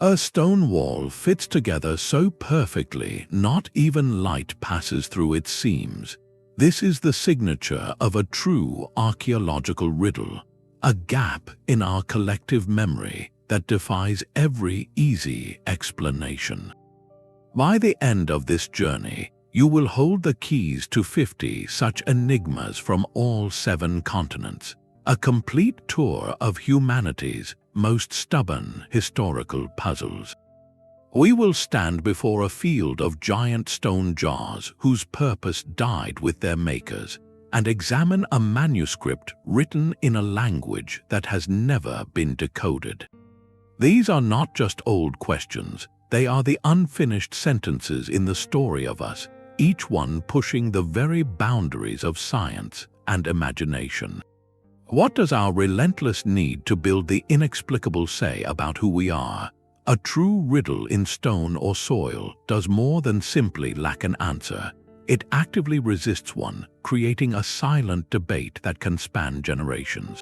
A stone wall fits together so perfectly not even light passes through its seams. This is the signature of a true archaeological riddle, a gap in our collective memory that defies every easy explanation. By the end of this journey, you will hold the keys to 50 such enigmas from all 7 continents, a complete tour of humanity's most stubborn historical puzzles. We will stand before a field of giant stone jars whose purpose died with their makers, and examine a manuscript written in a language that has never been decoded. These are not just old questions, they are the unfinished sentences in the story of us, each one pushing the very boundaries of science and imagination. What does our relentless need to build the inexplicable say about who we are? A true riddle in stone or soil does more than simply lack an answer. It actively resists one, creating a silent debate that can span generations.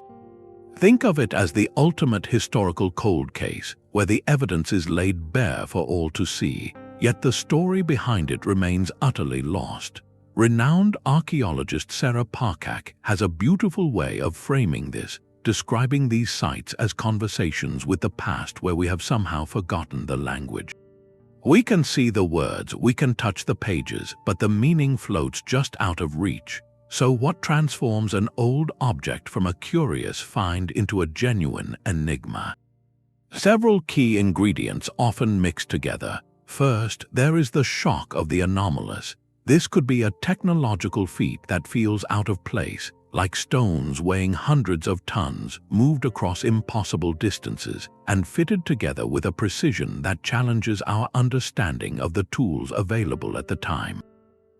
Think of it as the ultimate historical cold case, where the evidence is laid bare for all to see, yet the story behind it remains utterly lost. Renowned archaeologist Sarah Parcak has a beautiful way of framing this, describing these sites as conversations with the past where we have somehow forgotten the language. We can see the words, we can touch the pages, but the meaning floats just out of reach. So what transforms an old object from a curious find into a genuine enigma? Several key ingredients often mix together. First, there is the shock of the anomalous. This could be a technological feat that feels out of place, like stones weighing hundreds of tons, moved across impossible distances, and fitted together with a precision that challenges our understanding of the tools available at the time.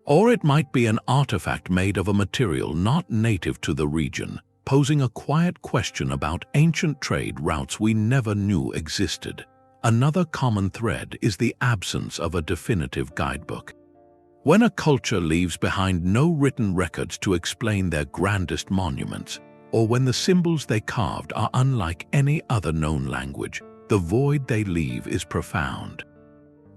Or it might be an artifact made of a material not native to the region, posing a quiet question about ancient trade routes we never knew existed. Another common thread is the absence of a definitive guidebook. When a culture leaves behind no written records to explain their grandest monuments, or when the symbols they carved are unlike any other known language, the void they leave is profound.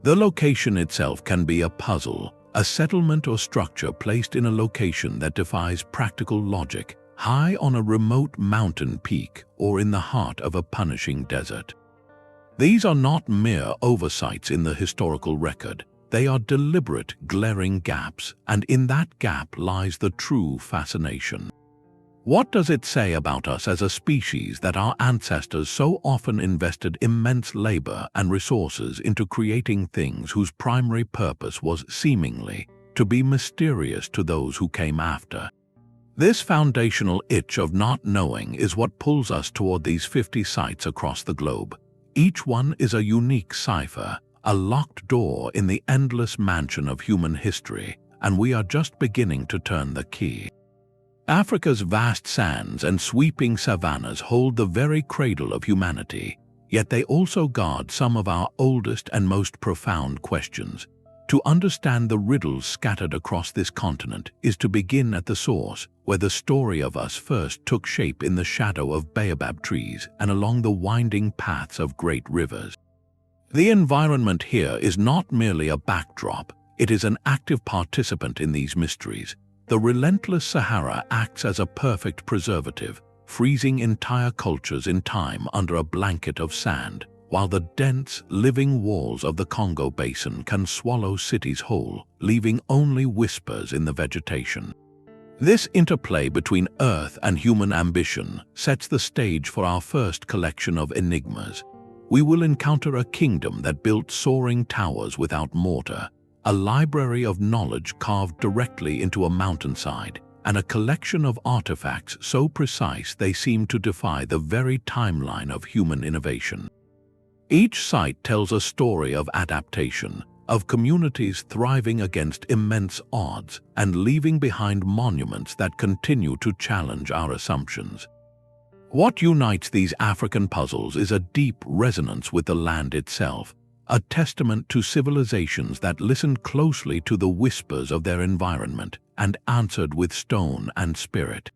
The location itself can be a puzzle, a settlement or structure placed in a location that defies practical logic, high on a remote mountain peak or in the heart of a punishing desert. These are not mere oversights in the historical record. They are deliberate, glaring gaps, and in that gap lies the true fascination. What does it say about us as a species that our ancestors so often invested immense labor and resources into creating things whose primary purpose was, seemingly, to be mysterious to those who came after? This foundational itch of not knowing is what pulls us toward these 50 sites across the globe. Each one is a unique cipher, a locked door in the endless mansion of human history, and we are just beginning to turn the key. Africa's vast sands and sweeping savannas hold the very cradle of humanity, yet they also guard some of our oldest and most profound questions. To understand the riddles scattered across this continent is to begin at the source, where the story of us first took shape in the shadow of baobab trees and along the winding paths of great rivers. The environment here is not merely a backdrop, it is an active participant in these mysteries. The relentless Sahara acts as a perfect preservative, freezing entire cultures in time under a blanket of sand, while the dense, living walls of the Congo Basin can swallow cities whole, leaving only whispers in the vegetation. This interplay between earth and human ambition sets the stage for our first collection of enigmas. We will encounter a kingdom that built soaring towers without mortar, a library of knowledge carved directly into a mountainside, and a collection of artifacts so precise they seem to defy the very timeline of human innovation. Each site tells a story of adaptation, of communities thriving against immense odds and leaving behind monuments that continue to challenge our assumptions. What unites these African puzzles is a deep resonance with the land itself, a testament to civilizations that listened closely to the whispers of their environment and answered with stone and spirit.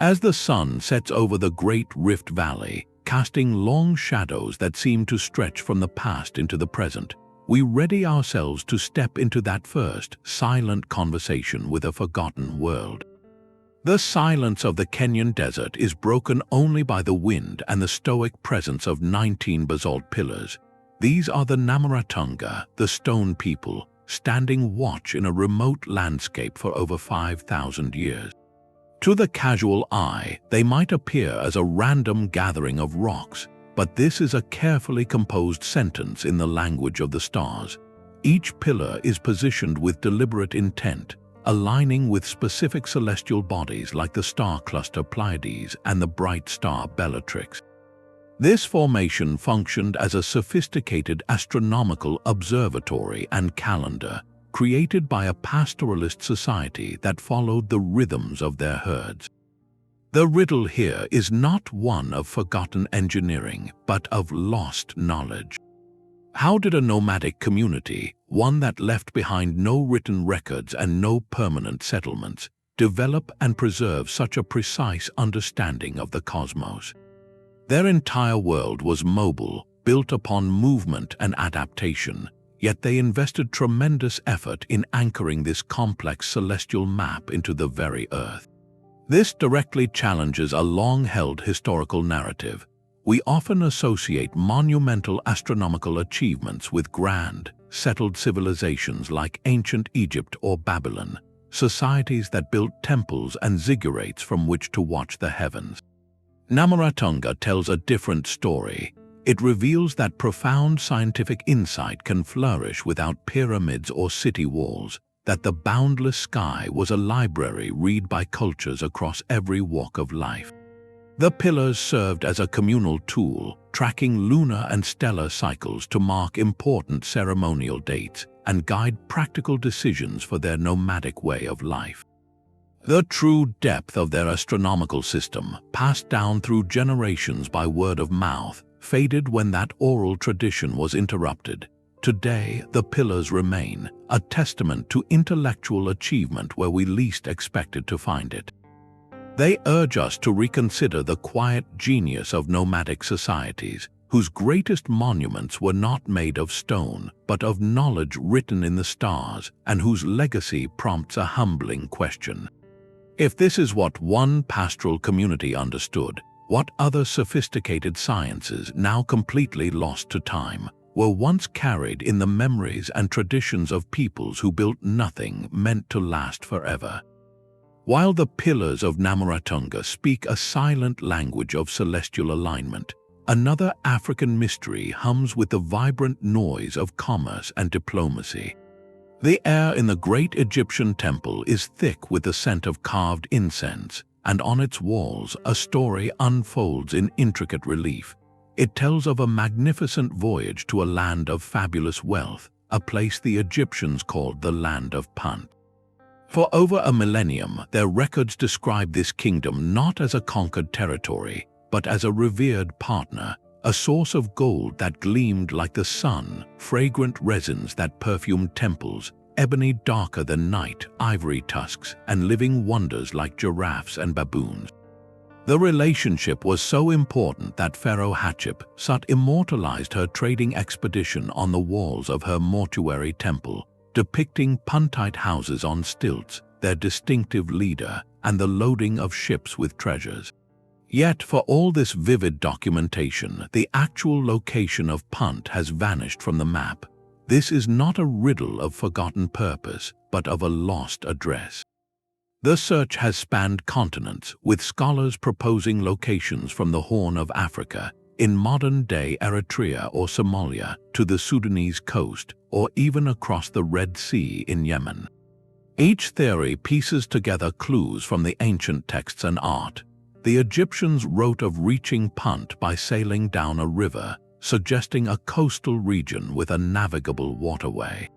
As the sun sets over the Great Rift Valley, casting long shadows that seem to stretch from the past into the present. We ready ourselves to step into that first, silent conversation with a forgotten world. The silence of the Kenyan desert is broken only by the wind and the stoic presence of 19 basalt pillars. These are the Namoratunga, the stone people, standing watch in a remote landscape for over 5,000 years. To the casual eye, they might appear as a random gathering of rocks, but this is a carefully composed sentence in the language of the stars. Each pillar is positioned with deliberate intent, aligning with specific celestial bodies like the star cluster Pleiades and the bright star Bellatrix. This formation functioned as a sophisticated astronomical observatory and calendar, created by a pastoralist society that followed the rhythms of their herds. The riddle here is not one of forgotten engineering, but of lost knowledge. How did a nomadic community, one that left behind no written records and no permanent settlements, develop and preserve such a precise understanding of the cosmos? Their entire world was mobile, built upon movement and adaptation, yet they invested tremendous effort in anchoring this complex celestial map into the very earth. This directly challenges a long-held historical narrative. We often associate monumental astronomical achievements with grand, settled civilizations like ancient Egypt or Babylon, societies that built temples and ziggurats from which to watch the heavens. Namoratunga tells a different story. It reveals that profound scientific insight can flourish without pyramids or city walls, that the boundless sky was a library read by cultures across every walk of life. The pillars served as a communal tool, tracking lunar and stellar cycles to mark important ceremonial dates and guide practical decisions for their nomadic way of life. The true depth of their astronomical system, passed down through generations by word of mouth, faded when that oral tradition was interrupted. Today, the pillars remain, a testament to intellectual achievement where we least expected to find it. They urge us to reconsider the quiet genius of nomadic societies, whose greatest monuments were not made of stone, but of knowledge written in the stars, and whose legacy prompts a humbling question. If this is what one pastoral community understood, what other sophisticated sciences, now completely lost to time, were once carried in the memories and traditions of peoples who built nothing meant to last forever? While the pillars of Namoratunga speak a silent language of celestial alignment, another African mystery hums with the vibrant noise of commerce and diplomacy. The air in the great Egyptian temple is thick with the scent of carved incense, and on its walls a story unfolds in intricate relief. It tells of a magnificent voyage to a land of fabulous wealth, a place the Egyptians called the land of Punt. For over a millennium, their records describe this kingdom not as a conquered territory, but as a revered partner, a source of gold that gleamed like the sun, fragrant resins that perfumed temples, ebony darker than night, ivory tusks, and living wonders like giraffes and baboons. The relationship was so important that Pharaoh Hatshepsut immortalized her trading expedition on the walls of her mortuary temple, depicting Puntite houses on stilts, their distinctive leader, and the loading of ships with treasures. Yet, for all this vivid documentation, the actual location of Punt has vanished from the map. This is not a riddle of forgotten purpose, but of a lost address. The search has spanned continents, with scholars proposing locations from the Horn of Africa, in modern-day Eritrea or Somalia, to the Sudanese coast, or even across the Red Sea in Yemen. Each theory pieces together clues from the ancient texts and art. The Egyptians wrote of reaching Punt by sailing down a river, suggesting a coastal region with a navigable waterway.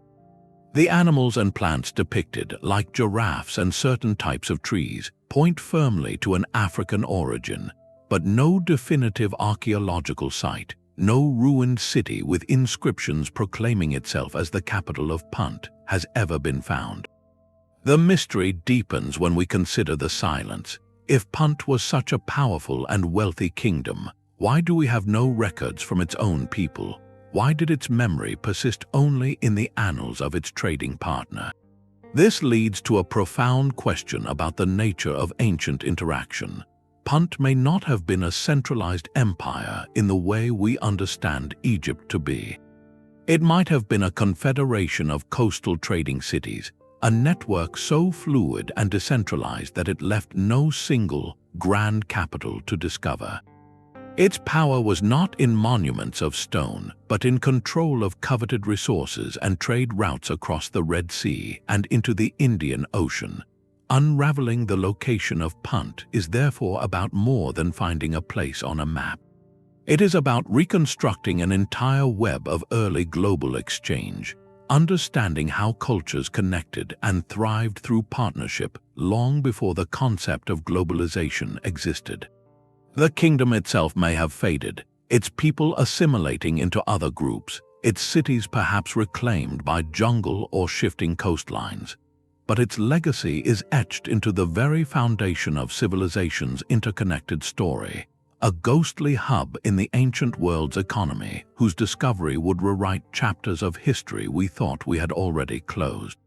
The animals and plants depicted, like giraffes and certain types of trees, point firmly to an African origin, but no definitive archaeological site, no ruined city with inscriptions proclaiming itself as the capital of Punt, has ever been found. The mystery deepens when we consider the silence. If Punt was such a powerful and wealthy kingdom, Why do we have no records from its own people? Why did its memory persist only in the annals of its trading partner? This leads to a profound question about the nature of ancient interaction. Punt may not have been a centralized empire in the way we understand Egypt to be. It might have been a confederation of coastal trading cities, a network so fluid and decentralized that it left no single grand capital to discover. Its power was not in monuments of stone, but in control of coveted resources and trade routes across the Red Sea and into the Indian Ocean. Unraveling the location of Punt is therefore about more than finding a place on a map. It is about reconstructing an entire web of early global exchange, understanding how cultures connected and thrived through partnership long before the concept of globalization existed. The kingdom itself may have faded, its people assimilating into other groups, its cities perhaps reclaimed by jungle or shifting coastlines. But its legacy is etched into the very foundation of civilization's interconnected story, a ghostly hub in the ancient world's economy whose discovery would rewrite chapters of history we thought we had already closed.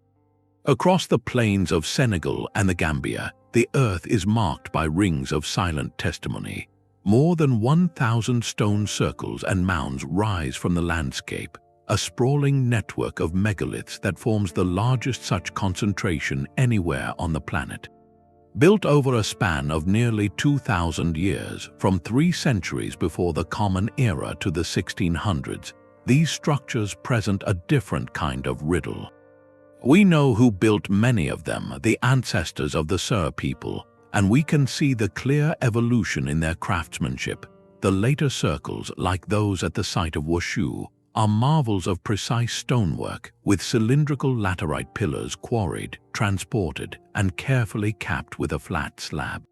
Across the plains of Senegal and the Gambia, the earth is marked by rings of silent testimony. More than 1,000 stone circles and mounds rise from the landscape, a sprawling network of megaliths that forms the largest such concentration anywhere on the planet. Built over a span of nearly 2,000 years, from 3 centuries before the Common Era to the 1600s, these structures present a different kind of riddle. We know who built many of them, the ancestors of the Ser people, and we can see the clear evolution in their craftsmanship. The later circles, like those at the site of Washu, are marvels of precise stonework with cylindrical laterite pillars quarried, transported, and carefully capped with a flat slab.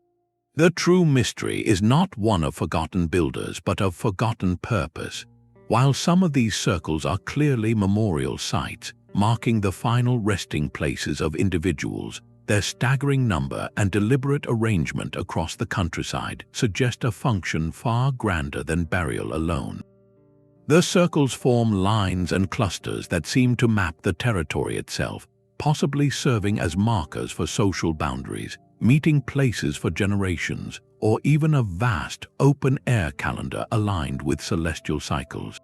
The true mystery is not one of forgotten builders but of forgotten purpose. While some of these circles are clearly memorial sites, marking the final resting places of individuals, their staggering number and deliberate arrangement across the countryside suggest a function far grander than burial alone. The circles form lines and clusters that seem to map the territory itself, possibly serving as markers for social boundaries, meeting places for generations, or even a vast open-air calendar aligned with celestial cycles.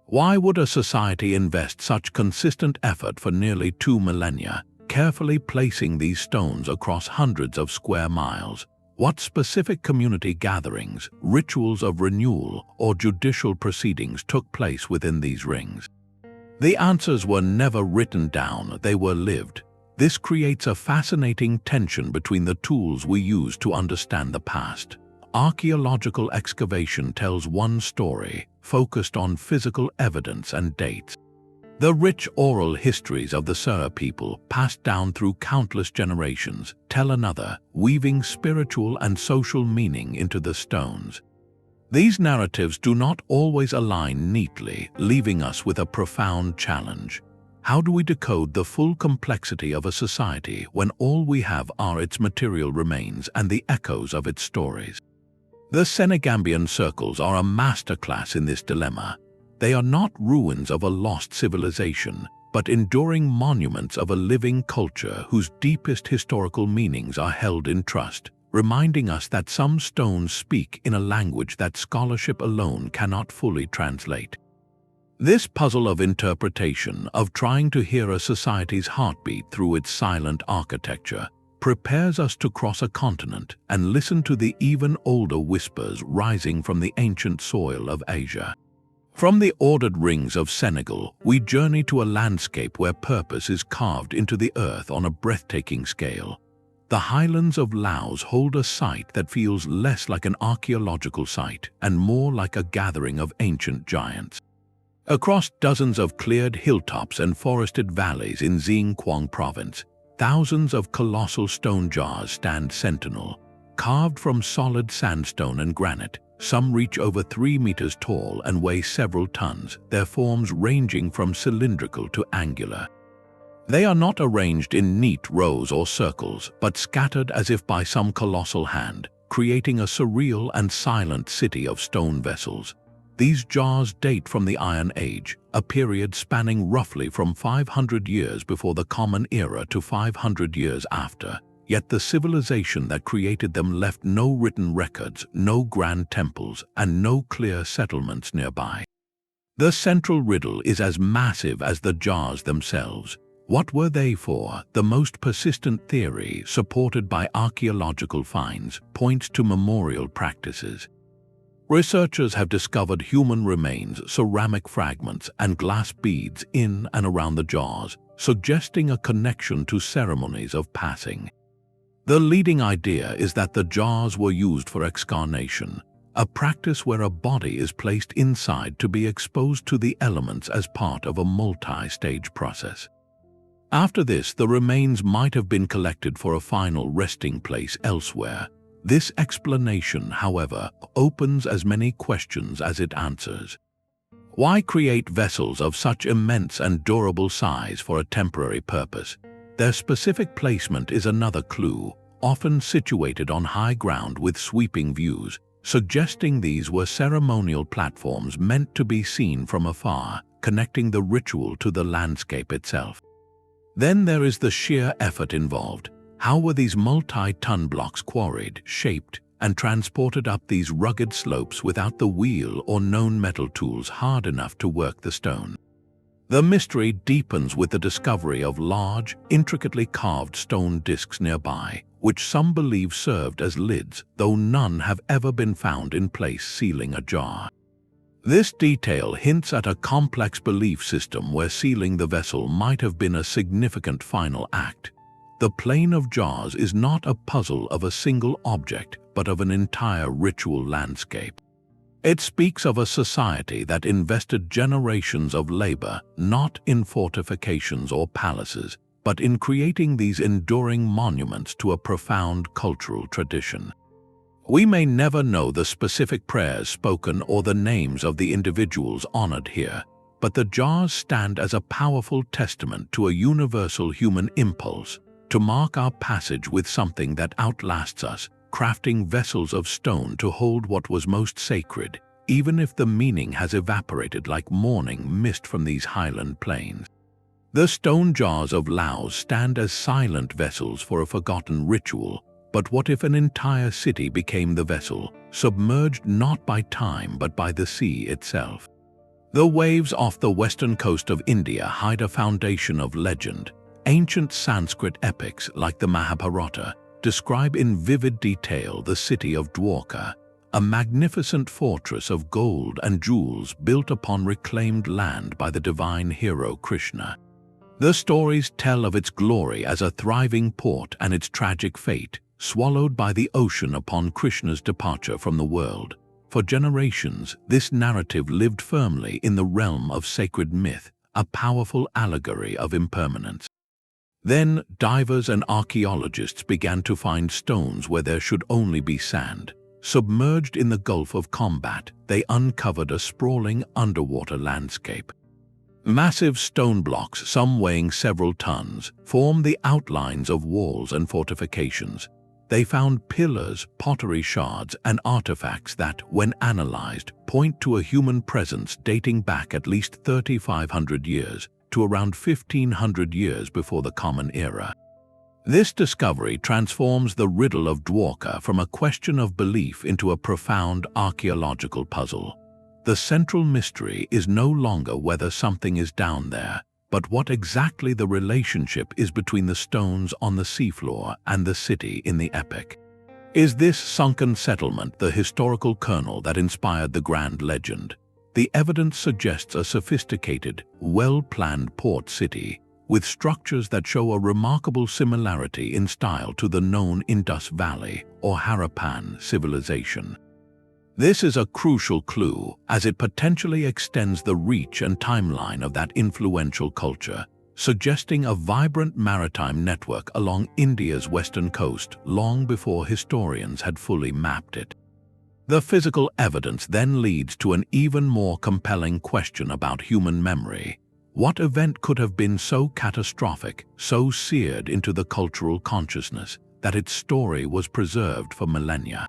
Why would a society invest such consistent effort for nearly 2 millennia, carefully placing these stones across hundreds of square miles? What specific community gatherings, rituals of renewal, or judicial proceedings took place within these rings? The answers were never written down, they were lived. This creates a fascinating tension between the tools we use to understand the past. Archaeological excavation tells one story, focused on physical evidence and dates. The rich oral histories of the Ser people, passed down through countless generations, tell another, weaving spiritual and social meaning into the stones. These narratives do not always align neatly, leaving us with a profound challenge. How do we decode the full complexity of a society when all we have are its material remains and the echoes of its stories? The Senegambian circles are a masterclass in this dilemma. They are not ruins of a lost civilization, but enduring monuments of a living culture whose deepest historical meanings are held in trust, reminding us that some stones speak in a language that scholarship alone cannot fully translate. This puzzle of interpretation, of trying to hear a society's heartbeat through its silent architecture, prepares us to cross a continent and listen to the even older whispers rising from the ancient soil of Asia. From the ordered rings of Senegal, we journey to a landscape where purpose is carved into the earth on a breathtaking scale. The highlands of Laos hold a site that feels less like an archaeological site and more like a gathering of ancient giants. Across dozens of cleared hilltops and forested valleys in Xinjiang province, thousands of colossal stone jars stand sentinel, carved from solid sandstone and granite. Some reach over 3 meters tall and weigh several tons, their forms ranging from cylindrical to angular. They are not arranged in neat rows or circles, but scattered as if by some colossal hand, creating a surreal and silent city of stone vessels. These jars date from the Iron Age, a period spanning roughly from 500 years before the Common Era to 500 years after. Yet the civilization that created them left no written records, no grand temples, and no clear settlements nearby. The central riddle is as massive as the jars themselves. What were they for? The most persistent theory, supported by archaeological finds, points to memorial practices. Researchers have discovered human remains, ceramic fragments, and glass beads in and around the jars, suggesting a connection to ceremonies of passing. The leading idea is that the jars were used for excarnation, a practice where a body is placed inside to be exposed to the elements as part of a multi-stage process. After this, the remains might have been collected for a final resting place elsewhere. This explanation, however, opens as many questions as it answers. Why create vessels of such immense and durable size for a temporary purpose? Their specific placement is another clue, often situated on high ground with sweeping views, suggesting these were ceremonial platforms meant to be seen from afar, connecting the ritual to the landscape itself. Then there is the sheer effort involved. How were these multi-ton blocks quarried, shaped, and transported up these rugged slopes without the wheel or known metal tools hard enough to work the stone? The mystery deepens with the discovery of large, intricately carved stone discs nearby, which some believe served as lids, though none have ever been found in place sealing a jar. This detail hints at a complex belief system where sealing the vessel might have been a significant final act. The plane of jars is not a puzzle of a single object, but of an entire ritual landscape. It speaks of a society that invested generations of labor not in fortifications or palaces, but in creating these enduring monuments to a profound cultural tradition. We may never know the specific prayers spoken or the names of the individuals honored here, but the jars stand as a powerful testament to a universal human impulse to mark our passage with something that outlasts us, crafting vessels of stone to hold what was most sacred, even if the meaning has evaporated like morning mist from these highland plains. The stone jars of Laos stand as silent vessels for a forgotten ritual, but what if an entire city became the vessel, submerged not by time but by the sea itself? The waves off the western coast of India hide a foundation of legend. Ancient Sanskrit epics like the Mahabharata describe in vivid detail the city of Dwarka, a magnificent fortress of gold and jewels built upon reclaimed land by the divine hero Krishna. The stories tell of its glory as a thriving port and its tragic fate, swallowed by the ocean upon Krishna's departure from the world. For generations, this narrative lived firmly in the realm of sacred myth, a powerful allegory of impermanence. Then, divers and archaeologists began to find stones where there should only be sand. Submerged in the Gulf of Combat, they uncovered a sprawling underwater landscape. Massive stone blocks, some weighing several tons, form the outlines of walls and fortifications. They found pillars, pottery shards, and artifacts that, when analyzed, point to a human presence dating back at least 3,500 years, to around 1,500 years before the Common Era. This discovery transforms the riddle of Dwarka from a question of belief into a profound archaeological puzzle. The central mystery is no longer whether something is down there, but what exactly the relationship is between the stones on the seafloor and the city in the epic. Is this sunken settlement the historical kernel that inspired the grand legend? The evidence suggests a sophisticated, well-planned port city, with structures that show a remarkable similarity in style to the known Indus Valley or Harappan civilization. This is a crucial clue, as it potentially extends the reach and timeline of that influential culture, suggesting a vibrant maritime network along India's western coast long before historians had fully mapped it. The physical evidence then leads to an even more compelling question about human memory. What event could have been so catastrophic, so seared into the cultural consciousness, that its story was preserved for millennia?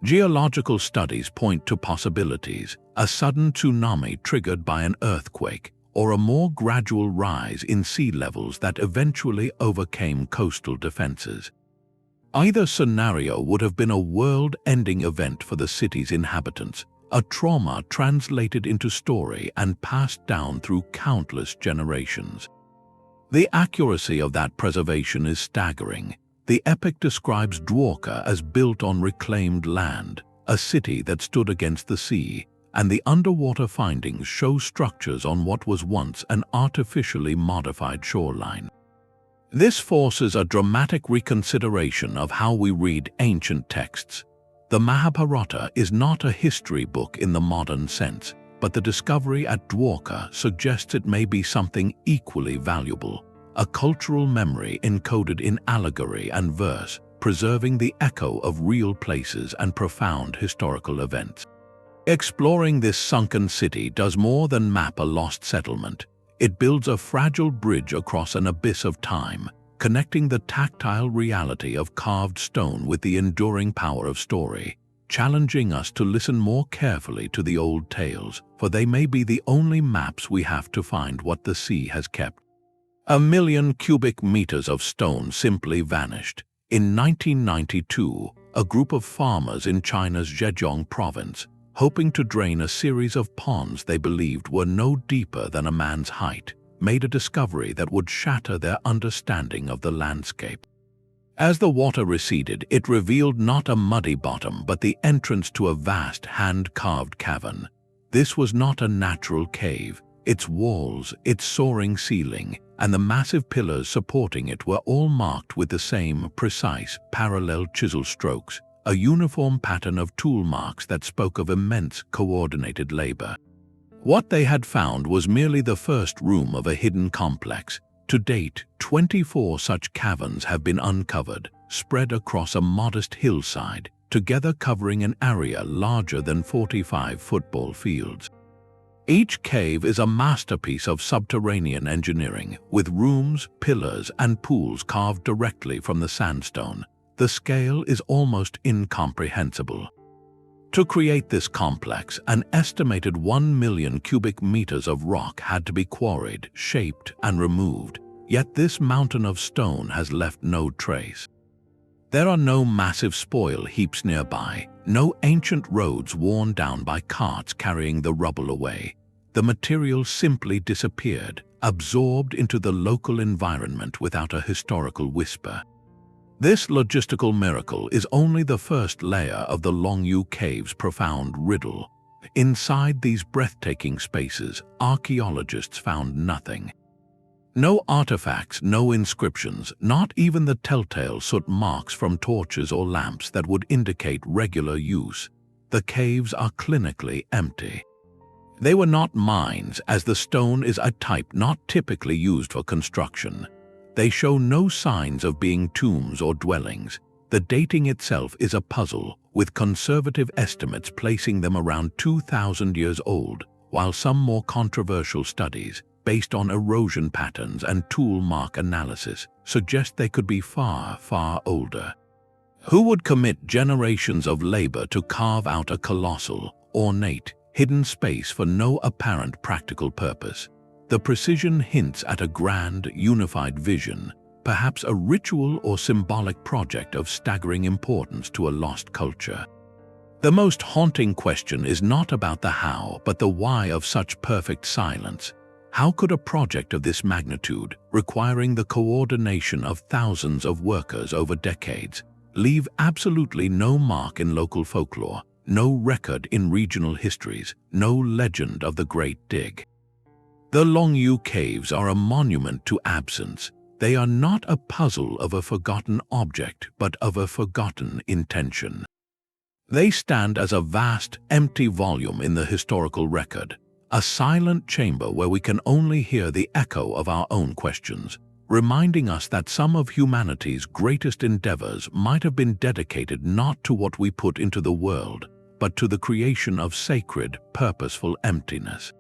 Geological studies point to possibilities: a sudden tsunami triggered by an earthquake, or a more gradual rise in sea levels that eventually overcame coastal defenses. Either scenario would have been a world-ending event for the city's inhabitants, a trauma translated into story and passed down through countless generations. The accuracy of that preservation is staggering. The epic describes Dwarka as built on reclaimed land, a city that stood against the sea, and the underwater findings show structures on what was once an artificially modified shoreline. This forces a dramatic reconsideration of how we read ancient texts. The Mahabharata is not a history book in the modern sense, but the discovery at Dwarka suggests it may be something equally valuable: a cultural memory encoded in allegory and verse, preserving the echo of real places and profound historical events. Exploring this sunken city does more than map a lost settlement. It builds a fragile bridge across an abyss of time, connecting the tactile reality of carved stone with the enduring power of story, challenging us to listen more carefully to the old tales, for they may be the only maps we have to find what the sea has kept. 1 million cubic meters of stone simply vanished. In 1992, a group of farmers in China's Zhejiang province, hoping to drain a series of ponds they believed were no deeper than a man's height, made a discovery that would shatter their understanding of the landscape. As the water receded, it revealed not a muddy bottom but the entrance to a vast hand-carved cavern. This was not a natural cave. Its walls, its soaring ceiling, and the massive pillars supporting it were all marked with the same precise, parallel chisel strokes, a uniform pattern of tool marks that spoke of immense, coordinated labor. What they had found was merely the first room of a hidden complex. To date, 24 such caverns have been uncovered, spread across a modest hillside, together covering an area larger than 45 football fields. Each cave is a masterpiece of subterranean engineering, with rooms, pillars, and pools carved directly from the sandstone. The scale is almost incomprehensible. To create this complex, an estimated 1 million cubic meters of rock had to be quarried, shaped, and removed, yet this mountain of stone has left no trace. There are no massive spoil heaps nearby, no ancient roads worn down by carts carrying the rubble away. The material simply disappeared, absorbed into the local environment without a historical whisper. This logistical miracle is only the first layer of the Longyou cave's profound riddle. Inside these breathtaking spaces, archaeologists found nothing. No artifacts, no inscriptions, not even the telltale soot marks from torches or lamps that would indicate regular use. The caves are clinically empty. They were not mines, as the stone is a type not typically used for construction. They show no signs of being tombs or dwellings. The dating itself is a puzzle, with conservative estimates placing them around 2,000 years old, while some more controversial studies, based on erosion patterns and tool mark analysis, suggest they could be far, far older. Who would commit generations of labor to carve out a colossal, ornate, hidden space for no apparent practical purpose? The precision hints at a grand, unified vision, perhaps a ritual or symbolic project of staggering importance to a lost culture. The most haunting question is not about the how, but the why of such perfect silence. How could a project of this magnitude, requiring the coordination of thousands of workers over decades, leave absolutely no mark in local folklore, no record in regional histories, no legend of the Great Dig? The Longyou caves are a monument to absence. They are not a puzzle of a forgotten object, but of a forgotten intention. They stand as a vast, empty volume in the historical record, a silent chamber where we can only hear the echo of our own questions, reminding us that some of humanity's greatest endeavors might have been dedicated not to what we put into the world, but to the creation of sacred, purposeful emptiness.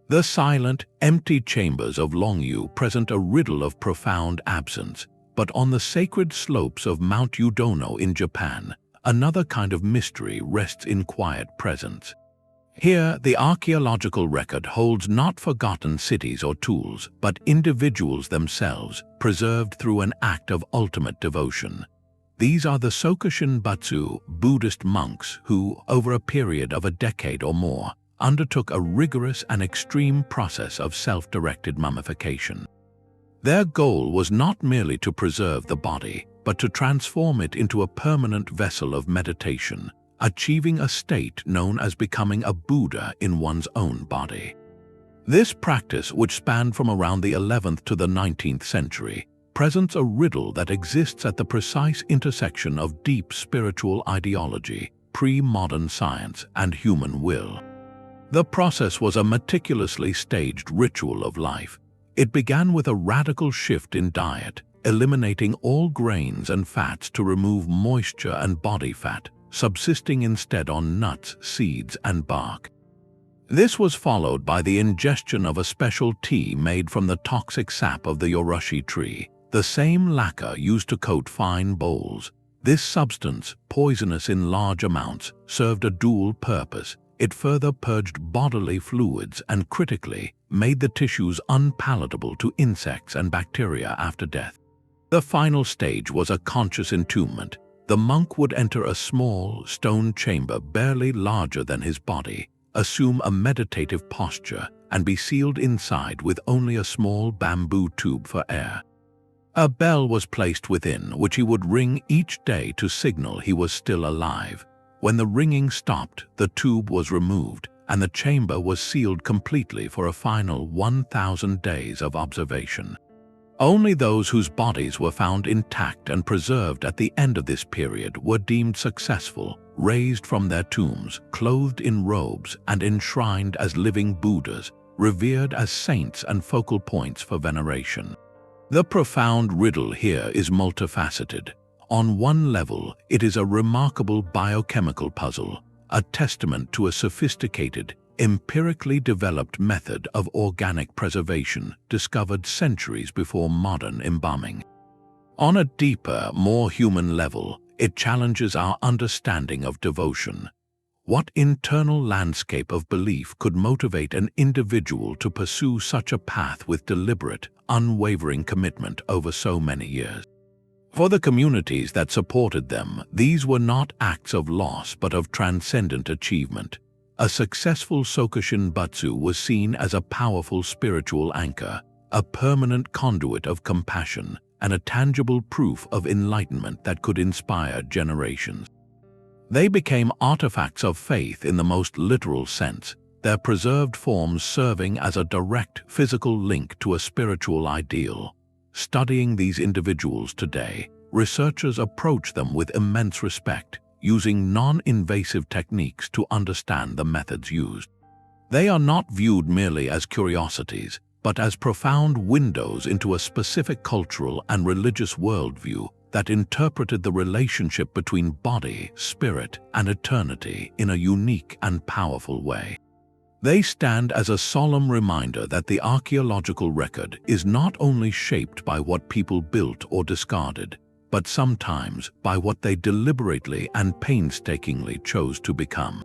The silent, empty chambers of Longyou present a riddle of profound absence, but on the sacred slopes of Mount Yudono in Japan, another kind of mystery rests in quiet presence. Here, the archaeological record holds not forgotten cities or tools, but individuals themselves, preserved through an act of ultimate devotion. These are the Sokushin Batsu Buddhist monks who, over a period of a decade or more, undertook a rigorous and extreme process of self-directed mummification. Their goal was not merely to preserve the body, but to transform it into a permanent vessel of meditation, achieving a state known as becoming a Buddha in one's own body. This practice, which spanned from around the 11th to the 19th century, presents a riddle that exists at the precise intersection of deep spiritual ideology, pre-modern science, and human will. The process was a meticulously staged ritual of life. It began with a radical shift in diet, eliminating all grains and fats to remove moisture and body fat, subsisting instead on nuts, seeds, and bark. This was followed by the ingestion of a special tea made from the toxic sap of the yorushi tree, the same lacquer used to coat fine bowls. This substance, poisonous in large amounts, served a dual purpose. It further purged bodily fluids and, critically, made the tissues unpalatable to insects and bacteria after death. The final stage was a conscious entombment. The monk would enter a small, stone chamber barely larger than his body, assume a meditative posture, and be sealed inside with only a small bamboo tube for air. A bell was placed within, which he would ring each day to signal he was still alive. When the ringing stopped, the tube was removed, and the chamber was sealed completely for a final 1,000 days of observation. Only those whose bodies were found intact and preserved at the end of this period were deemed successful, raised from their tombs, clothed in robes, and enshrined as living Buddhas, revered as saints and focal points for veneration. The profound riddle here is multifaceted. On one level, it is a remarkable biochemical puzzle, a testament to a sophisticated, empirically developed method of organic preservation discovered centuries before modern embalming. On a deeper, more human level, it challenges our understanding of devotion. What internal landscape of belief could motivate an individual to pursue such a path with deliberate, unwavering commitment over so many years? For the communities that supported them, these were not acts of loss but of transcendent achievement. A successful Sokushin Batsu was seen as a powerful spiritual anchor, a permanent conduit of compassion, and a tangible proof of enlightenment that could inspire generations. They became artifacts of faith in the most literal sense, their preserved forms serving as a direct physical link to a spiritual ideal. Studying these individuals today, researchers approach them with immense respect, using non-invasive techniques to understand the methods used. They are not viewed merely as curiosities, but as profound windows into a specific cultural and religious worldview that interpreted the relationship between body, spirit, and eternity in a unique and powerful way. They stand as a solemn reminder that the archaeological record is not only shaped by what people built or discarded, but sometimes by what they deliberately and painstakingly chose to become.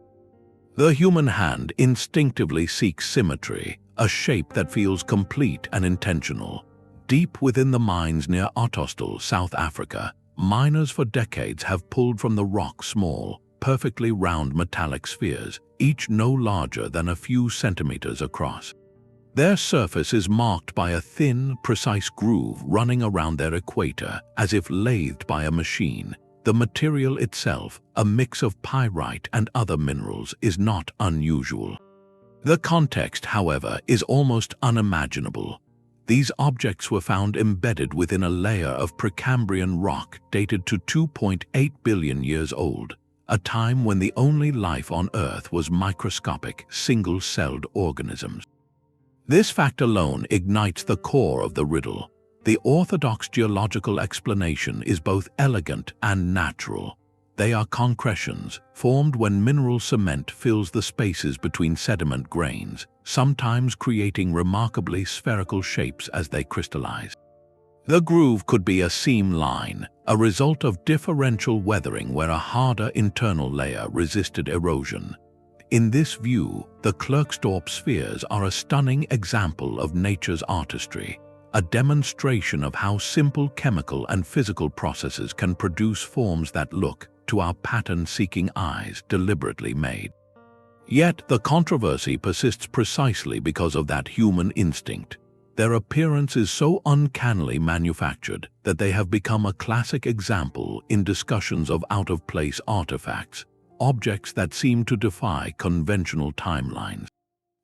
The human hand instinctively seeks symmetry, a shape that feels complete and intentional. Deep within the mines near Ottosdal, South Africa, miners for decades have pulled from the rock small, perfectly round metallic spheres, each no larger than a few centimeters across. Their surface is marked by a thin, precise groove running around their equator, as if lathed by a machine. The material itself, a mix of pyrite and other minerals, is not unusual. The context, however, is almost unimaginable. These objects were found embedded within a layer of Precambrian rock dated to 2.8 billion years old, a time when the only life on Earth was microscopic, single-celled organisms. This fact alone ignites the core of the riddle. The orthodox geological explanation is both elegant and natural. They are concretions, formed when mineral cement fills the spaces between sediment grains, sometimes creating remarkably spherical shapes as they crystallize. The groove could be a seam line, a result of differential weathering where a harder internal layer resisted erosion. In this view, the Klerksdorp spheres are a stunning example of nature's artistry, a demonstration of how simple chemical and physical processes can produce forms that look, to our pattern-seeking eyes, deliberately made. Yet the controversy persists precisely because of that human instinct. Their appearance is so uncannily manufactured that they have become a classic example in discussions of out-of-place artifacts, objects that seem to defy conventional timelines.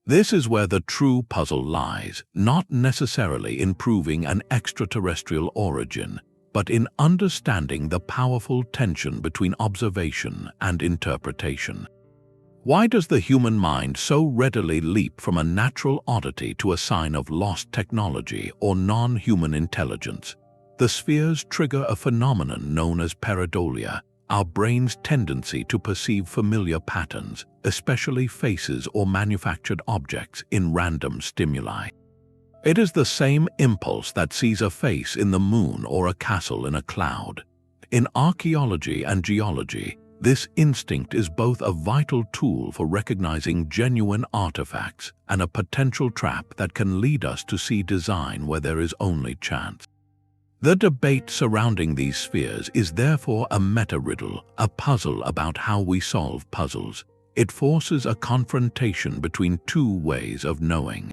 This is where the true puzzle lies, not necessarily in proving an extraterrestrial origin, but in understanding the powerful tension between observation and interpretation. Why does the human mind so readily leap from a natural oddity to a sign of lost technology or non-human intelligence? The spheres trigger a phenomenon known as pareidolia, our brain's tendency to perceive familiar patterns, especially faces or manufactured objects, in random stimuli. It is the same impulse that sees a face in the moon or a castle in a cloud. In archaeology and geology, this instinct is both a vital tool for recognizing genuine artifacts and a potential trap that can lead us to see design where there is only chance. The debate surrounding these spheres is therefore a meta-riddle, a puzzle about how we solve puzzles. It forces a confrontation between two ways of knowing.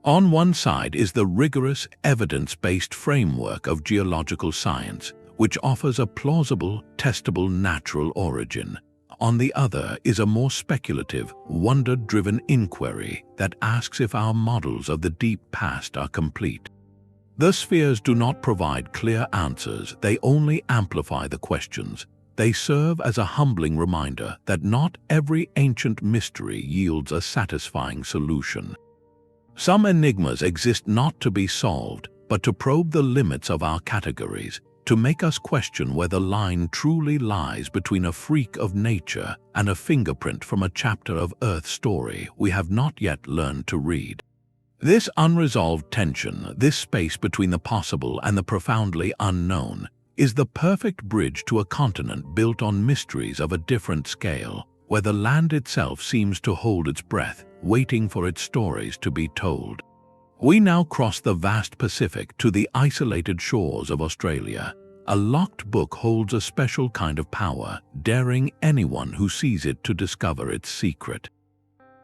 On one side is the rigorous, evidence-based framework of geological science, which offers a plausible, testable natural origin. On the other is a more speculative, wonder-driven inquiry that asks if our models of the deep past are complete. The spheres do not provide clear answers, they only amplify the questions. They serve as a humbling reminder that not every ancient mystery yields a satisfying solution. Some enigmas exist not to be solved, but to probe the limits of our categories, to make us question where the line truly lies between a freak of nature and a fingerprint from a chapter of Earth's story we have not yet learned to read. This unresolved tension, this space between the possible and the profoundly unknown, is the perfect bridge to a continent built on mysteries of a different scale, where the land itself seems to hold its breath, waiting for its stories to be told. We now cross the vast Pacific to the isolated shores of Australia. A locked book holds a special kind of power, daring anyone who sees it to discover its secret.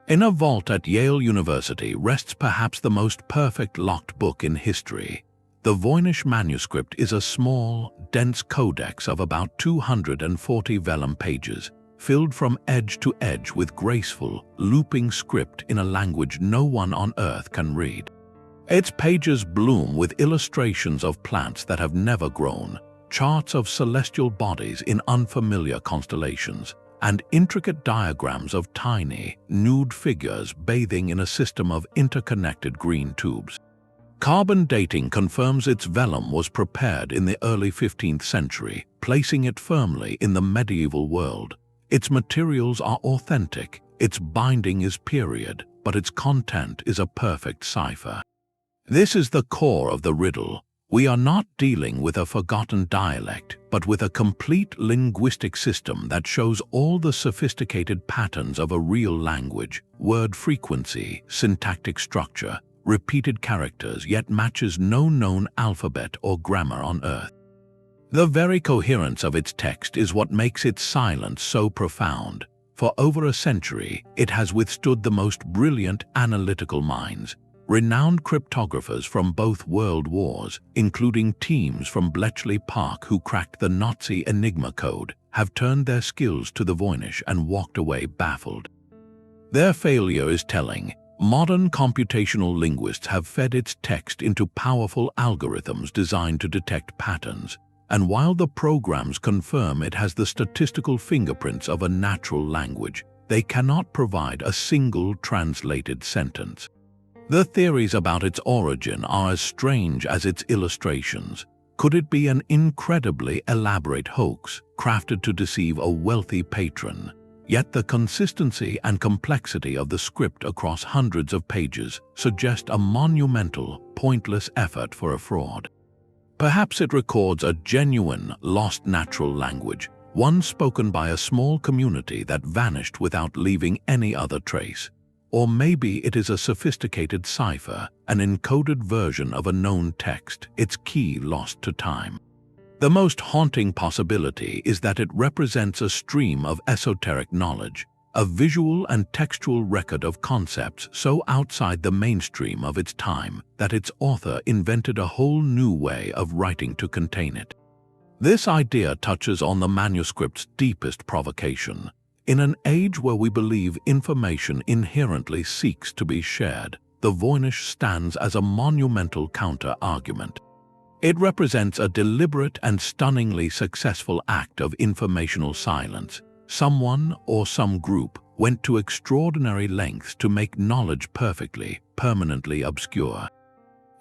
In a vault at Yale University rests perhaps the most perfect locked book in history. The Voynich manuscript is a small, dense codex of about 240 vellum pages, filled from edge to edge with graceful, looping script in a language no one on Earth can read. Its pages bloom with illustrations of plants that have never grown, charts of celestial bodies in unfamiliar constellations, and intricate diagrams of tiny, nude figures bathing in a system of interconnected green tubes. Carbon dating confirms its vellum was prepared in the early 15th century, placing it firmly in the medieval world. Its materials are authentic, its binding is period, but its content is a perfect cipher. This is the core of the riddle. We are not dealing with a forgotten dialect, but with a complete linguistic system that shows all the sophisticated patterns of a real language, word frequency, syntactic structure, repeated characters, yet matches no known alphabet or grammar on Earth. The very coherence of its text is what makes its silence so profound. For over a century, it has withstood the most brilliant analytical minds. Renowned cryptographers from both world wars, including teams from Bletchley Park who cracked the Nazi Enigma code, have turned their skills to the Voynich and walked away baffled. Their failure is telling. Modern computational linguists have fed its text into powerful algorithms designed to detect patterns, and while the programs confirm it has the statistical fingerprints of a natural language, they cannot provide a single translated sentence. The theories about its origin are as strange as its illustrations. Could it be an incredibly elaborate hoax, crafted to deceive a wealthy patron? Yet the consistency and complexity of the script across hundreds of pages suggest a monumental, pointless effort for a fraud. Perhaps it records a genuine, lost natural language, one spoken by a small community that vanished without leaving any other trace. Or maybe it is a sophisticated cipher, an encoded version of a known text, its key lost to time. The most haunting possibility is that it represents a stream of esoteric knowledge, a visual and textual record of concepts so outside the mainstream of its time that its author invented a whole new way of writing to contain it. This idea touches on the manuscript's deepest provocation. In an age where we believe information inherently seeks to be shared, the Voynich stands as a monumental counter-argument. It represents a deliberate and stunningly successful act of informational silence. Someone or some group went to extraordinary lengths to make knowledge perfectly, permanently obscure.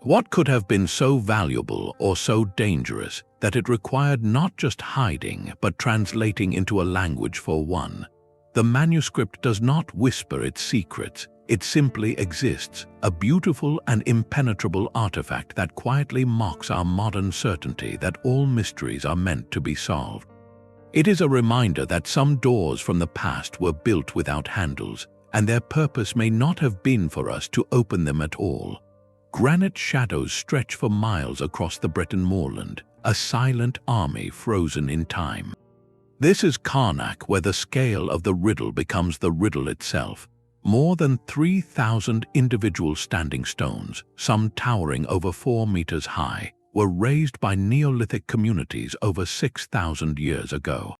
What could have been so valuable or so dangerous that it required not just hiding but translating into a language for one? The manuscript does not whisper its secrets, it simply exists, a beautiful and impenetrable artifact that quietly mocks our modern certainty that all mysteries are meant to be solved. It is a reminder that some doors from the past were built without handles, and their purpose may not have been for us to open them at all. Granite shadows stretch for miles across the Breton moorland, a silent army frozen in time. This is Karnak, where the scale of the riddle becomes the riddle itself. More than 3,000 individual standing stones, some towering over 4 meters high, were raised by Neolithic communities over 6,000 years ago.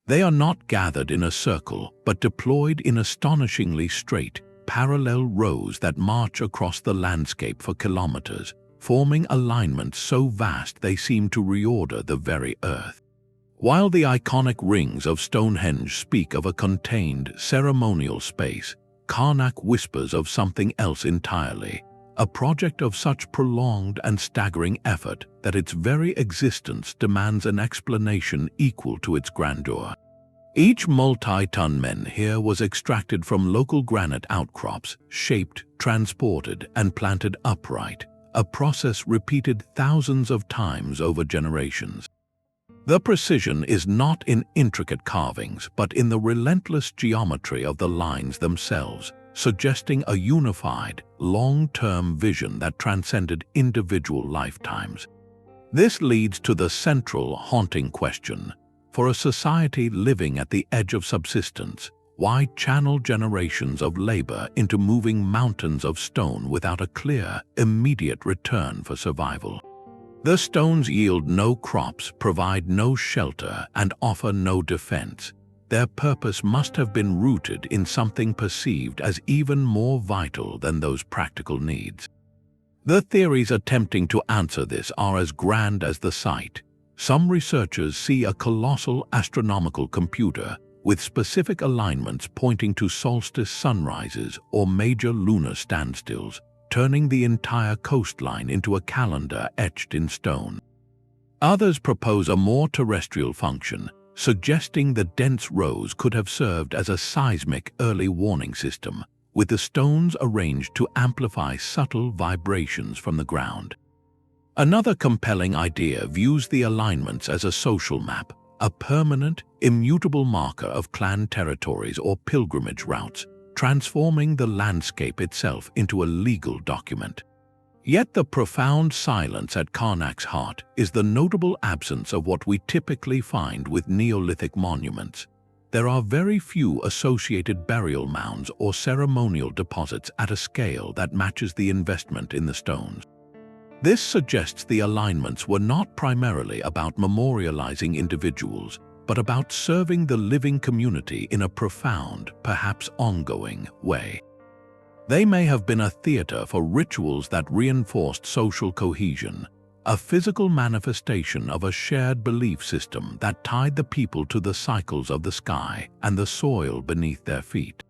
They are not gathered in a circle, but deployed in astonishingly straight, parallel rows that march across the landscape for kilometers, forming alignments so vast they seem to reorder the very earth. While the iconic rings of Stonehenge speak of a contained, ceremonial space, Karnak whispers of something else entirely, a project of such prolonged and staggering effort that its very existence demands an explanation equal to its grandeur. Each multi-ton menhir was extracted from local granite outcrops, shaped, transported, and planted upright, a process repeated thousands of times over generations. The precision is not in intricate carvings, but in the relentless geometry of the lines themselves, suggesting a unified, long-term vision that transcended individual lifetimes. This leads to the central, haunting question. For a society living at the edge of subsistence, why channel generations of labor into moving mountains of stone without a clear, immediate return for survival? The stones yield no crops, provide no shelter, and offer no defense. Their purpose must have been rooted in something perceived as even more vital than those practical needs. The theories attempting to answer this are as grand as the site. Some researchers see a colossal astronomical computer with specific alignments pointing to solstice sunrises or major lunar standstills, turning the entire coastline into a calendar etched in stone. Others propose a more terrestrial function, suggesting the dense rows could have served as a seismic early warning system, with the stones arranged to amplify subtle vibrations from the ground. Another compelling idea views the alignments as a social map, a permanent, immutable marker of clan territories or pilgrimage routes, transforming the landscape itself into a legal document. Yet the profound silence at Karnak's heart is the notable absence of what we typically find with Neolithic monuments. There are very few associated burial mounds or ceremonial deposits at a scale that matches the investment in the stones. This suggests the alignments were not primarily about memorializing individuals, but about serving the living community in a profound, perhaps ongoing, way. They may have been a theater for rituals that reinforced social cohesion, a physical manifestation of a shared belief system that tied the people to the cycles of the sky and the soil beneath their feet.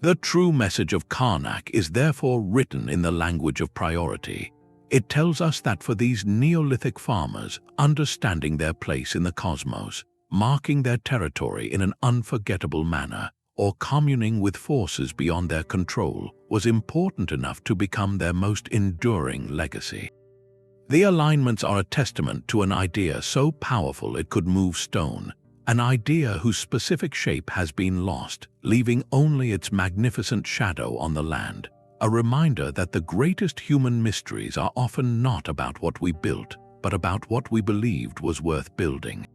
The true message of Karnak is therefore written in the language of priority. It tells us that for these Neolithic farmers, understanding their place in the cosmos, marking their territory in an unforgettable manner, or communing with forces beyond their control was important enough to become their most enduring legacy. The alignments are a testament to an idea so powerful it could move stone, an idea whose specific shape has been lost, leaving only its magnificent shadow on the land. A reminder that the greatest human mysteries are often not about what we built, but about what we believed was worth building.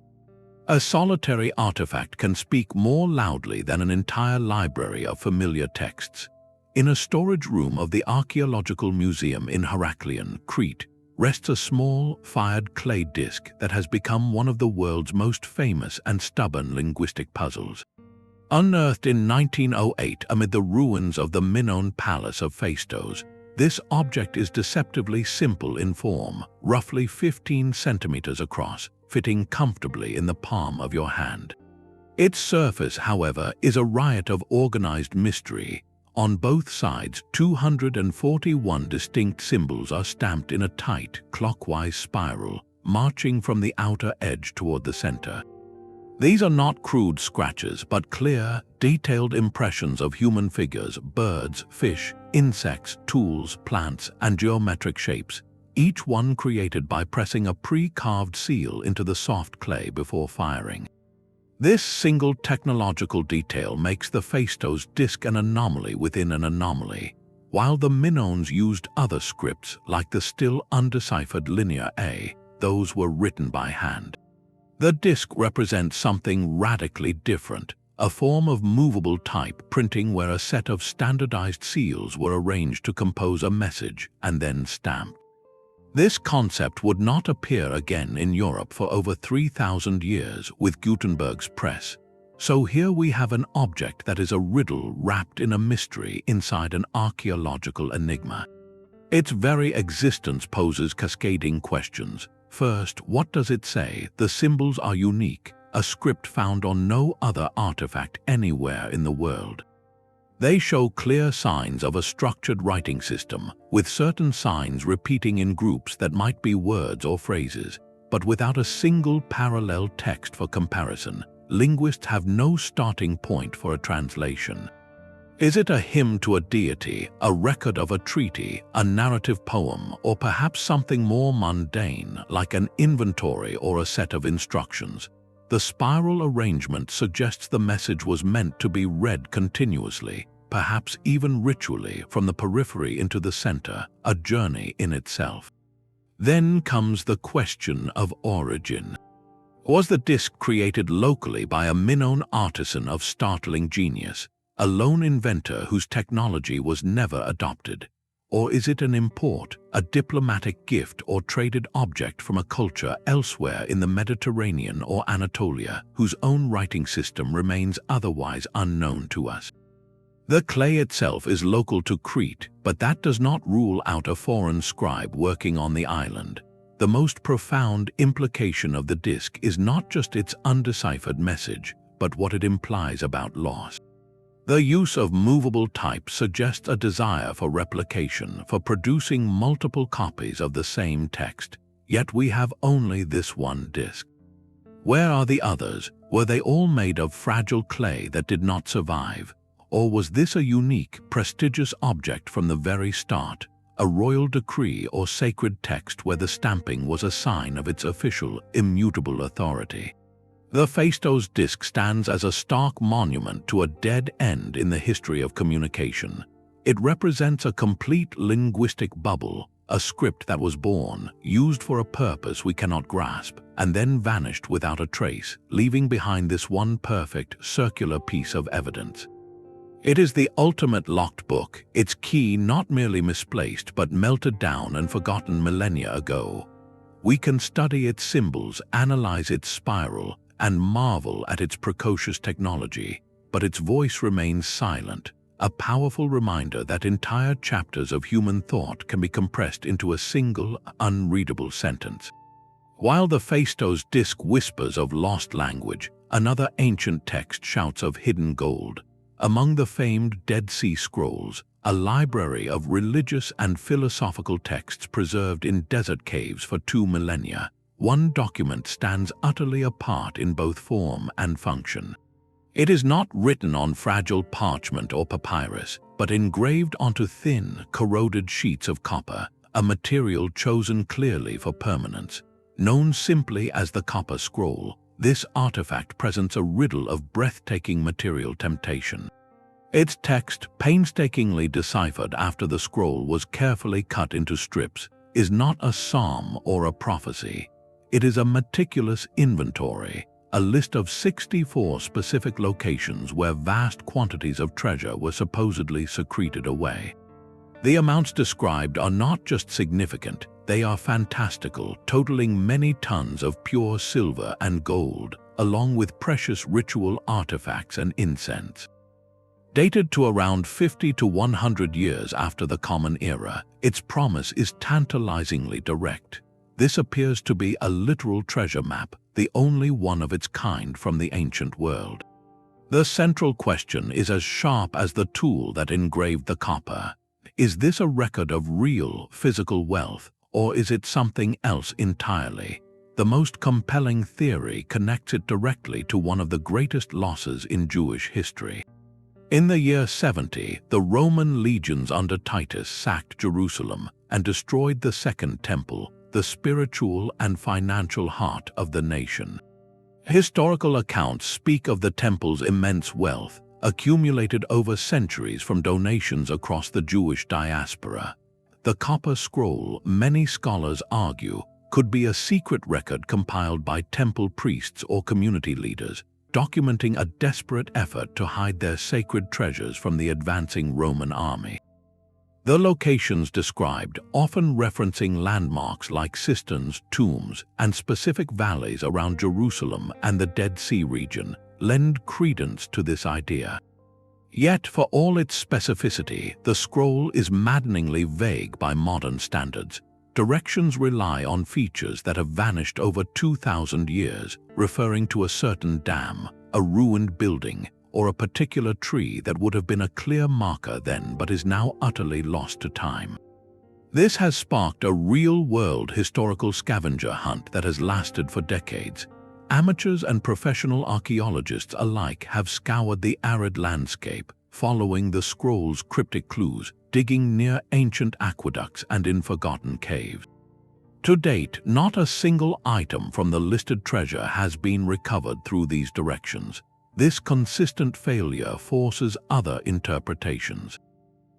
A solitary artifact can speak more loudly than an entire library of familiar texts. In a storage room of the Archaeological Museum in Heraklion, Crete, rests a small, fired clay disc that has become one of the world's most famous and stubborn linguistic puzzles. Unearthed in 1908 amid the ruins of the Minoan Palace of Phaistos, this object is deceptively simple in form, roughly 15 centimeters across, fitting comfortably in the palm of your hand. Its surface, however, is a riot of organized mystery. On both sides, 241 distinct symbols are stamped in a tight, clockwise spiral, marching from the outer edge toward the center. These are not crude scratches, but clear, detailed impressions of human figures, birds, fish, insects, tools, plants, and geometric shapes, each one created by pressing a pre-carved seal into the soft clay before firing. This single technological detail makes the Phaistos disc an anomaly within an anomaly. While the Minoans used other scripts, like the still undeciphered Linear A, those were written by hand. The disc represents something radically different, a form of movable type printing where a set of standardized seals were arranged to compose a message and then stamped. This concept would not appear again in Europe for over 3,000 years with Gutenberg's press. So here we have an object that is a riddle wrapped in a mystery inside an archaeological enigma. Its very existence poses cascading questions. First, what does it say? The symbols are unique, a script found on no other artifact anywhere in the world. They show clear signs of a structured writing system, with certain signs repeating in groups that might be words or phrases, but without a single parallel text for comparison. Linguists have no starting point for a translation. Is it a hymn to a deity, a record of a treaty, a narrative poem, or perhaps something more mundane, like an inventory or a set of instructions? The spiral arrangement suggests the message was meant to be read continuously, perhaps even ritually, from the periphery into the center, a journey in itself. Then comes the question of origin. Was the disc created locally by a Minoan artisan of startling genius, a lone inventor whose technology was never adopted? Or is it an import, a diplomatic gift or traded object from a culture elsewhere in the Mediterranean or Anatolia, whose own writing system remains otherwise unknown to us? The clay itself is local to Crete, but that does not rule out a foreign scribe working on the island. The most profound implication of the disc is not just its undeciphered message, but what it implies about loss. The use of movable type suggests a desire for replication, for producing multiple copies of the same text, yet we have only this one disc. Where are the others? Were they all made of fragile clay that did not survive? Or was this a unique, prestigious object from the very start, a royal decree or sacred text where the stamping was a sign of its official, immutable authority? The Phaistos disc stands as a stark monument to a dead end in the history of communication. It represents a complete linguistic bubble, a script that was born, used for a purpose we cannot grasp, and then vanished without a trace, leaving behind this one perfect, circular piece of evidence. It is the ultimate locked book, its key not merely misplaced but melted down and forgotten millennia ago. We can study its symbols, analyze its spiral, and marvel at its precocious technology, but its voice remains silent, a powerful reminder that entire chapters of human thought can be compressed into a single, unreadable sentence. While the Phaistos disc whispers of lost language, another ancient text shouts of hidden gold. Among the famed Dead Sea Scrolls, a library of religious and philosophical texts preserved in desert caves for 2 millennia, one document stands utterly apart in both form and function. It is not written on fragile parchment or papyrus, but engraved onto thin, corroded sheets of copper, a material chosen clearly for permanence. Known simply as the Copper Scroll, this artifact presents a riddle of breathtaking material temptation. Its text, painstakingly deciphered after the scroll was carefully cut into strips, is not a psalm or a prophecy. It is a meticulous inventory, a list of 64 specific locations where vast quantities of treasure were supposedly secreted away. The amounts described are not just significant, they are fantastical, totaling many tons of pure silver and gold, along with precious ritual artifacts and incense. Dated to around 50 to 100 years after the Common Era, its promise is tantalizingly direct. This appears to be a literal treasure map, the only one of its kind from the ancient world. The central question is as sharp as the tool that engraved the copper. Is this a record of real physical wealth, or is it something else entirely? The most compelling theory connects it directly to one of the greatest losses in Jewish history. In the year 70, the Roman legions under Titus sacked Jerusalem and destroyed the Second Temple, the spiritual and financial heart of the nation. Historical accounts speak of the temple's immense wealth, accumulated over centuries from donations across the Jewish diaspora. The Copper Scroll, many scholars argue, could be a secret record compiled by temple priests or community leaders, documenting a desperate effort to hide their sacred treasures from the advancing Roman army. The locations described, often referencing landmarks like cisterns, tombs, and specific valleys around Jerusalem and the Dead Sea region, lend credence to this idea. Yet, for all its specificity, the scroll is maddeningly vague by modern standards. Directions rely on features that have vanished over 2,000 years, referring to a certain dam, a ruined building, or a particular tree that would have been a clear marker then but is now utterly lost to time. This has sparked a real-world historical scavenger hunt that has lasted for decades. Amateurs and professional archaeologists alike have scoured the arid landscape, following the scroll's cryptic clues, digging near ancient aqueducts and in forgotten caves. To date, not a single item from the listed treasure has been recovered through these directions. This consistent failure forces other interpretations.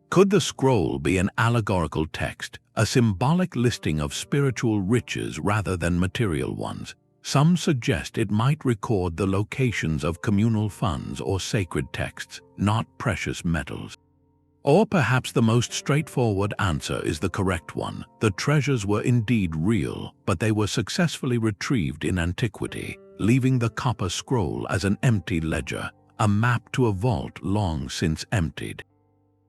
Could the scroll be an allegorical text, a symbolic listing of spiritual riches rather than material ones? Some suggest it might record the locations of communal funds or sacred texts, not precious metals. Or perhaps the most straightforward answer is the correct one. The treasures were indeed real, but they were successfully retrieved in antiquity, leaving the Copper Scroll as an empty ledger, a map to a vault long since emptied.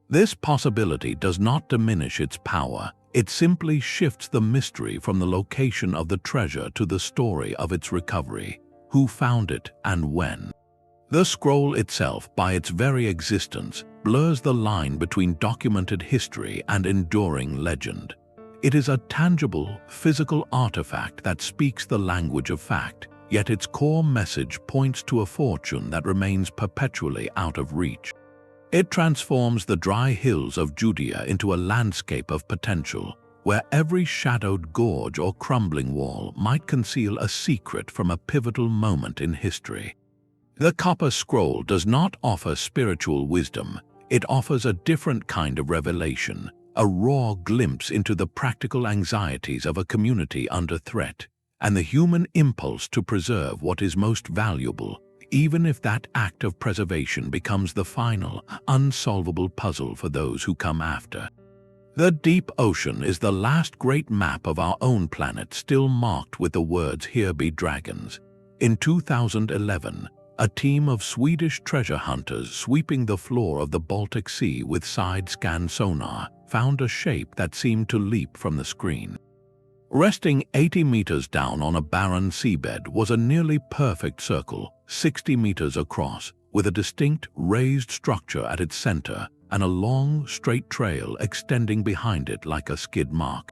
This possibility does not diminish its power. It simply shifts the mystery from the location of the treasure to the story of its recovery, who found it and when. The scroll itself, by its very existence, blurs the line between documented history and enduring legend. It is a tangible, physical artifact that speaks the language of fact, yet its core message points to a fortune that remains perpetually out of reach. It transforms the dry hills of Judea into a landscape of potential, where every shadowed gorge or crumbling wall might conceal a secret from a pivotal moment in history. The Copper Scroll does not offer spiritual wisdom. It offers a different kind of revelation, a raw glimpse into the practical anxieties of a community under threat, and the human impulse to preserve what is most valuable, even if that act of preservation becomes the final, unsolvable puzzle for those who come after. The deep ocean is the last great map of our own planet still marked with the words "Here be dragons." In 2011, a team of Swedish treasure hunters sweeping the floor of the Baltic Sea with side-scan sonar found a shape that seemed to leap from the screen. Resting 80 meters down on a barren seabed was a nearly perfect circle, 60 meters across, with a distinct raised structure at its center and a long, straight trail extending behind it like a skid mark.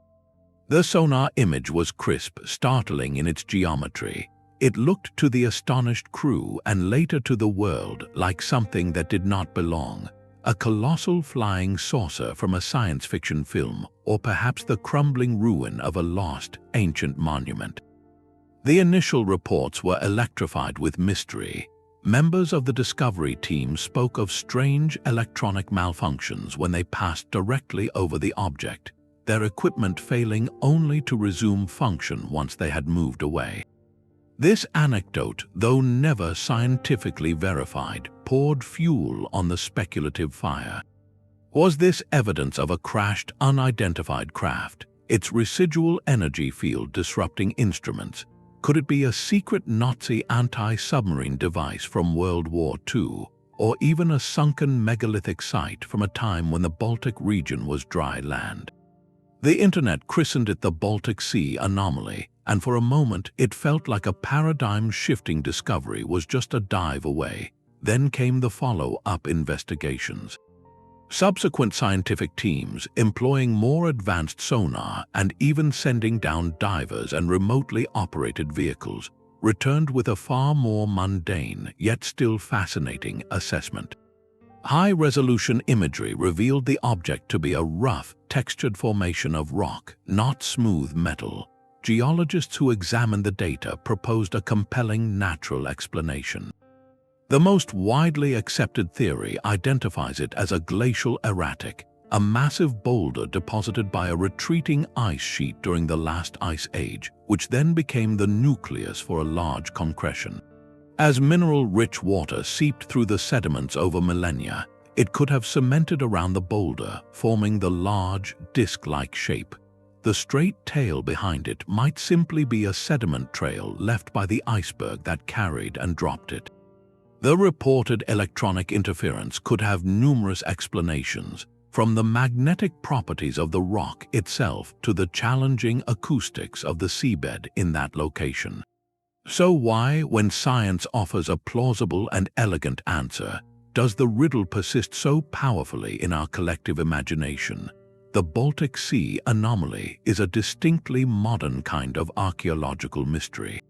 The sonar image was crisp, startling in its geometry. It looked to the astonished crew and later to the world like something that did not belong, a colossal flying saucer from a science fiction film, or perhaps the crumbling ruin of a lost, ancient monument. The initial reports were electrified with mystery. Members of the discovery team spoke of strange electronic malfunctions when they passed directly over the object, their equipment failing only to resume function once they had moved away. This anecdote, though never scientifically verified, poured fuel on the speculative fire. Was this evidence of a crashed, unidentified craft, its residual energy field disrupting instruments? Could it be a secret Nazi anti-submarine device from World War II, or even a sunken megalithic site from a time when the Baltic region was dry land? The internet christened it the Baltic Sea anomaly, and for a moment it felt like a paradigm-shifting discovery was just a dive away. Then came the follow-up investigations. Subsequent scientific teams, employing more advanced sonar and even sending down divers and remotely operated vehicles, returned with a far more mundane, yet still fascinating assessment. High-resolution imagery revealed the object to be a rough, textured formation of rock, not smooth metal. Geologists who examined the data proposed a compelling natural explanation. The most widely accepted theory identifies it as a glacial erratic, a massive boulder deposited by a retreating ice sheet during the last ice age, which then became the nucleus for a large concretion. As mineral-rich water seeped through the sediments over millennia, it could have cemented around the boulder, forming the large, disc-like shape. The straight tail behind it might simply be a sediment trail left by the iceberg that carried and dropped it. The reported electronic interference could have numerous explanations, from the magnetic properties of the rock itself to the challenging acoustics of the seabed in that location. So why, when science offers a plausible and elegant answer, does the riddle persist so powerfully in our collective imagination? The Baltic Sea anomaly is a distinctly modern kind of archaeological mystery.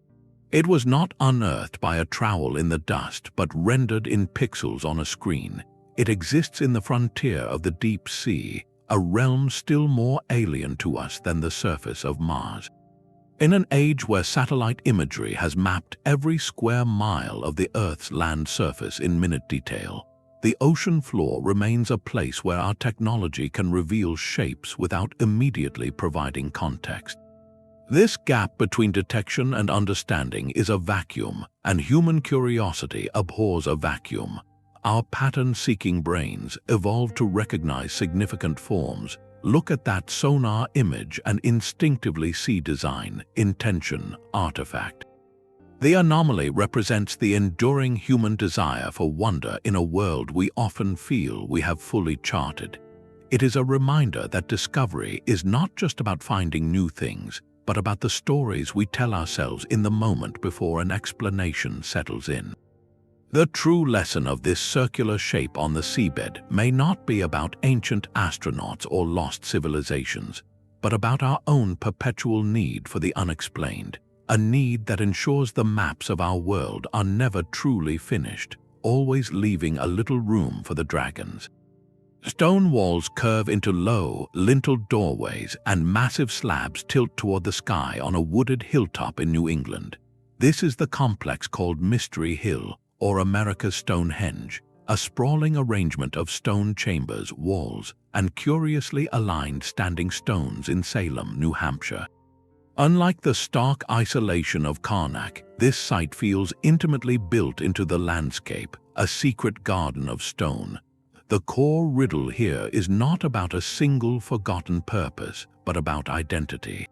It was not unearthed by a trowel in the dust, but rendered in pixels on a screen. It exists in the frontier of the deep sea, a realm still more alien to us than the surface of Mars. In an age where satellite imagery has mapped every square mile of the Earth's land surface in minute detail, the ocean floor remains a place where our technology can reveal shapes without immediately providing context. This gap between detection and understanding is a vacuum, and human curiosity abhors a vacuum. Our pattern-seeking brains evolved to recognize significant forms, look at that sonar image and instinctively see design, intention, artifact. The anomaly represents the enduring human desire for wonder in a world we often feel we have fully charted. It is a reminder that discovery is not just about finding new things, but about the stories we tell ourselves in the moment before an explanation settles in. The true lesson of this circular shape on the seabed may not be about ancient astronauts or lost civilizations, but about our own perpetual need for the unexplained, a need that ensures the maps of our world are never truly finished, always leaving a little room for the dragons. Stone walls curve into low, linteled doorways, and massive slabs tilt toward the sky on a wooded hilltop in New England. This is the complex called Mystery Hill, or America's Stonehenge, a sprawling arrangement of stone chambers, walls, and curiously aligned standing stones in Salem, New Hampshire. Unlike the stark isolation of Karnak, this site feels intimately built into the landscape, a secret garden of stone. The core riddle here is not about a single forgotten purpose, but about identity.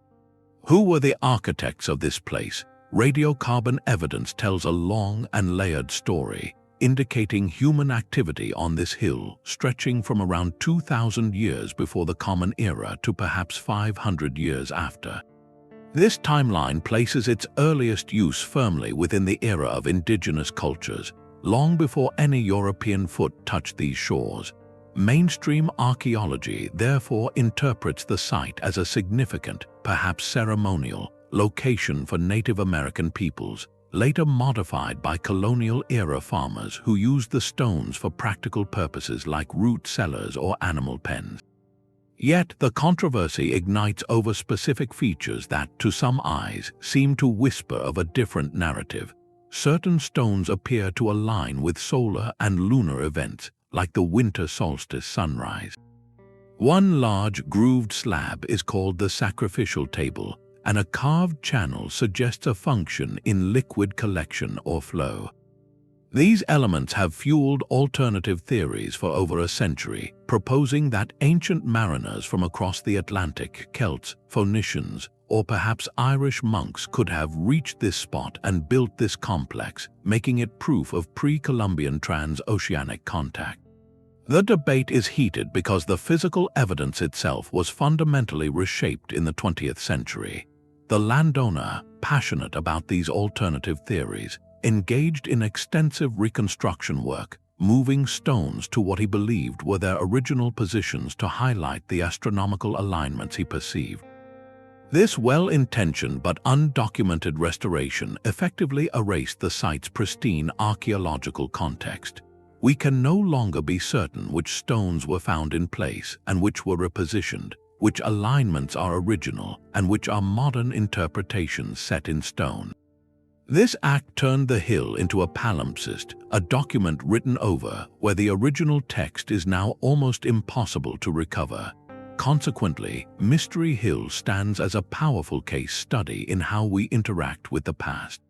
Who were the architects of this place? Radiocarbon evidence tells a long and layered story, indicating human activity on this hill stretching from around 2,000 years before the Common Era to perhaps 500 years after. This timeline places its earliest use firmly within the era of indigenous cultures, long before any European foot touched these shores. Mainstream archaeology therefore interprets the site as a significant, perhaps ceremonial, location for Native American peoples, later modified by colonial-era farmers who used the stones for practical purposes like root cellars or animal pens. Yet the controversy ignites over specific features that, to some eyes, seem to whisper of a different narrative. Certain stones appear to align with solar and lunar events, like the winter solstice sunrise. One large grooved slab is called the sacrificial table, and a carved channel suggests a function in liquid collection or flow. These elements have fueled alternative theories for over a century, proposing that ancient mariners from across the Atlantic, Celts, Phoenicians, or perhaps Irish monks could have reached this spot and built this complex, making it proof of pre-Columbian transoceanic contact. The debate is heated because the physical evidence itself was fundamentally reshaped in the 20th century. The landowner, passionate about these alternative theories, engaged in extensive reconstruction work, moving stones to what he believed were their original positions to highlight the astronomical alignments he perceived. This well-intentioned but undocumented restoration effectively erased the site's pristine archaeological context. We can no longer be certain which stones were found in place and which were repositioned, which alignments are original and which are modern interpretations set in stone. This act turned the hill into a palimpsest, a document written over where the original text is now almost impossible to recover. Consequently, Mystery Hill stands as a powerful case study in how we interact with the past.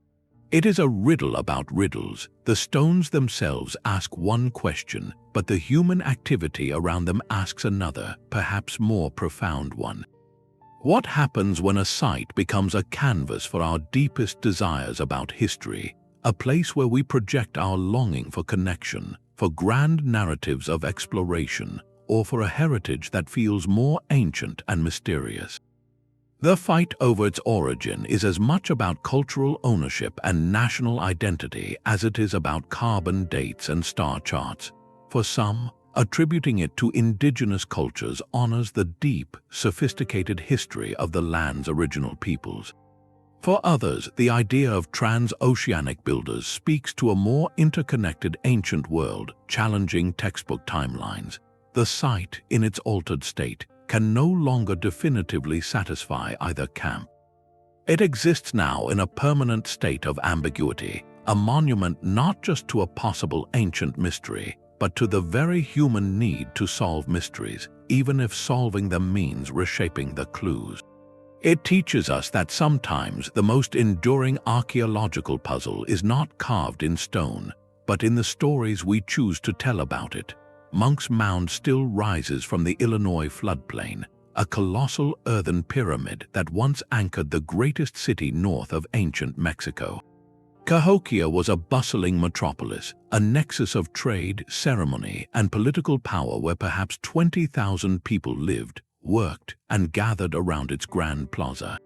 It is a riddle about riddles. The stones themselves ask one question, but the human activity around them asks another, perhaps more profound one. What happens when a site becomes a canvas for our deepest desires about history, a place where we project our longing for connection, for grand narratives of exploration, or for a heritage that feels more ancient and mysterious? The fight over its origin is as much about cultural ownership and national identity as it is about carbon dates and star charts. For some, attributing it to indigenous cultures honors the deep, sophisticated history of the land's original peoples. For others, the idea of transoceanic builders speaks to a more interconnected ancient world, challenging textbook timelines. The site, in its altered state, can no longer definitively satisfy either camp. It exists now in a permanent state of ambiguity, a monument not just to a possible ancient mystery, but to the very human need to solve mysteries, even if solving them means reshaping the clues. It teaches us that sometimes the most enduring archaeological puzzle is not carved in stone, but in the stories we choose to tell about it. Monk's Mound still rises from the Illinois floodplain, a colossal earthen pyramid that once anchored the greatest city north of ancient Mexico. Cahokia was a bustling metropolis, a nexus of trade, ceremony, and political power where perhaps 20,000 people lived, worked, and gathered around its grand plaza.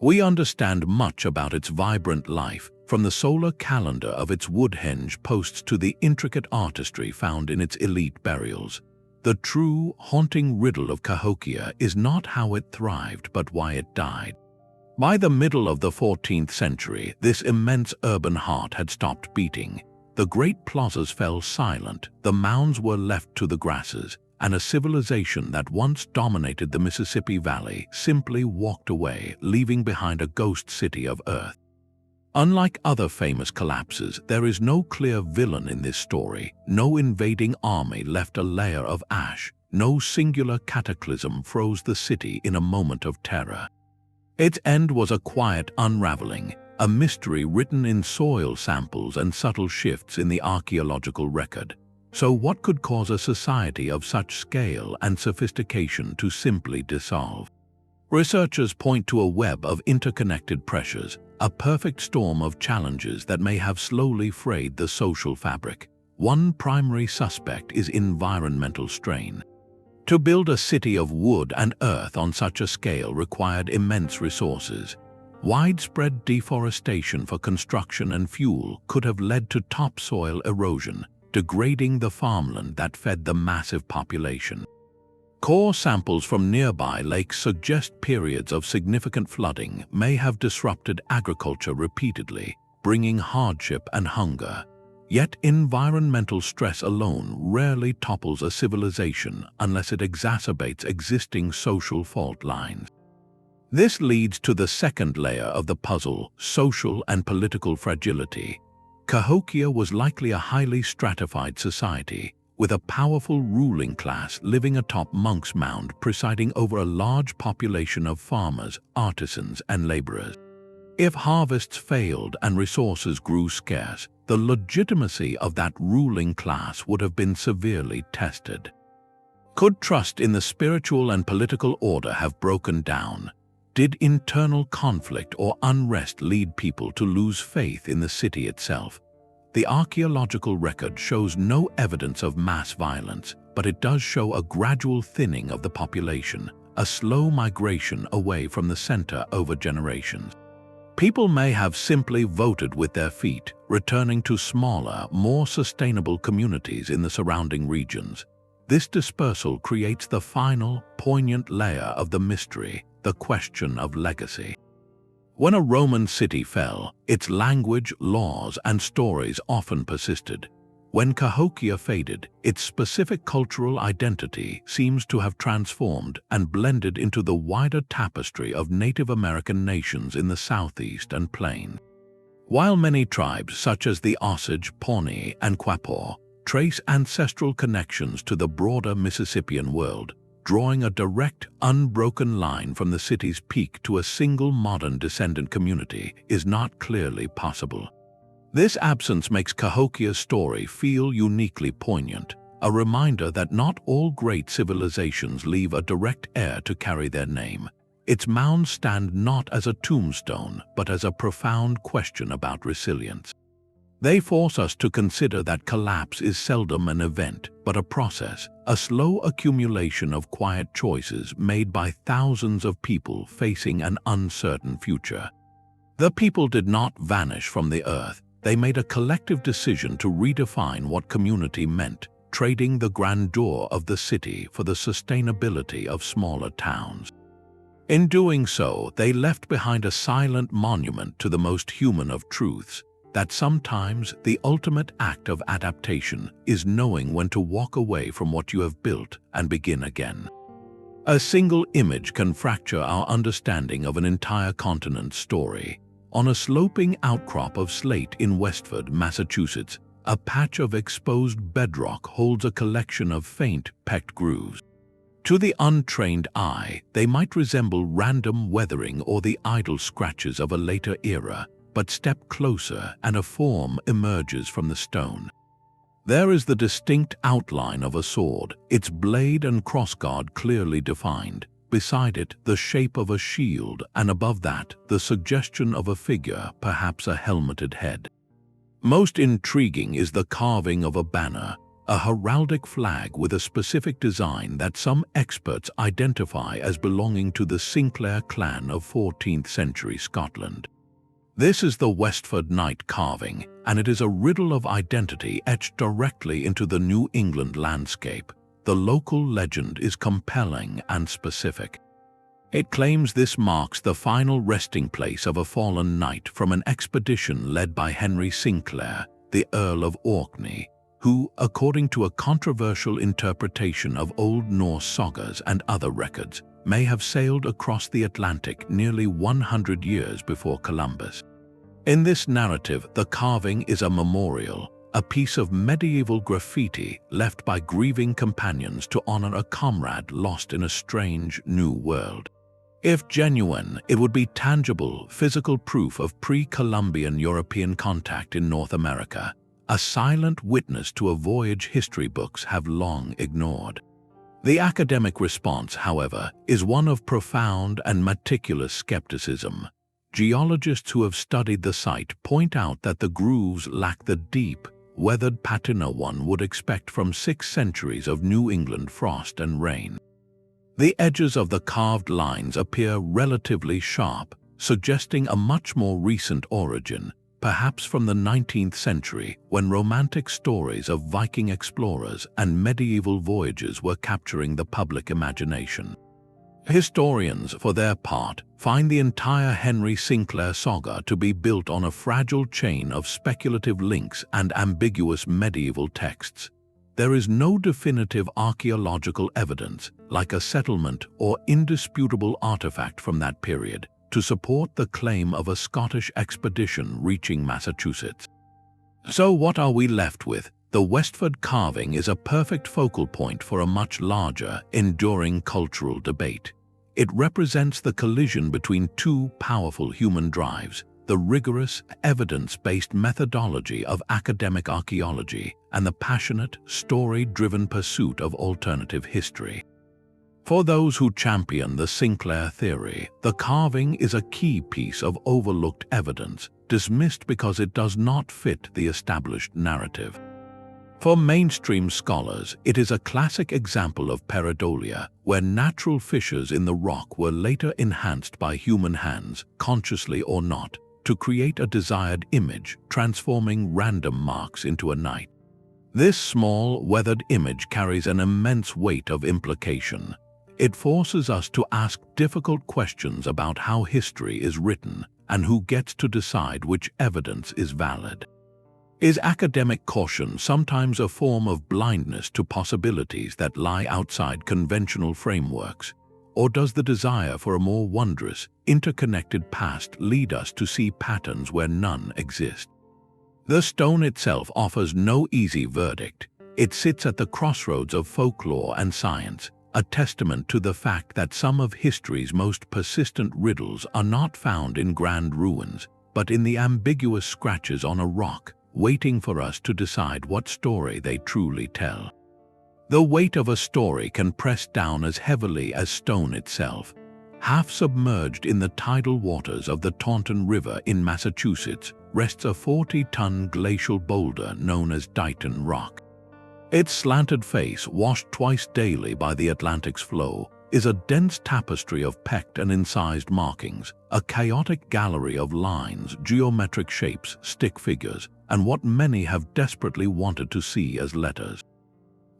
We understand much about its vibrant life, from the solar calendar of its woodhenge posts to the intricate artistry found in its elite burials. The true, haunting riddle of Cahokia is not how it thrived, but why it died. By the middle of the 14th century, this immense urban heart had stopped beating. The great plazas fell silent, the mounds were left to the grasses, and a civilization that once dominated the Mississippi Valley simply walked away, leaving behind a ghost city of earth. Unlike other famous collapses, there is no clear villain in this story. No invading army left a layer of ash. No singular cataclysm froze the city in a moment of terror. Its end was a quiet unraveling, a mystery written in soil samples and subtle shifts in the archaeological record. So what could cause a society of such scale and sophistication to simply dissolve? Researchers point to a web of interconnected pressures, a perfect storm of challenges that may have slowly frayed the social fabric. One primary suspect is environmental strain. To build a city of wood and earth on such a scale required immense resources. Widespread deforestation for construction and fuel could have led to topsoil erosion, degrading the farmland that fed the massive population. Core samples from nearby lakes suggest periods of significant flooding may have disrupted agriculture repeatedly. bringing hardship and hunger. Yet environmental stress alone rarely topples a civilization unless it exacerbates existing social fault lines. This leads to the second layer of the puzzle: social and political fragility. Cahokia was likely a highly stratified society, with a powerful ruling class living atop Monk's Mound presiding over a large population of farmers, artisans, and laborers. If harvests failed and resources grew scarce, the legitimacy of that ruling class would have been severely tested. Could trust in the spiritual and political order have broken down? Did internal conflict or unrest lead people to lose faith in the city itself? The archaeological record shows no evidence of mass violence, but it does show a gradual thinning of the population, a slow migration away from the center over generations. People may have simply voted with their feet, returning to smaller, more sustainable communities in the surrounding regions. This dispersal creates the final, poignant layer of the mystery: the question of legacy. When a Roman city fell, its language, laws, and stories often persisted. When Cahokia faded, its specific cultural identity seems to have transformed and blended into the wider tapestry of Native American nations in the southeast and plains. While many tribes such as the Osage, Pawnee, and Quapaw trace ancestral connections to the broader Mississippian world, drawing a direct, unbroken line from the city's peak to a single modern descendant community is not clearly possible. This absence makes Cahokia's story feel uniquely poignant, a reminder that not all great civilizations leave a direct heir to carry their name. Its mounds stand not as a tombstone, but as a profound question about resilience. They force us to consider that collapse is seldom an event, but a process, a slow accumulation of quiet choices made by thousands of people facing an uncertain future. The people did not vanish from the earth. They made a collective decision to redefine what community meant, trading the grandeur of the city for the sustainability of smaller towns. In doing so, they left behind a silent monument to the most human of truths: that sometimes the ultimate act of adaptation is knowing when to walk away from what you have built and begin again. A single image can fracture our understanding of an entire continent's story. On a sloping outcrop of slate in Westford, Massachusetts, a patch of exposed bedrock holds a collection of faint, pecked grooves. To the untrained eye, they might resemble random weathering or the idle scratches of a later era, but step closer and a form emerges from the stone. There is the distinct outline of a sword, its blade and crossguard clearly defined. Beside it, the shape of a shield, and above that, the suggestion of a figure, perhaps a helmeted head. Most intriguing is the carving of a banner, a heraldic flag with a specific design that some experts identify as belonging to the Sinclair clan of 14th century Scotland. This is the Westford Knight carving, and it is a riddle of identity etched directly into the New England landscape. The local legend is compelling and specific. It claims this marks the final resting place of a fallen knight from an expedition led by Henry Sinclair, the Earl of Orkney, who, according to a controversial interpretation of Old Norse sagas and other records, may have sailed across the Atlantic nearly 100 years before Columbus. In this narrative, the carving is a memorial, a piece of medieval graffiti left by grieving companions to honor a comrade lost in a strange new world. If genuine, it would be tangible, physical proof of pre-Columbian European contact in North America, a silent witness to a voyage history books have long ignored. The academic response, however, is one of profound and meticulous skepticism. Geologists who have studied the site point out that the grooves lack the deep, weathered patina one would expect from 6 centuries of New England frost and rain. The edges of the carved lines appear relatively sharp, suggesting a much more recent origin, perhaps from the 19th century, when romantic stories of Viking explorers and medieval voyages were capturing the public imagination. Historians, for their part, find the entire Henry Sinclair saga to be built on a fragile chain of speculative links and ambiguous medieval texts. There is no definitive archaeological evidence, like a settlement or indisputable artifact from that period, to support the claim of a Scottish expedition reaching Massachusetts. So what are we left with? The Westford carving is a perfect focal point for a much larger, enduring cultural debate. It represents the collision between two powerful human drives: the rigorous, evidence-based methodology of academic archaeology and the passionate, story-driven pursuit of alternative history. For those who champion the Sinclair theory, the carving is a key piece of overlooked evidence, dismissed because it does not fit the established narrative. For mainstream scholars, it is a classic example of pareidolia, where natural fissures in the rock were later enhanced by human hands, consciously or not, to create a desired image, transforming random marks into a knight. This small, weathered image carries an immense weight of implication. It forces us to ask difficult questions about how history is written and who gets to decide which evidence is valid. Is academic caution sometimes a form of blindness to possibilities that lie outside conventional frameworks? Or does the desire for a more wondrous, interconnected past lead us to see patterns where none exist? The stone itself offers no easy verdict. It sits at the crossroads of folklore and science, a testament to the fact that some of history's most persistent riddles are not found in grand ruins, but in the ambiguous scratches on a rock, waiting for us to decide what story they truly tell. The weight of a story can press down as heavily as stone itself. Half submerged in the tidal waters of the Taunton River in Massachusetts rests a 40-ton glacial boulder known as Dighton Rock. Its slanted face, washed twice daily by the Atlantic's flow, is a dense tapestry of pecked and incised markings, a chaotic gallery of lines, geometric shapes, stick figures, and what many have desperately wanted to see as letters.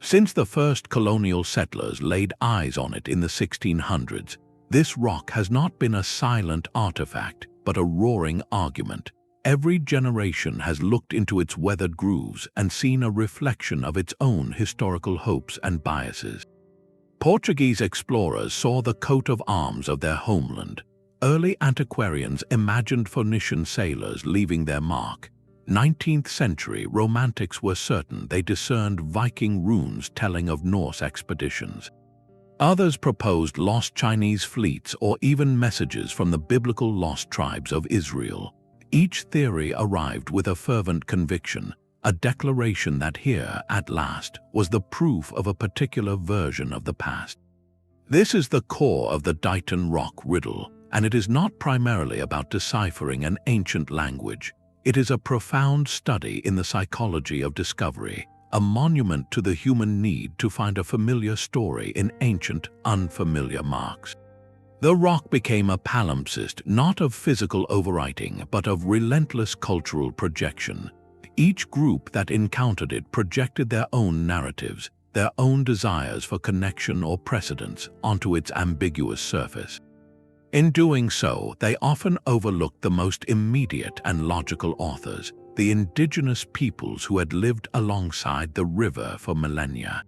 Since the first colonial settlers laid eyes on it in the 1600s, this rock has not been a silent artifact, but a roaring argument. Every generation has looked into its weathered grooves and seen a reflection of its own historical hopes and biases. Portuguese explorers saw the coat of arms of their homeland. Early antiquarians imagined Phoenician sailors leaving their mark. 19th century romantics were certain they discerned Viking runes telling of Norse expeditions. Others proposed lost Chinese fleets or even messages from the biblical lost tribes of Israel. Each theory arrived with a fervent conviction, a declaration that here, at last, was the proof of a particular version of the past. This is the core of the Dighton Rock riddle, and it is not primarily about deciphering an ancient language. It is a profound study in the psychology of discovery, a monument to the human need to find a familiar story in ancient, unfamiliar marks. The rock became a palimpsest not of physical overwriting but of relentless cultural projection. Each group that encountered it projected their own narratives, their own desires for connection or precedence onto its ambiguous surface. In doing so, they often overlooked the most immediate and logical authors, the indigenous peoples who had lived alongside the river for millennia.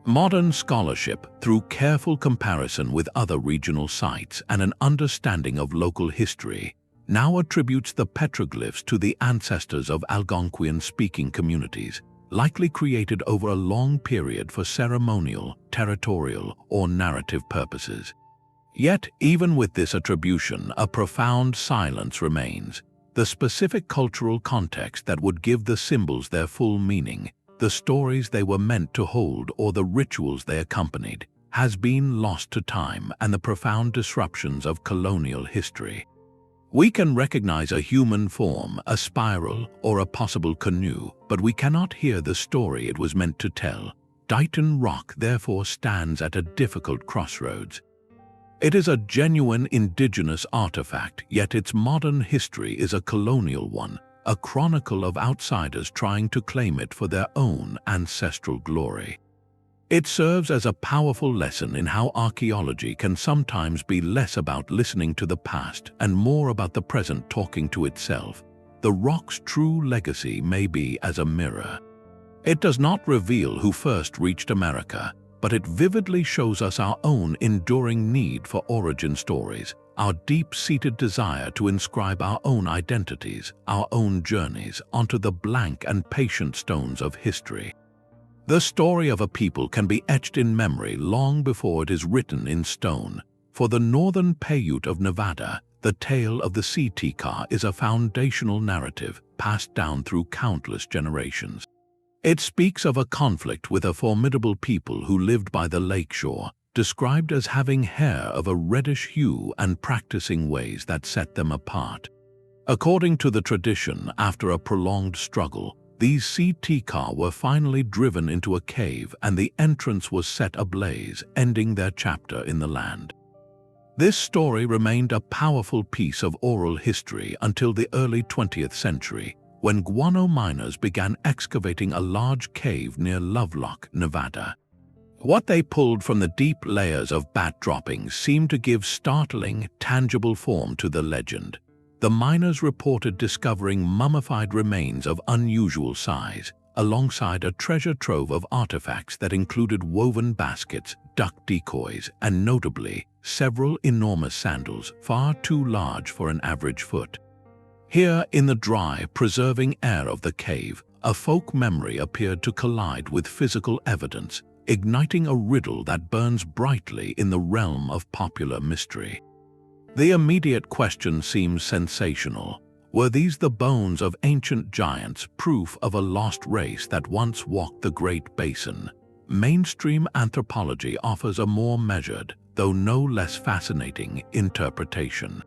Modern scholarship, through careful comparison with other regional sites and an understanding of local history, now attributes the petroglyphs to the ancestors of Algonquian-speaking communities, likely created over a long period for ceremonial, territorial, or narrative purposes. Yet, even with this attribution, a profound silence remains. The specific cultural context that would give the symbols their full meaning, the stories they were meant to hold or the rituals they accompanied, has been lost to time and the profound disruptions of colonial history. We can recognize a human form, a spiral, or a possible canoe, but we cannot hear the story it was meant to tell. Dighton Rock therefore stands at a difficult crossroads. It is a genuine indigenous artifact, yet its modern history is a colonial one, a chronicle of outsiders trying to claim it for their own ancestral glory. It serves as a powerful lesson in how archaeology can sometimes be less about listening to the past and more about the present talking to itself. The rock's true legacy may be as a mirror. It does not reveal who first reached America, but it vividly shows us our own enduring need for origin stories, our deep-seated desire to inscribe our own identities, our own journeys, onto the blank and patient stones of history. The story of a people can be etched in memory long before it is written in stone. For the northern Paiute of Nevada, the tale of the sea tikar is a foundational narrative passed down through countless generations. It speaks of a conflict with a formidable people who lived by the lakeshore, described as having hair of a reddish hue and practicing ways that set them apart. According to the tradition, after a prolonged struggle, these sea tikar were finally driven into a cave and the entrance was set ablaze, ending their chapter in the land. This story remained a powerful piece of oral history until the early 20th century, when guano miners began excavating a large cave near Lovelock, Nevada. What they pulled from the deep layers of bat droppings seemed to give startling, tangible form to the legend. The miners reported discovering mummified remains of unusual size, alongside a treasure trove of artifacts that included woven baskets, duck decoys, and notably, several enormous sandals, far too large for an average foot. Here, in the dry, preserving air of the cave, a folk memory appeared to collide with physical evidence, igniting a riddle that burns brightly in the realm of popular mystery. The immediate question seems sensational. Were these the bones of ancient giants, proof of a lost race that once walked the Great Basin? Mainstream anthropology offers a more measured, though no less fascinating, interpretation.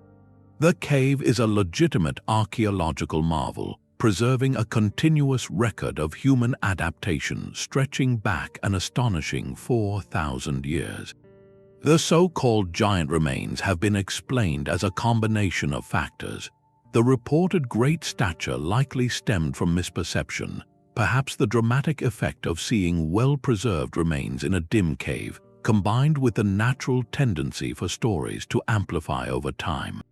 The cave is a legitimate archaeological marvel, preserving a continuous record of human adaptation stretching back an astonishing 4,000 years. The so-called giant remains have been explained as a combination of factors. The reported great stature likely stemmed from misperception, perhaps the dramatic effect of seeing well-preserved remains in a dim cave, combined with the natural tendency for stories to amplify over time.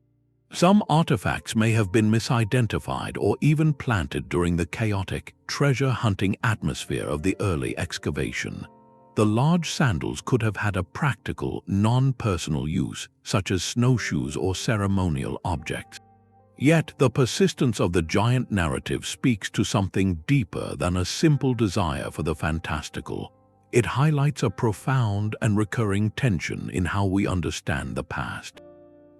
Some artifacts may have been misidentified or even planted during the chaotic, treasure-hunting atmosphere of the early excavation. The large sandals could have had a practical, non-personal use, such as snowshoes or ceremonial objects. Yet, the persistence of the giant narrative speaks to something deeper than a simple desire for the fantastical. It highlights a profound and recurring tension in how we understand the past.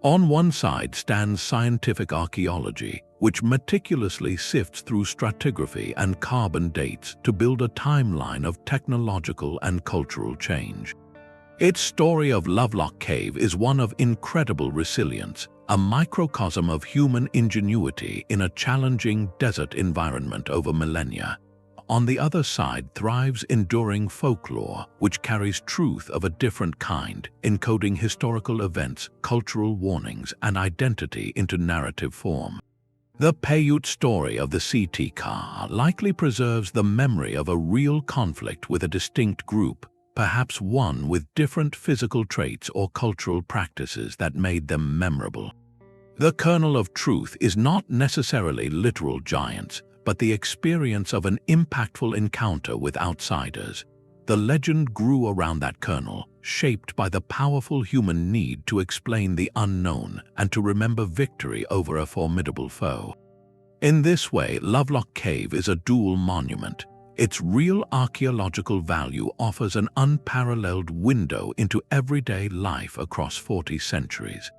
On one side stands scientific archaeology, which meticulously sifts through stratigraphy and carbon dates to build a timeline of technological and cultural change. Its story of Lovelock Cave is one of incredible resilience, a microcosm of human ingenuity in a challenging desert environment over millennia. On the other side thrives enduring folklore, which carries truth of a different kind, encoding historical events, cultural warnings, and identity into narrative form. The Paiute story of the sea tikar likely preserves the memory of a real conflict with a distinct group, perhaps one with different physical traits or cultural practices that made them memorable. The kernel of truth is not necessarily literal giants, but the experience of an impactful encounter with outsiders. The legend grew around that kernel, shaped by the powerful human need to explain the unknown and to remember victory over a formidable foe. In this way, Lovelock Cave is a dual monument. Its real archaeological value offers an unparalleled window into everyday life across 40 centuries.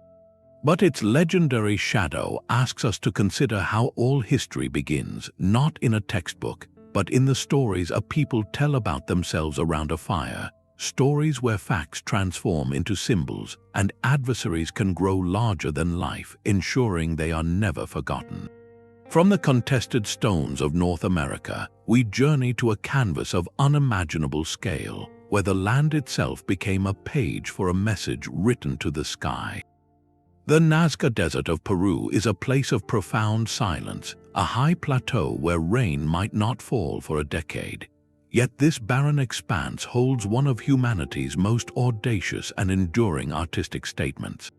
But its legendary shadow asks us to consider how all history begins, not in a textbook, but in the stories a people tell about themselves around a fire, stories where facts transform into symbols and adversaries can grow larger than life, ensuring they are never forgotten. From the contested stones of North America, we journey to a canvas of unimaginable scale, where the land itself became a page for a message written to the sky. The Nazca Desert of Peru is a place of profound silence, a high plateau where rain might not fall for a decade. Yet this barren expanse holds one of humanity's most audacious and enduring artistic statements.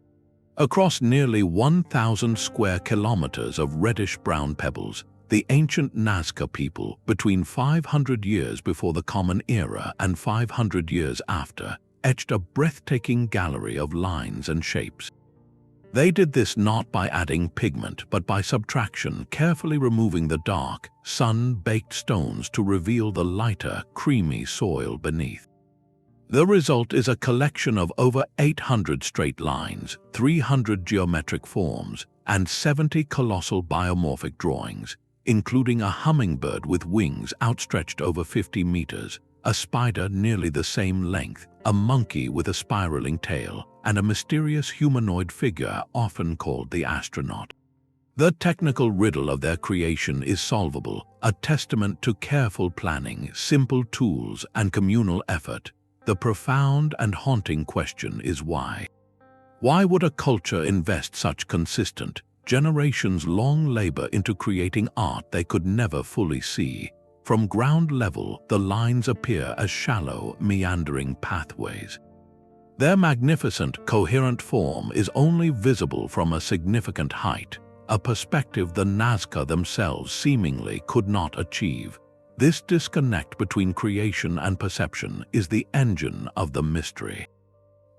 Across nearly 1,000 square kilometers of reddish-brown pebbles, the ancient Nazca people, between 500 years before the Common Era and 500 years after, etched a breathtaking gallery of lines and shapes. They did this not by adding pigment, but by subtraction, carefully removing the dark, sun-baked stones to reveal the lighter, creamy soil beneath. The result is a collection of over 800 straight lines, 300 geometric forms, and 70 colossal biomorphic drawings, including a hummingbird with wings outstretched over 50 meters, a spider nearly the same length, a monkey with a spiraling tail, and a mysterious humanoid figure often called the astronaut. The technical riddle of their creation is solvable, a testament to careful planning, simple tools, and communal effort. The profound and haunting question is why? Why would a culture invest such consistent, generations-long labor into creating art they could never fully see? From ground level, the lines appear as shallow, meandering pathways. Their magnificent, coherent form is only visible from a significant height, a perspective the Nazca themselves seemingly could not achieve. This disconnect between creation and perception is the engine of the mystery.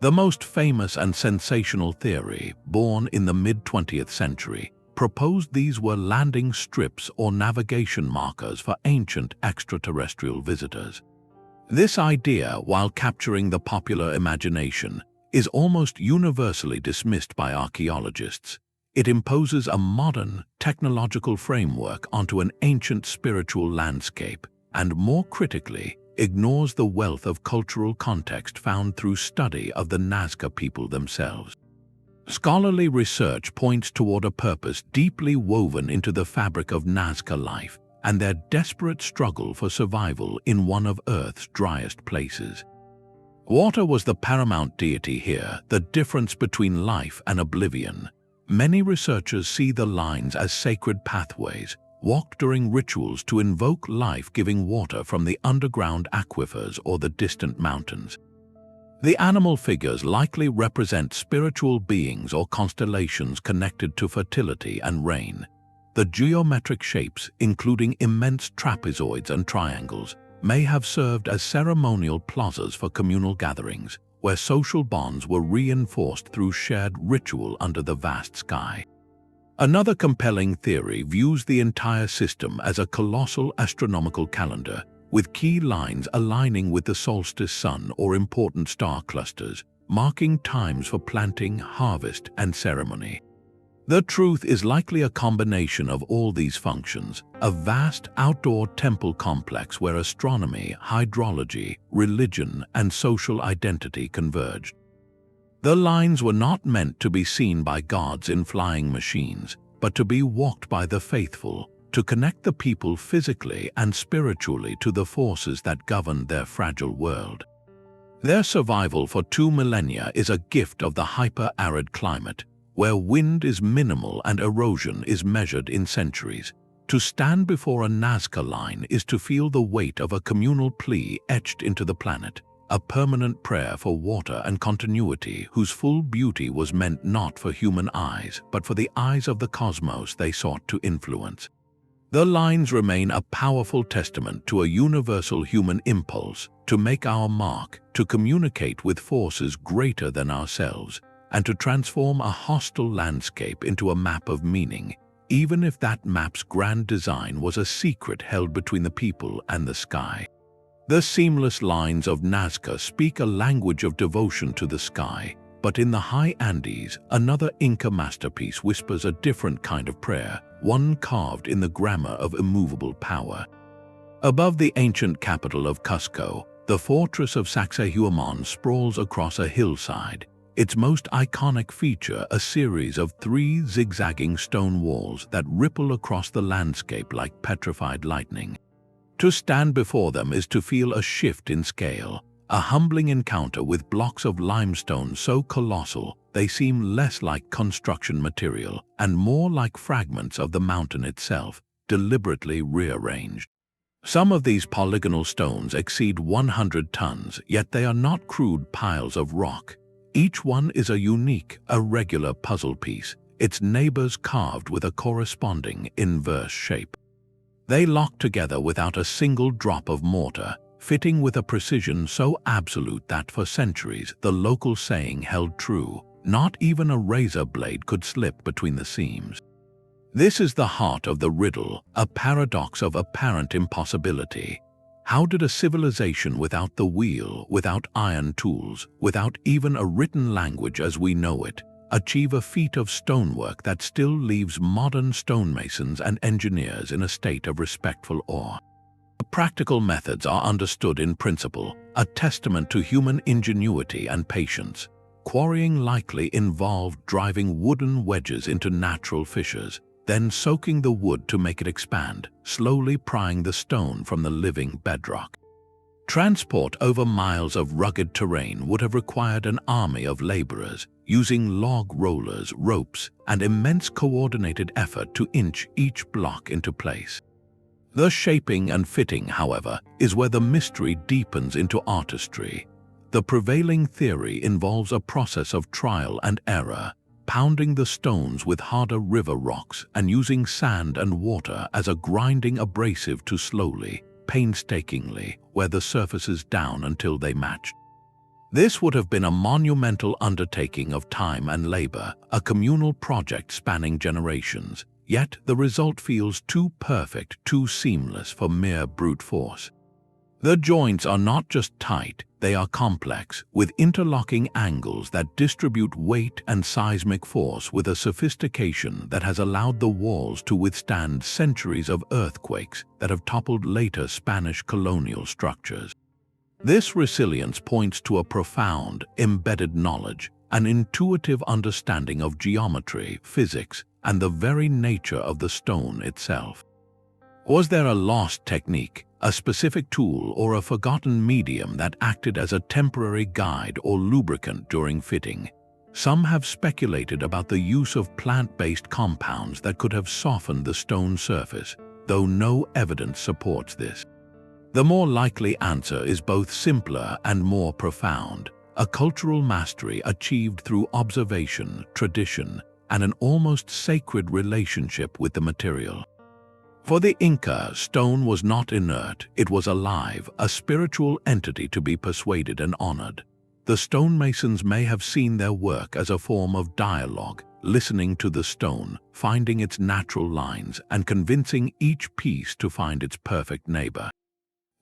The most famous and sensational theory, born in the mid-20th century, proposed these were landing strips or navigation markers for ancient extraterrestrial visitors. This idea, while capturing the popular imagination, is almost universally dismissed by archaeologists. It imposes a modern, technological framework onto an ancient spiritual landscape and, more critically, ignores the wealth of cultural context found through study of the Nazca people themselves. Scholarly research points toward a purpose deeply woven into the fabric of Nazca life and their desperate struggle for survival in one of Earth's driest places. Water was the paramount deity here, the difference between life and oblivion. Many researchers see the lines as sacred pathways, walked during rituals to invoke life-giving water from the underground aquifers or the distant mountains. The animal figures likely represent spiritual beings or constellations connected to fertility and rain. The geometric shapes, including immense trapezoids and triangles, may have served as ceremonial plazas for communal gatherings, where social bonds were reinforced through shared ritual under the vast sky. Another compelling theory views the entire system as a colossal astronomical calendar, with key lines aligning with the solstice sun or important star clusters, marking times for planting, harvest, and ceremony. The truth is likely a combination of all these functions, a vast outdoor temple complex where astronomy, hydrology, religion, and social identity converged. The lines were not meant to be seen by gods in flying machines, but to be walked by the faithful, to connect the people physically and spiritually to the forces that govern their fragile world. Their survival for 2 millennia is a gift of the hyper-arid climate, where wind is minimal and erosion is measured in centuries. To stand before a Nazca line is to feel the weight of a communal plea etched into the planet, a permanent prayer for water and continuity whose full beauty was meant not for human eyes, but for the eyes of the cosmos they sought to influence. The lines remain a powerful testament to a universal human impulse to make our mark, to communicate with forces greater than ourselves, and to transform a hostile landscape into a map of meaning, even if that map's grand design was a secret held between the people and the sky. The seamless lines of Nazca speak a language of devotion to the sky, but in the high Andes, another Inca masterpiece whispers a different kind of prayer, one carved in the grammar of immovable power. Above the ancient capital of Cusco, the fortress of Sacsayhuamán sprawls across a hillside, its most iconic feature a series of 3 zigzagging stone walls that ripple across the landscape like petrified lightning. To stand before them is to feel a shift in scale, a humbling encounter with blocks of limestone so colossal they seem less like construction material and more like fragments of the mountain itself, deliberately rearranged. Some of these polygonal stones exceed 100 tons, yet they are not crude piles of rock. Each one is a unique, irregular puzzle piece, its neighbors carved with a corresponding inverse shape. They lock together without a single drop of mortar, fitting with a precision so absolute that for centuries the local saying held true: not even a razor blade could slip between the seams. This is the heart of the riddle, a paradox of apparent impossibility. How did a civilization without the wheel, without iron tools, without even a written language as we know it, achieve a feat of stonework that still leaves modern stonemasons and engineers in a state of respectful awe? The practical methods are understood in principle, a testament to human ingenuity and patience. Quarrying likely involved driving wooden wedges into natural fissures, then soaking the wood to make it expand, slowly prying the stone from the living bedrock. Transport over miles of rugged terrain would have required an army of laborers, using log rollers, ropes, and immense coordinated effort to inch each block into place. The shaping and fitting, however, is where the mystery deepens into artistry. The prevailing theory involves a process of trial and error, pounding the stones with harder river rocks and using sand and water as a grinding abrasive to slowly, painstakingly wear the surfaces down until they matched. This would have been a monumental undertaking of time and labor, a communal project spanning generations, yet the result feels too perfect, too seamless for mere brute force. The joints are not just tight, they are complex, with interlocking angles that distribute weight and seismic force with a sophistication that has allowed the walls to withstand centuries of earthquakes that have toppled later Spanish colonial structures. This resilience points to a profound, embedded knowledge, an intuitive understanding of geometry, physics, and the very nature of the stone itself. Was there a lost technique, a specific tool, or a forgotten medium that acted as a temporary guide or lubricant during fitting? Some have speculated about the use of plant-based compounds that could have softened the stone surface, though no evidence supports this. The more likely answer is both simpler and more profound, a cultural mastery achieved through observation, tradition, and an almost sacred relationship with the material. For the Inca, stone was not inert, it was alive, a spiritual entity to be persuaded and honored. The stonemasons may have seen their work as a form of dialogue, listening to the stone, finding its natural lines, and convincing each piece to find its perfect neighbor.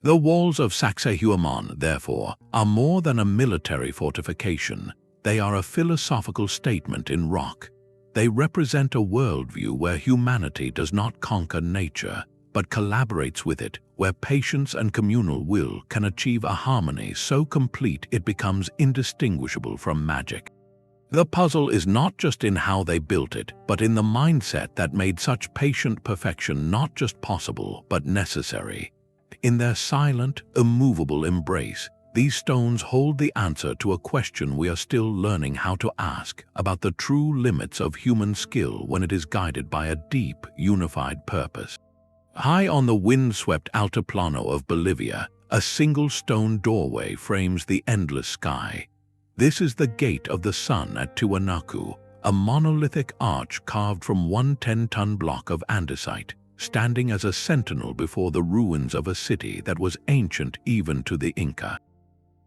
The walls of Sacsayhuamán, therefore, are more than a military fortification. They are a philosophical statement in rock. They represent a worldview where humanity does not conquer nature, but collaborates with it, where patience and communal will can achieve a harmony so complete it becomes indistinguishable from magic. The puzzle is not just in how they built it, but in the mindset that made such patient perfection not just possible, but necessary. In their silent, immovable embrace, these stones hold the answer to a question we are still learning how to ask about the true limits of human skill when it is guided by a deep, unified purpose. High on the wind-swept altiplano of Bolivia, a single stone doorway frames the endless sky. This is the Gate of the Sun at Tiwanaku, a monolithic arch carved from one 10-ton block of andesite, standing as a sentinel before the ruins of a city that was ancient even to the Inca.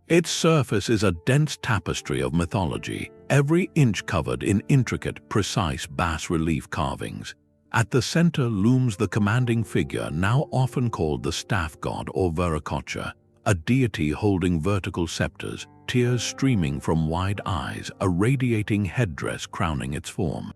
Its surface is a dense tapestry of mythology, every inch covered in intricate, precise bas-relief carvings. At the center looms the commanding figure now often called the staff god or Viracocha, a deity holding vertical scepters, tears streaming from wide eyes, a radiating headdress crowning its form.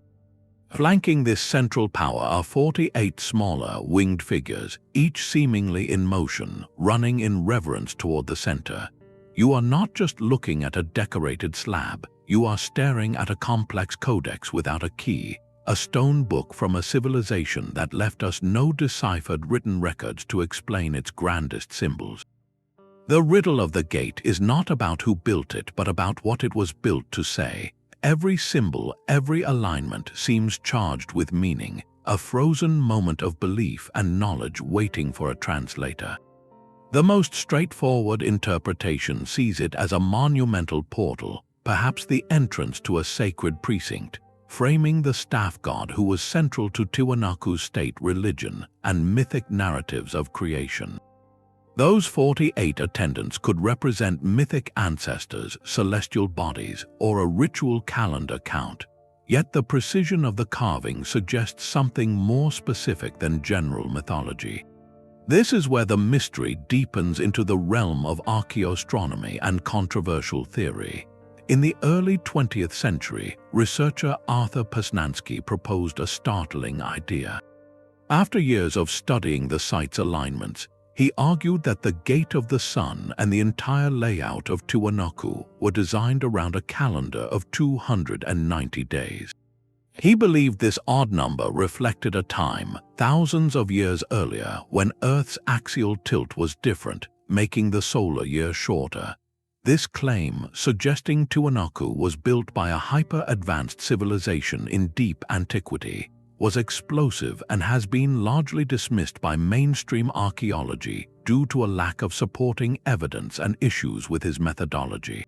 Flanking this central power are 48 smaller, winged figures, each seemingly in motion, running in reverence toward the center. You are not just looking at a decorated slab, you are staring at a complex codex without a key, a stone book from a civilization that left us no deciphered written records to explain its grandest symbols. The riddle of the gate is not about who built it, but about what it was built to say. Every symbol, every alignment seems charged with meaning, a frozen moment of belief and knowledge waiting for a translator. The most straightforward interpretation sees it as a monumental portal, perhaps the entrance to a sacred precinct, framing the staff god who was central to Tiwanaku's state religion and mythic narratives of creation. Those 48 attendants could represent mythic ancestors, celestial bodies, or a ritual calendar count, yet the precision of the carving suggests something more specific than general mythology. This is where the mystery deepens into the realm of archaeoastronomy and controversial theory. In the early 20th century, researcher Arthur Posnansky proposed a startling idea. After years of studying the site's alignments, he argued that the Gate of the Sun and the entire layout of Tiwanaku were designed around a calendar of 290 days. He believed this odd number reflected a time, thousands of years earlier, when Earth's axial tilt was different, making the solar year shorter. This claim, suggesting Tiwanaku was built by a hyper-advanced civilization in deep antiquity, was explosive and has been largely dismissed by mainstream archaeology due to a lack of supporting evidence and issues with his methodology.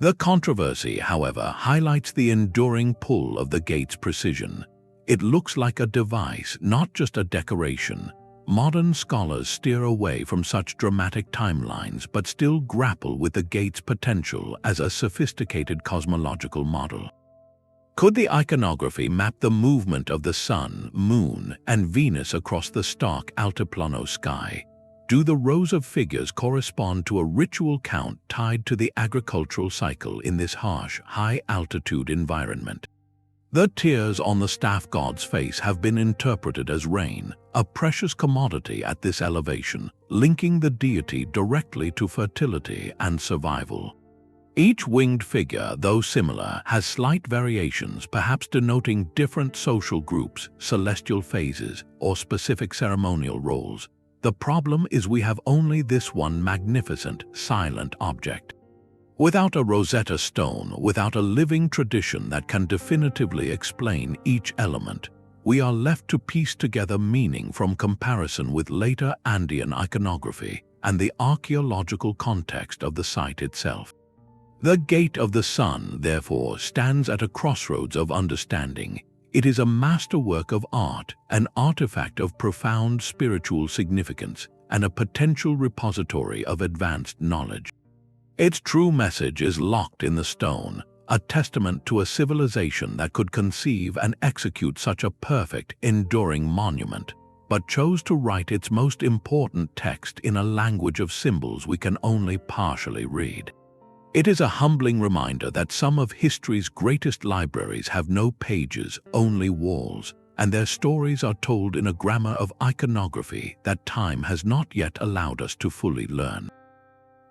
The controversy, however, highlights the enduring pull of the gate's precision. It looks like a device, not just a decoration. Modern scholars steer away from such dramatic timelines but still grapple with the gate's potential as a sophisticated cosmological model. Could the iconography map the movement of the Sun, Moon, and Venus across the stark altiplano sky? Do the rows of figures correspond to a ritual count tied to the agricultural cycle in this harsh, high-altitude environment? The tears on the staff god's face have been interpreted as rain, a precious commodity at this elevation, linking the deity directly to fertility and survival. Each winged figure, though similar, has slight variations, perhaps denoting different social groups, celestial phases, or specific ceremonial roles. The problem is we have only this one magnificent, silent object. Without a Rosetta Stone, without a living tradition that can definitively explain each element, we are left to piece together meaning from comparison with later Andean iconography and the archaeological context of the site itself. The Gate of the Sun, therefore, stands at a crossroads of understanding. It is a masterwork of art, an artifact of profound spiritual significance, and a potential repository of advanced knowledge. Its true message is locked in the stone, a testament to a civilization that could conceive and execute such a perfect, enduring monument, but chose to write its most important text in a language of symbols we can only partially read. It is a humbling reminder that some of history's greatest libraries have no pages, only walls, and their stories are told in a grammar of iconography that time has not yet allowed us to fully learn.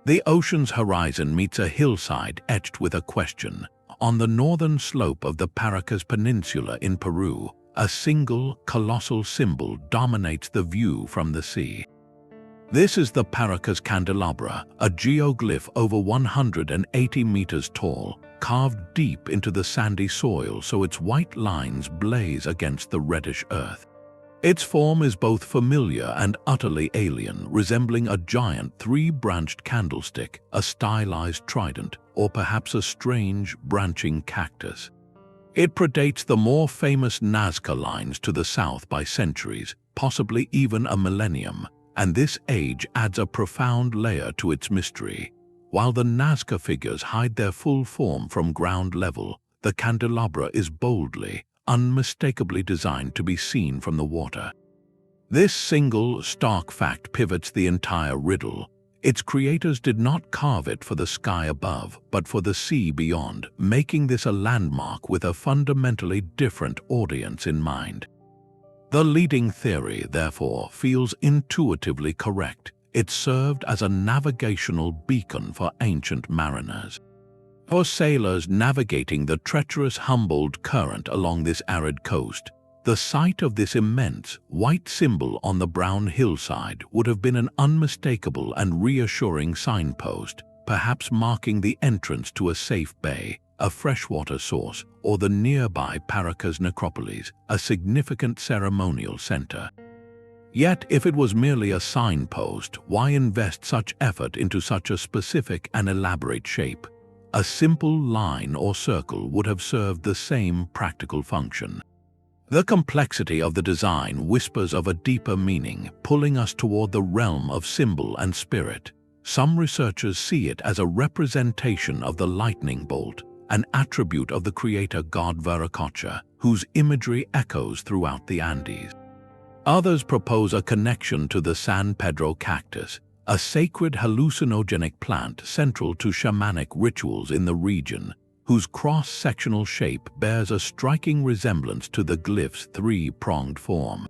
The ocean's horizon meets a hillside etched with a question. On the northern slope of the Paracas Peninsula in Peru, a single, colossal symbol dominates the view from the sea. This is the Paracas candelabra, a geoglyph over 180 meters tall, carved deep into the sandy soil so its white lines blaze against the reddish earth. Its form is both familiar and utterly alien, resembling a giant three-branched candlestick, a stylized trident, or perhaps a strange, branching cactus. It predates the more famous Nazca lines to the south by centuries, possibly even a millennium, and this age adds a profound layer to its mystery. While the Nazca figures hide their full form from ground level, the candelabra is boldly, unmistakably designed to be seen from the water. This single, stark fact pivots the entire riddle. Its creators did not carve it for the sky above, but for the sea beyond, making this a landmark with a fundamentally different audience in mind. The leading theory, therefore, feels intuitively correct. It served as a navigational beacon for ancient mariners. For sailors navigating the treacherous Humboldt Current along this arid coast, the sight of this immense, white symbol on the brown hillside would have been an unmistakable and reassuring signpost, perhaps marking the entrance to a safe bay, a freshwater source, or the nearby Paracas necropolis, a significant ceremonial center. Yet, if it was merely a signpost, why invest such effort into such a specific and elaborate shape? A simple line or circle would have served the same practical function. The complexity of the design whispers of a deeper meaning, pulling us toward the realm of symbol and spirit. Some researchers see it as a representation of the lightning bolt, an attribute of the creator god Viracocha, whose imagery echoes throughout the Andes. Others propose a connection to the San Pedro cactus, a sacred hallucinogenic plant central to shamanic rituals in the region, whose cross-sectional shape bears a striking resemblance to the glyph's three-pronged form.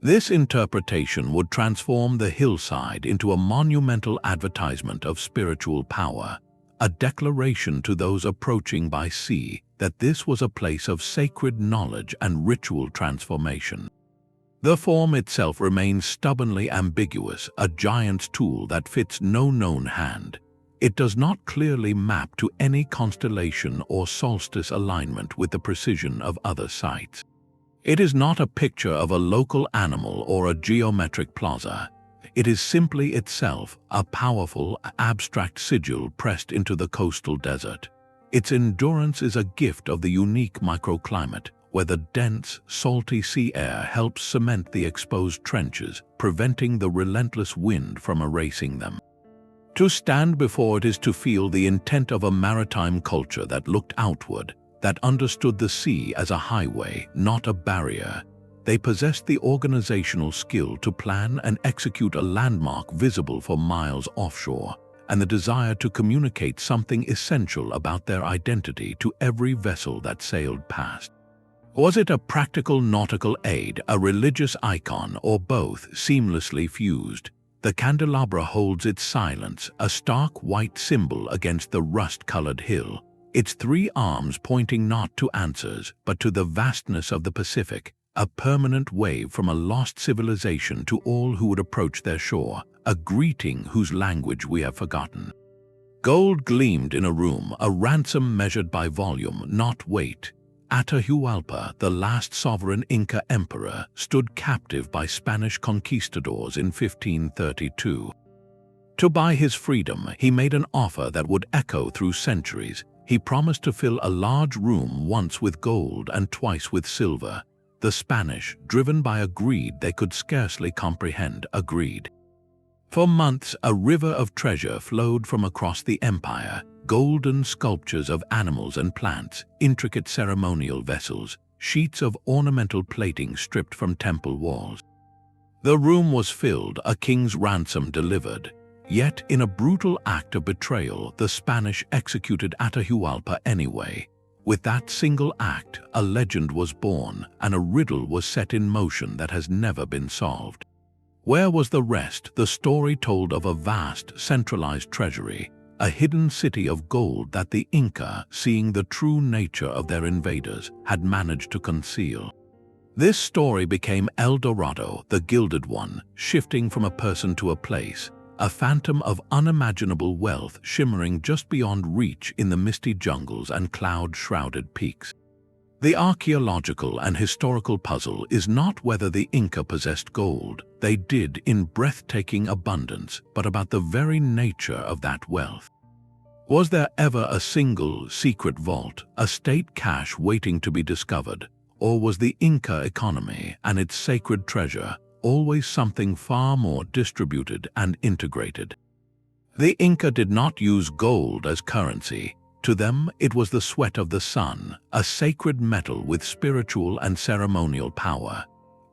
This interpretation would transform the hillside into a monumental advertisement of spiritual power, a declaration to those approaching by sea that this was a place of sacred knowledge and ritual transformation. The form itself remains stubbornly ambiguous, a giant's tool that fits no known hand. It does not clearly map to any constellation or solstice alignment with the precision of other sites. It is not a picture of a local animal or a geometric plaza. It is simply itself, a powerful, abstract sigil pressed into the coastal desert. Its endurance is a gift of the unique microclimate, where the dense, salty sea air helps cement the exposed trenches, preventing the relentless wind from erasing them. To stand before it is to feel the intent of a maritime culture that looked outward, that understood the sea as a highway, not a barrier. They possessed the organizational skill to plan and execute a landmark visible for miles offshore, and the desire to communicate something essential about their identity to every vessel that sailed past. Was it a practical nautical aid, a religious icon, or both seamlessly fused? The candelabra holds its silence, a stark white symbol against the rust-colored hill, its three arms pointing not to answers, but to the vastness of the Pacific, a permanent wave from a lost civilization to all who would approach their shore, a greeting whose language we have forgotten. Gold gleamed in a room, a ransom measured by volume, not weight. Atahualpa, the last sovereign Inca emperor, stood captive by Spanish conquistadors in 1532. To buy his freedom, he made an offer that would echo through centuries. He promised to fill a large room once with gold and twice with silver. The Spanish, driven by a greed they could scarcely comprehend, agreed. For months, a river of treasure flowed from across the empire. Golden sculptures of animals and plants, intricate ceremonial vessels, sheets of ornamental plating stripped from temple walls. The room was filled, a king's ransom delivered. Yet, in a brutal act of betrayal, the Spanish executed Atahualpa anyway. With that single act, a legend was born, and a riddle was set in motion that has never been solved. Where was the rest? The story told of a vast, centralized treasury, a hidden city of gold that the Inca, seeing the true nature of their invaders, had managed to conceal. This story became El Dorado, the Gilded One, shifting from a person to a place, a phantom of unimaginable wealth shimmering just beyond reach in the misty jungles and cloud-shrouded peaks. The archaeological and historical puzzle is not whether the Inca possessed gold, they did in breathtaking abundance, but about the very nature of that wealth. Was there ever a single secret vault, a state cache waiting to be discovered, or was the Inca economy and its sacred treasure always something far more distributed and integrated? The Inca did not use gold as currency. To them, it was the sweat of the sun, a sacred metal with spiritual and ceremonial power.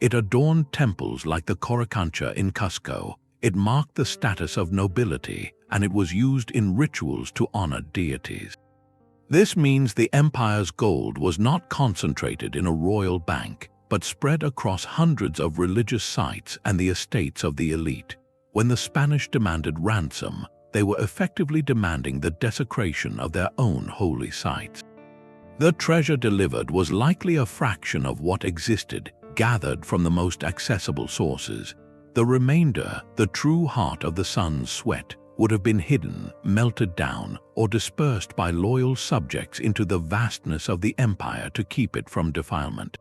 It adorned temples like the Coricancha in Cusco. It marked the status of nobility, and it was used in rituals to honor deities. This means the empire's gold was not concentrated in a royal bank, but spread across hundreds of religious sites and the estates of the elite. When the Spanish demanded ransom, they were effectively demanding the desecration of their own holy sites. The treasure delivered was likely a fraction of what existed, gathered from the most accessible sources. The remainder, the true heart of the sun's sweat, would have been hidden, melted down, or dispersed by loyal subjects into the vastness of the empire to keep it from defilement.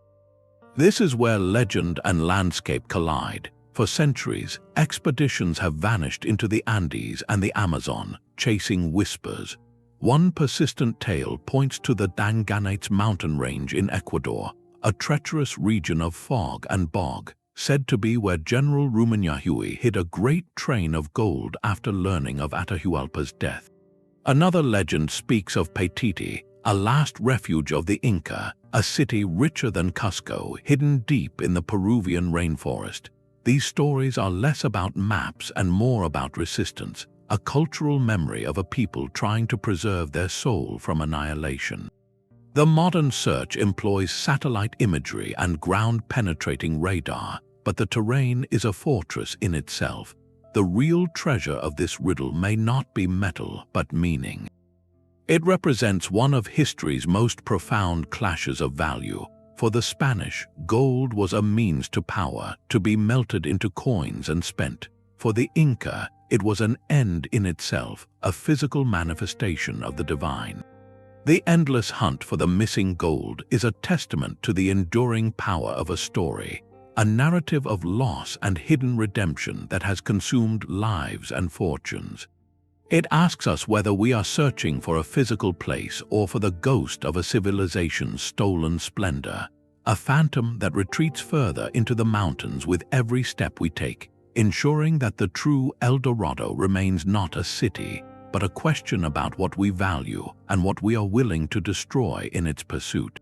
This is where legend and landscape collide. For centuries, expeditions have vanished into the Andes and the Amazon, chasing whispers. One persistent tale points to the Danganates mountain range in Ecuador, a treacherous region of fog and bog, said to be where General Rumiñahui hid a great train of gold after learning of Atahualpa's death. Another legend speaks of Paititi, a last refuge of the Inca, a city richer than Cusco, hidden deep in the Peruvian rainforest. These stories are less about maps and more about resistance, a cultural memory of a people trying to preserve their soul from annihilation. The modern search employs satellite imagery and ground-penetrating radar, but the terrain is a fortress in itself. The real treasure of this riddle may not be metal, but meaning. It represents one of history's most profound clashes of value. For the Spanish, gold was a means to power, to be melted into coins and spent. For the Inca, it was an end in itself, a physical manifestation of the divine. The endless hunt for the missing gold is a testament to the enduring power of a story, a narrative of loss and hidden redemption that has consumed lives and fortunes. It asks us whether we are searching for a physical place or for the ghost of a civilization's stolen splendor, a phantom that retreats further into the mountains with every step we take, ensuring that the true El Dorado remains not a city, but a question about what we value and what we are willing to destroy in its pursuit.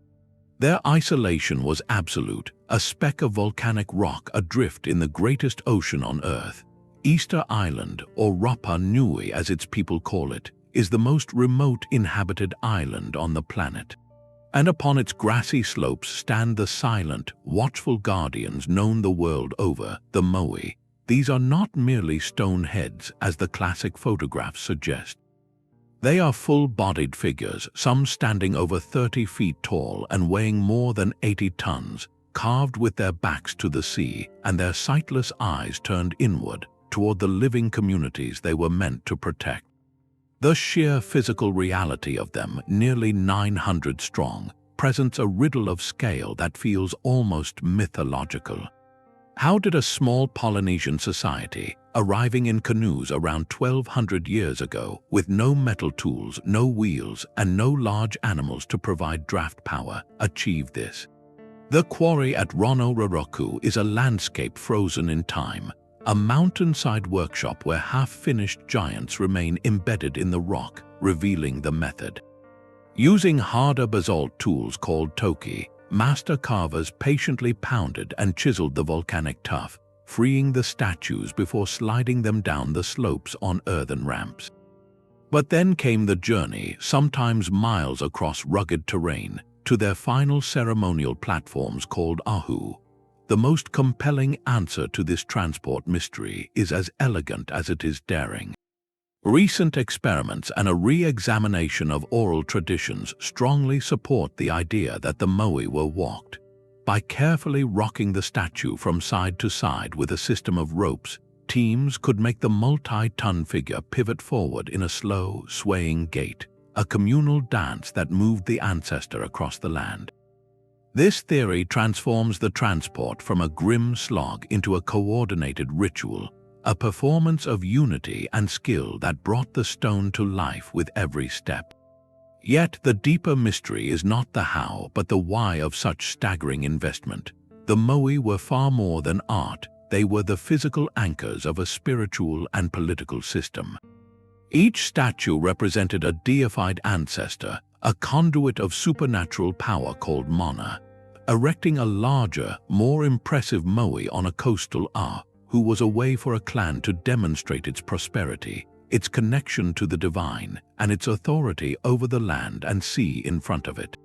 Their isolation was absolute, a speck of volcanic rock adrift in the greatest ocean on Earth. Easter Island, or Rapa Nui as its people call it, is the most remote inhabited island on the planet. And upon its grassy slopes stand the silent, watchful guardians known the world over, the Moai. These are not merely stone heads, as the classic photographs suggest. They are full-bodied figures, some standing over 30 feet tall and weighing more than 80 tons, carved with their backs to the sea and their sightless eyes turned inward toward the living communities they were meant to protect. The sheer physical reality of them, nearly 900 strong, presents a riddle of scale that feels almost mythological. How did a small Polynesian society, arriving in canoes around 1200 years ago, with no metal tools, no wheels, and no large animals to provide draft power, achieve this? The quarry at Rono-Roroku is a landscape frozen in time, a mountainside workshop where half-finished giants remain embedded in the rock, revealing the method. Using harder basalt tools called toki, master carvers patiently pounded and chiseled the volcanic tuff, freeing the statues before sliding them down the slopes on earthen ramps. But then came the journey, sometimes miles across rugged terrain, to their final ceremonial platforms called ahu. The most compelling answer to this transport mystery is as elegant as it is daring. Recent experiments and a re-examination of oral traditions strongly support the idea that the Moai were walked. By carefully rocking the statue from side to side with a system of ropes, teams could make the multi-ton figure pivot forward in a slow, swaying gait, a communal dance that moved the ancestor across the land. This theory transforms the transport from a grim slog into a coordinated ritual, a performance of unity and skill that brought the stone to life with every step. Yet the deeper mystery is not the how but the why of such staggering investment. The Moai were far more than art, they were the physical anchors of a spiritual and political system. Each statue represented a deified ancestor, a conduit of supernatural power called Mana. Erecting a larger, more impressive Moai on a coastal who was a way for a clan to demonstrate its prosperity, its connection to the divine, and its authority over the land and sea in front of it.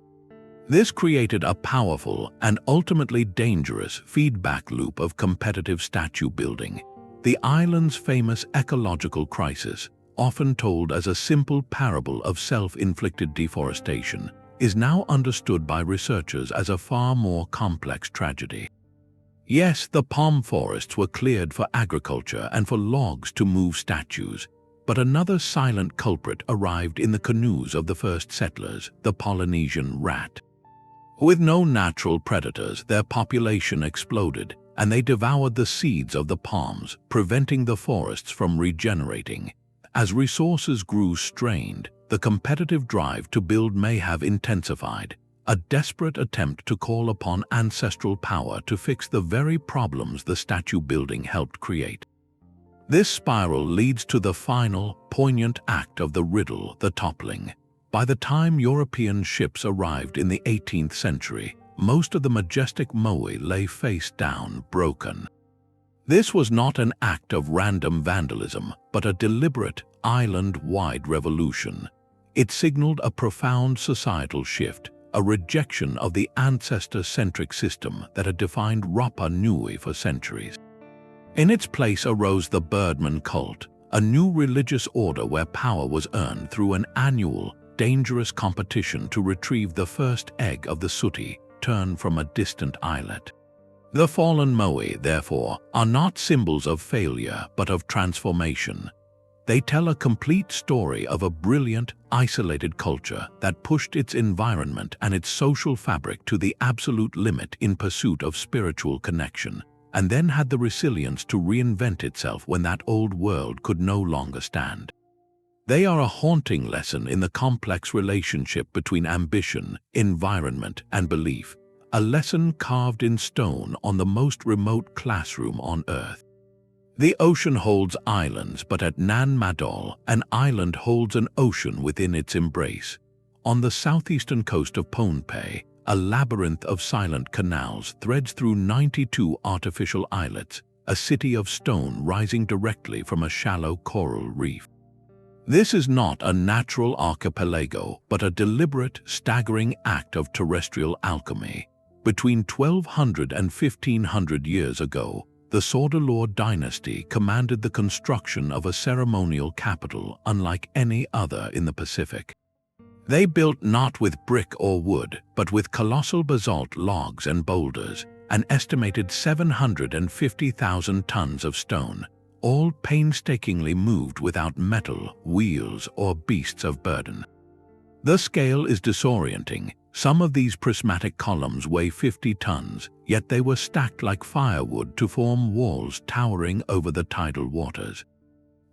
This created a powerful and ultimately dangerous feedback loop of competitive statue building. The island's famous ecological crisis, often told as a simple parable of self-inflicted deforestation, is now understood by researchers as a far more complex tragedy. Yes, the palm forests were cleared for agriculture and for logs to move statues, But another silent culprit arrived in the canoes of the first settlers, the Polynesian rat. With no natural predators, their population exploded, and they devoured the seeds of the palms, preventing the forests from regenerating. As resources grew strained, the competitive drive to build may have intensified, a desperate attempt to call upon ancestral power to fix the very problems the statue building helped create. This spiral leads to the final, poignant act of the riddle, the toppling. By the time European ships arrived in the 18th century, most of the majestic moai lay face down, broken. This was not an act of random vandalism, but a deliberate, island-wide revolution. It signaled a profound societal shift, a rejection of the ancestor-centric system that had defined Rapa Nui for centuries. In its place arose the Birdman cult, a new religious order where power was earned through an annual, dangerous competition to retrieve the first egg of the sooty, turned from a distant islet. The fallen moai, therefore, are not symbols of failure but of transformation. They tell a complete story of a brilliant, isolated culture that pushed its environment and its social fabric to the absolute limit in pursuit of spiritual connection, and then had the resilience to reinvent itself when that old world could no longer stand. They are a haunting lesson in the complex relationship between ambition, environment, and belief, a lesson carved in stone on the most remote classroom on Earth. The ocean holds islands, but at Nan Madol, an island holds an ocean within its embrace. On the southeastern coast of Pohnpei, a labyrinth of silent canals threads through 92 artificial islets, a city of stone rising directly from a shallow coral reef. This is not a natural archipelago, but a deliberate, staggering act of terrestrial alchemy. Between 1200 and 1500 years ago, the Saudeleur dynasty commanded the construction of a ceremonial capital unlike any other in the Pacific. They built not with brick or wood, but with colossal basalt logs and boulders, an estimated 750,000 tons of stone, all painstakingly moved without metal, wheels, or beasts of burden. The scale is disorienting. Some of these prismatic columns weigh 50 tons, yet they were stacked like firewood to form walls towering over the tidal waters.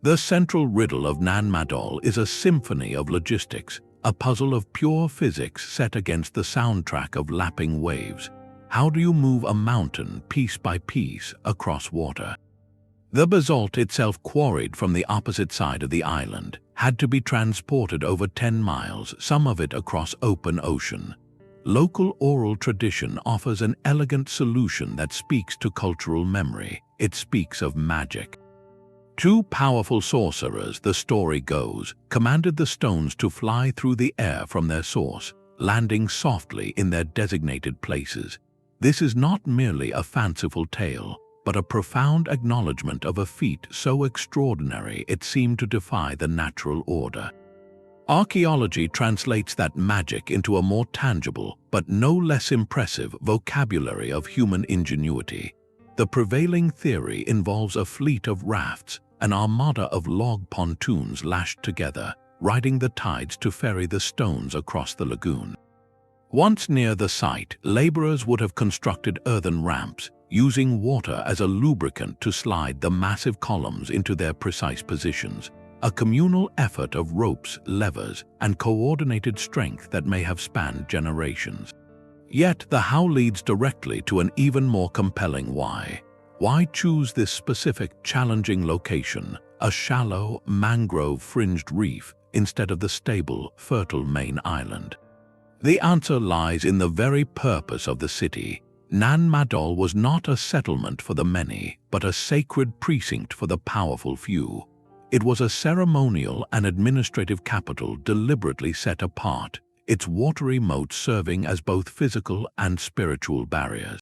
The central riddle of Nan Madol is a symphony of logistics, a puzzle of pure physics set against the soundtrack of lapping waves. How do you move a mountain piece by piece across water? The basalt itself, quarried from the opposite side of the island, had to be transported over 10 miles, some of it across open ocean. Local oral tradition offers an elegant solution that speaks to cultural memory. It speaks of magic. Two powerful sorcerers, the story goes, commanded the stones to fly through the air from their source, landing softly in their designated places. This is not merely a fanciful tale, but a profound acknowledgement of a feat so extraordinary it seemed to defy the natural order. Archaeology translates that magic into a more tangible, but no less impressive, vocabulary of human ingenuity. The prevailing theory involves a fleet of rafts, an armada of log pontoons lashed together, riding the tides to ferry the stones across the lagoon. Once near the site, laborers would have constructed earthen ramps, using water as a lubricant to slide the massive columns into their precise positions, a communal effort of ropes, levers, and coordinated strength that may have spanned generations. Yet the how leads directly to an even more compelling why. Why choose this specific, challenging location, a shallow, mangrove-fringed reef, instead of the stable, fertile main island? The answer lies in the very purpose of the city. Nan Madol was not a settlement for the many, but a sacred precinct for the powerful few. It was a ceremonial and administrative capital deliberately set apart, its watery moats serving as both physical and spiritual barriers.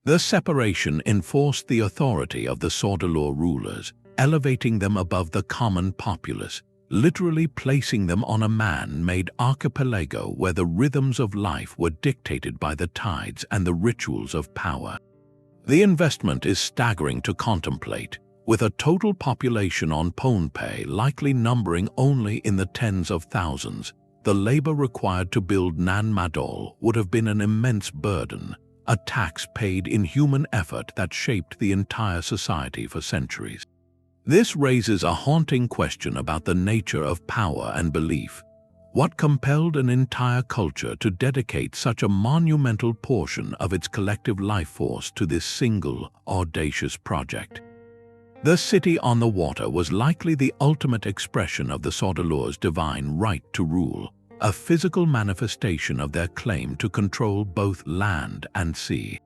The separation enforced the authority of the Saudeleur rulers, elevating them above the common populace, literally placing them on a man-made archipelago where the rhythms of life were dictated by the tides and the rituals of power. The investment is staggering to contemplate. with a total population on Pohnpei likely numbering only in the tens of thousands. The labor required to build Nan Madol would have been an immense burden, a tax paid in human effort that shaped the entire society for centuries. This raises a haunting question about the nature of power and belief. What compelled an entire culture to dedicate such a monumental portion of its collective life force to this single, audacious project? The city on the water was likely the ultimate expression of the Sodalur's divine right to rule, a physical manifestation of their claim to control both land and sea.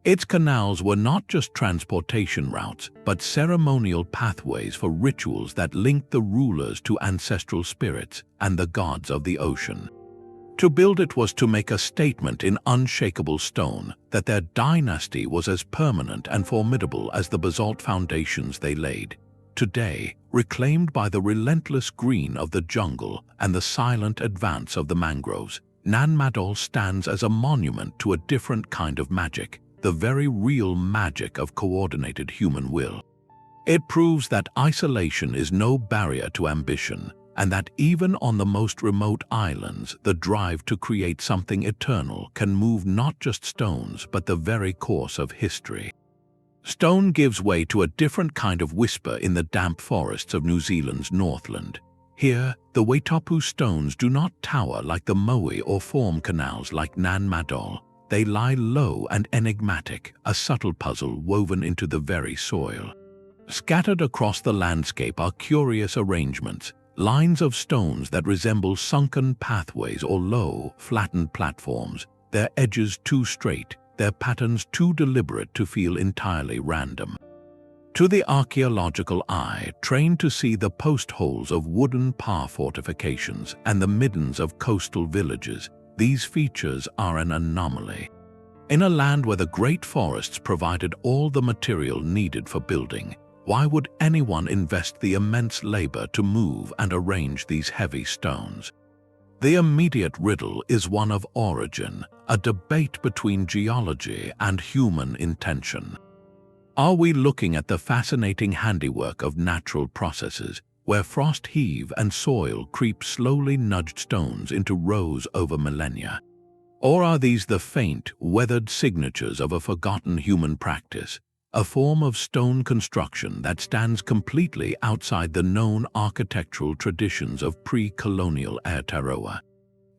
Its canals were not just transportation routes, but ceremonial pathways for rituals that linked the rulers to ancestral spirits and the gods of the ocean. To build it was to make a statement in unshakable stone that their dynasty was as permanent and formidable as the basalt foundations they laid. Today, reclaimed by the relentless green of the jungle and the silent advance of the mangroves, Nan Madol stands as a monument to a different kind of magic, the very real magic of coordinated human will. It proves that isolation is no barrier to ambition, and that even on the most remote islands, the drive to create something eternal can move not just stones but the very course of history. Stone gives way to a different kind of whisper in the damp forests of New Zealand's Northland. Here, the Waitapu stones do not tower like the Moai or form canals like Nan Madol. They lie low and enigmatic, a subtle puzzle woven into the very soil. Scattered across the landscape are curious arrangements, lines of stones that resemble sunken pathways or low, flattened platforms, their edges too straight, their patterns too deliberate to feel entirely random. To the archaeological eye, trained to see the post holes of wooden pa fortifications and the middens of coastal villages, these features are an anomaly. In a land where the great forests provided all the material needed for building, why would anyone invest the immense labor to move and arrange these heavy stones? The immediate riddle is one of origin, a debate between geology and human intention. Are we looking at the fascinating handiwork of natural processes, where frost heave and soil creep slowly nudged stones into rows over millennia? Or are these the faint, weathered signatures of a forgotten human practice, a form of stone construction that stands completely outside the known architectural traditions of pre-colonial Aotearoa?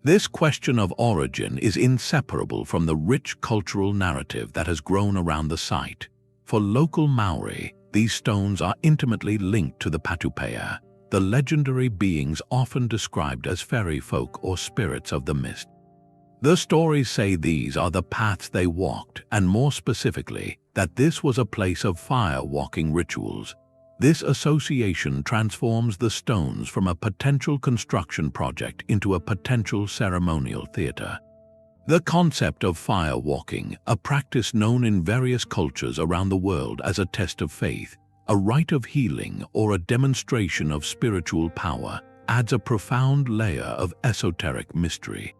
This question of origin is inseparable from the rich cultural narrative that has grown around the site. For local Maori, these stones are intimately linked to the Patupea, the legendary beings often described as fairy folk or spirits of the mist. The stories say these are the paths they walked, and more specifically, that this was a place of fire-walking rituals. This association transforms the stones from a potential construction project into a potential ceremonial theater. The concept of fire-walking, a practice known in various cultures around the world as a test of faith, a rite of healing, or a demonstration of spiritual power, adds a profound layer of esoteric mystery.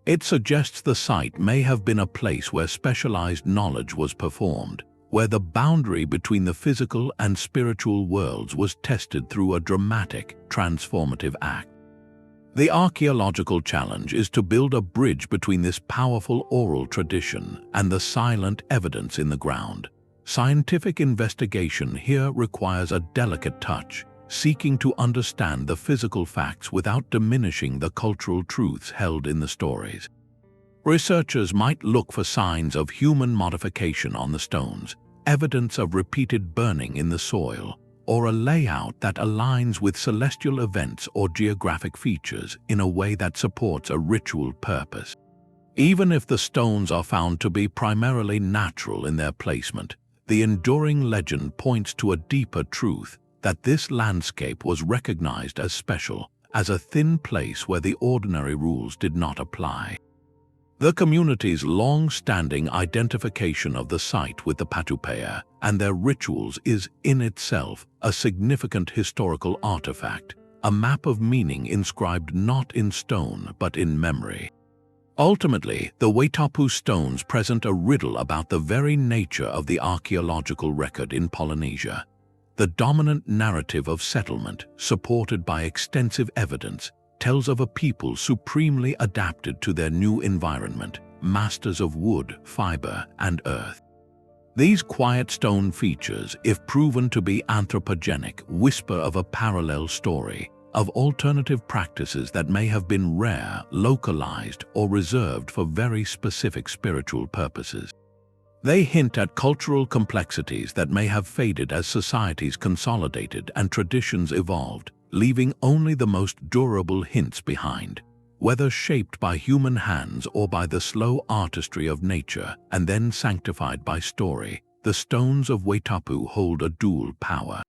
It suggests the site may have been a place where specialized knowledge was performed, where the boundary between the physical and spiritual worlds was tested through a dramatic, transformative act. The archaeological challenge is to build a bridge between this powerful oral tradition and the silent evidence in the ground. Scientific investigation here requires a delicate touch, seeking to understand the physical facts without diminishing the cultural truths held in the stories. Researchers might look for signs of human modification on the stones, evidence of repeated burning in the soil, or a layout that aligns with celestial events or geographic features in a way that supports a ritual purpose. Even if the stones are found to be primarily natural in their placement, the enduring legend points to a deeper truth, that this landscape was recognized as special, as a thin place where the ordinary rules did not apply. The community's long-standing identification of the site with the Patupea and their rituals is, in itself, a significant historical artifact, a map of meaning inscribed not in stone but in memory. Ultimately, the Waitapu stones present a riddle about the very nature of the archaeological record in Polynesia. The dominant narrative of settlement, supported by extensive evidence, tells of a people supremely adapted to their new environment, masters of wood, fiber, and earth. These quiet stone features, if proven to be anthropogenic, whisper of a parallel story, of alternative practices that may have been rare, localized, or reserved for very specific spiritual purposes. They hint at cultural complexities that may have faded as societies consolidated and traditions evolved, leaving only the most durable hints behind. Whether shaped by human hands or by the slow artistry of nature and then sanctified by story, the stones of Waitapu hold a dual power.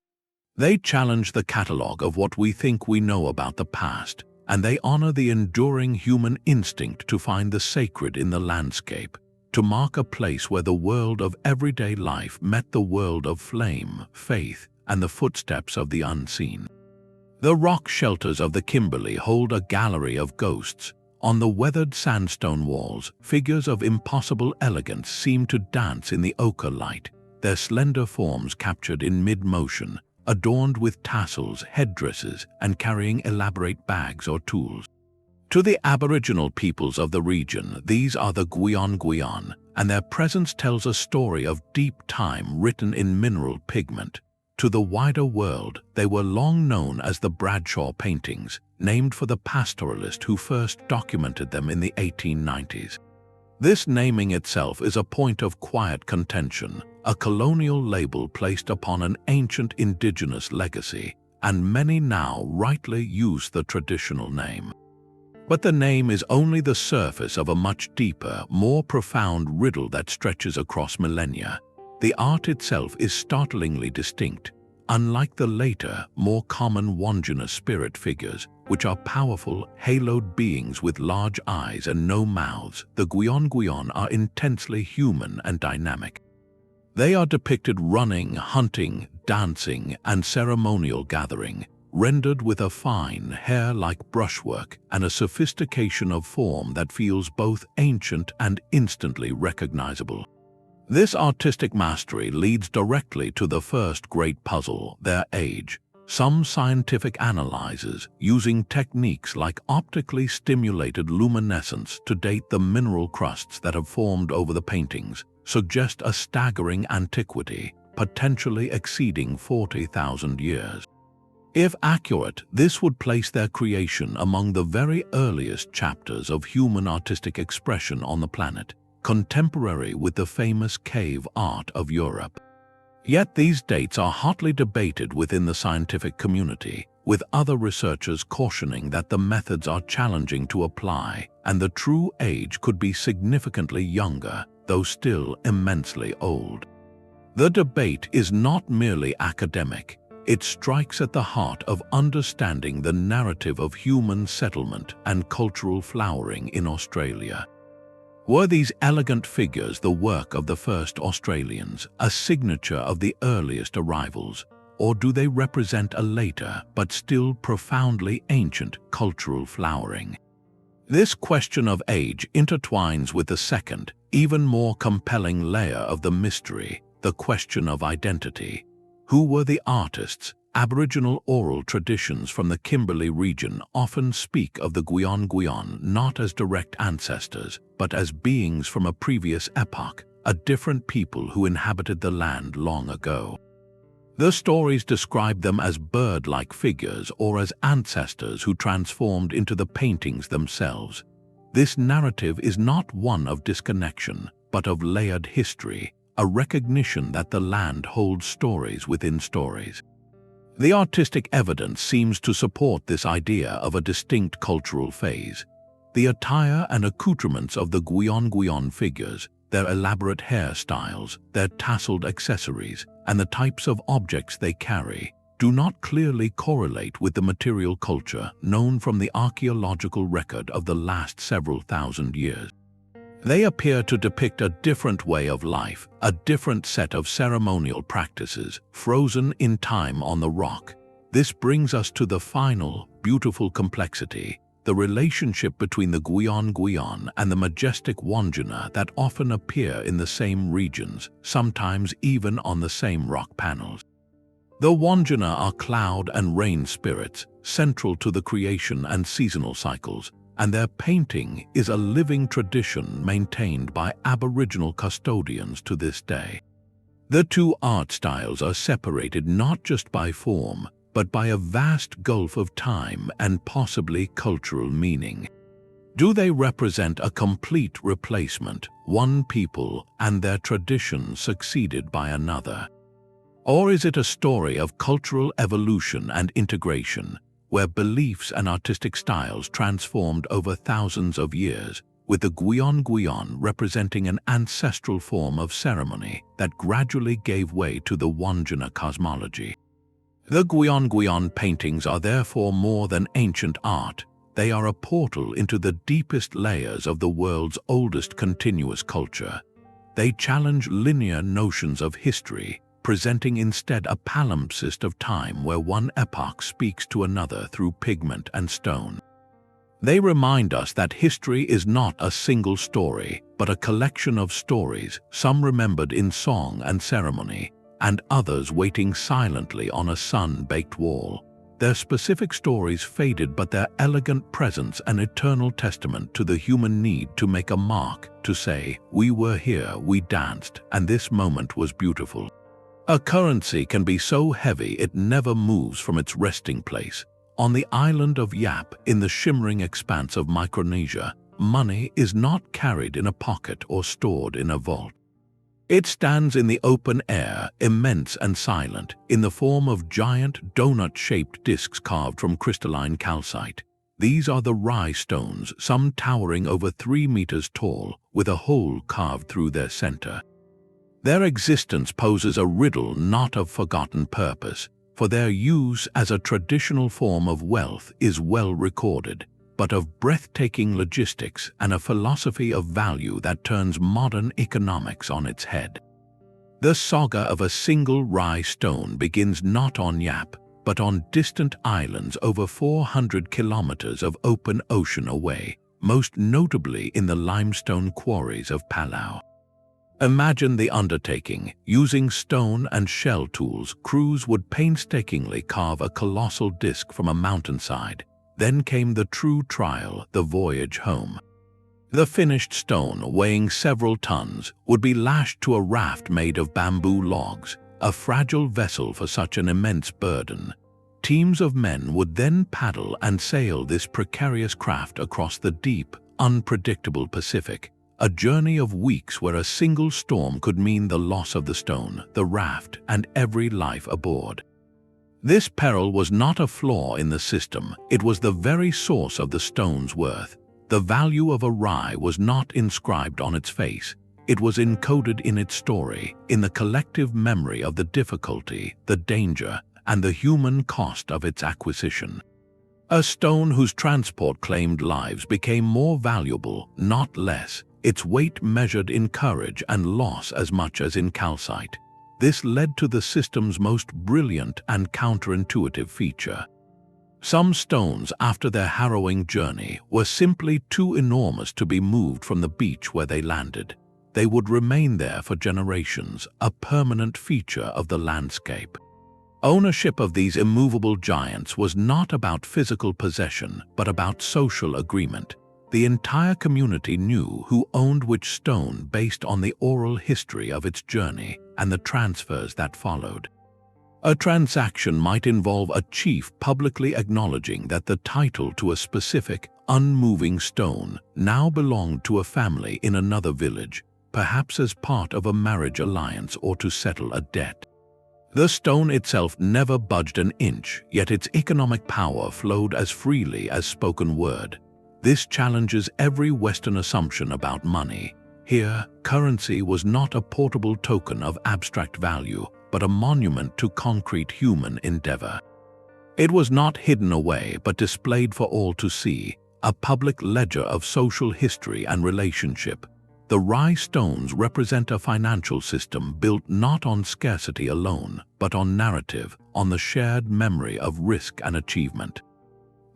They challenge the catalogue of what we think we know about the past, and they honor the enduring human instinct to find the sacred in the landscape, to mark a place where the world of everyday life met the world of flame, faith, and the footsteps of the unseen. The rock shelters of the Kimberley hold a gallery of ghosts. On the weathered sandstone walls, figures of impossible elegance seem to dance in the ochre light, their slender forms captured in mid-motion, adorned with tassels, headdresses, and carrying elaborate bags or tools. To the Aboriginal peoples of the region, these are the Gwion, and their presence tells a story of deep time written in mineral pigment. To the wider world, they were long known as the Bradshaw paintings, named for the pastoralist who first documented them in the 1890s. This naming itself is a point of quiet contention, a colonial label placed upon an ancient indigenous legacy, and many now rightly use the traditional name. But the name is only the surface of a much deeper, more profound riddle that stretches across millennia. The art itself is startlingly distinct, unlike the later, more common Wandjina spirit figures, which are powerful, haloed beings with large eyes and no mouths. The Gwion are intensely human and dynamic. They are depicted running, hunting, dancing, and ceremonial gathering, rendered with a fine, hair-like brushwork and a sophistication of form that feels both ancient and instantly recognizable. This artistic mastery leads directly to the first great puzzle, their age. Some scientific analyzers, using techniques like optically stimulated luminescence to date the mineral crusts that have formed over the paintings, suggest a staggering antiquity, potentially exceeding 40,000 years. If accurate, this would place their creation among the very earliest chapters of human artistic expression on the planet, contemporary with the famous cave art of Europe. Yet these dates are hotly debated within the scientific community, with other researchers cautioning that the methods are challenging to apply and the true age could be significantly younger, though still immensely old. The debate is not merely academic. It strikes at the heart of understanding the narrative of human settlement and cultural flowering in Australia. Were these elegant figures the work of the first Australians, a signature of the earliest arrivals, or do they represent a later but still profoundly ancient cultural flowering? This question of age intertwines with the second, even more compelling layer of the mystery, the question of identity. Who were the artists? Aboriginal oral traditions from the Kimberley region often speak of the Gwion not as direct ancestors, but as beings from a previous epoch, a different people who inhabited the land long ago. The stories describe them as bird-like figures or as ancestors who transformed into the paintings themselves. This narrative is not one of disconnection, but of layered history, a recognition that the land holds stories within stories. The artistic evidence seems to support this idea of a distinct cultural phase. The attire and accoutrements of the Gwion figures, their elaborate hairstyles, their tasseled accessories, and the types of objects they carry, do not clearly correlate with the material culture known from the archaeological record of the last several thousand years. They appear to depict a different way of life, a different set of ceremonial practices, frozen in time on the rock. This brings us to the final, beautiful complexity, the relationship between the Gwion and the majestic Wandjina that often appear in the same regions, sometimes even on the same rock panels. The Wandjina are cloud and rain spirits, central to the creation and seasonal cycles, and their painting is a living tradition maintained by Aboriginal custodians to this day. The two art styles are separated not just by form, but by a vast gulf of time and possibly cultural meaning. Do they represent a complete replacement, one people and their tradition succeeded by another? Or is it a story of cultural evolution and integration, where beliefs and artistic styles transformed over thousands of years, with the Guion representing an ancestral form of ceremony that gradually gave way to the Wandjina cosmology? The Guion paintings are therefore more than ancient art. They are a portal into the deepest layers of the world's oldest continuous culture. They challenge linear notions of history, presenting instead a palimpsest of time where one epoch speaks to another through pigment and stone. They remind us that history is not a single story, but a collection of stories, some remembered in song and ceremony, and others waiting silently on a sun-baked wall. Their specific stories faded, but their elegant presence an eternal testament to the human need to make a mark, to say, "We were here, we danced, and this moment was beautiful." A currency can be so heavy it never moves from its resting place. On the island of Yap, in the shimmering expanse of Micronesia, money is not carried in a pocket or stored in a vault. It stands in the open air, immense and silent, in the form of giant donut-shaped discs carved from crystalline calcite. These are the Rai stones, some towering over 3 meters tall, with a hole carved through their center. Their existence poses a riddle not of forgotten purpose, for their use as a traditional form of wealth is well recorded, but of breathtaking logistics and a philosophy of value that turns modern economics on its head. The saga of a single Rai stone begins not on Yap, but on distant islands over 400 kilometers of open ocean away, most notably in the limestone quarries of Palau. Imagine the undertaking. Using stone and shell tools, crews would painstakingly carve a colossal disc from a mountainside. Then came the true trial, the voyage home. The finished stone, weighing several tons, would be lashed to a raft made of bamboo logs, a fragile vessel for such an immense burden. Teams of men would then paddle and sail this precarious craft across the deep, unpredictable Pacific, a journey of weeks where a single storm could mean the loss of the stone, the raft, and every life aboard. This peril was not a flaw in the system, it was the very source of the stone's worth. The value of a Rai was not inscribed on its face, it was encoded in its story, in the collective memory of the difficulty, the danger, and the human cost of its acquisition. A stone whose transport claimed lives became more valuable, not less, its weight measured in courage and loss as much as in calcite. This led to the system's most brilliant and counterintuitive feature. Some stones, after their harrowing journey, were simply too enormous to be moved from the beach where they landed. They would remain there for generations, a permanent feature of the landscape. Ownership of these immovable giants was not about physical possession, but about social agreement. The entire community knew who owned which stone based on the oral history of its journey and the transfers that followed. A transaction might involve a chief publicly acknowledging that the title to a specific, unmoving stone now belonged to a family in another village, perhaps as part of a marriage alliance or to settle a debt. The stone itself never budged an inch, yet its economic power flowed as freely as spoken word. This challenges every Western assumption about money. Here, currency was not a portable token of abstract value, but a monument to concrete human endeavor. It was not hidden away, but displayed for all to see, a public ledger of social history and relationship. The Rai stones represent a financial system built not on scarcity alone, but on narrative, on the shared memory of risk and achievement.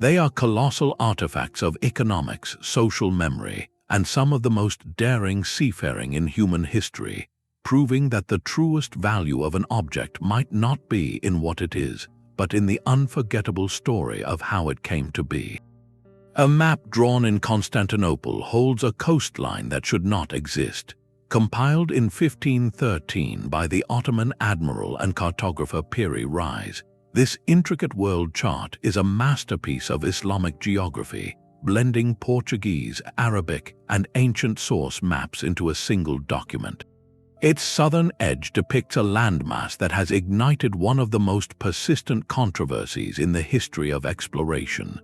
They are colossal artifacts of economics, social memory, and some of the most daring seafaring in human history, proving that the truest value of an object might not be in what it is, but in the unforgettable story of how it came to be. A map drawn in Constantinople holds a coastline that should not exist. Compiled in 1513 by the Ottoman admiral and cartographer Piri Reis, this intricate world chart is a masterpiece of Islamic geography, blending Portuguese, Arabic, and ancient source maps into a single document. Its southern edge depicts a landmass that has ignited one of the most persistent controversies in the history of exploration.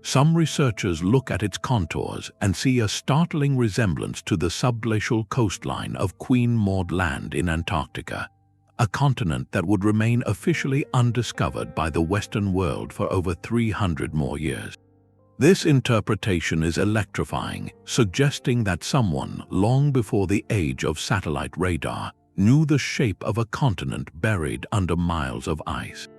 Some researchers look at its contours and see a startling resemblance to the subglacial coastline of Queen Maud Land in Antarctica, a continent that would remain officially undiscovered by the Western world for over 300 more years. This interpretation is electrifying, suggesting that someone, long before the age of satellite radar, knew the shape of a continent buried under miles of ice.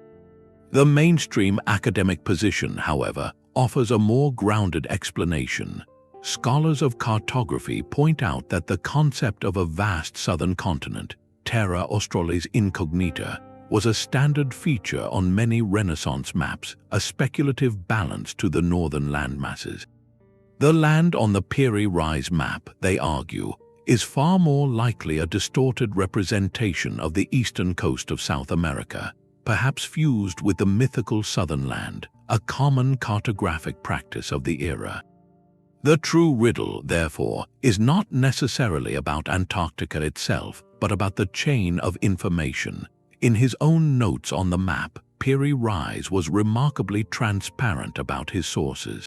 The mainstream academic position, however, offers a more grounded explanation. Scholars of cartography point out that the concept of a vast southern continent, terra australis incognita, was a standard feature on many Renaissance maps, a speculative balance to the northern landmasses. The land on the Piri Reis map, they argue, is far more likely a distorted representation of the eastern coast of South America, perhaps fused with the mythical southern land, a common cartographic practice of the era. The true riddle, therefore, is not necessarily about Antarctica itself, but about the chain of information. In his own notes on the map, Piri Reis was remarkably transparent about his sources.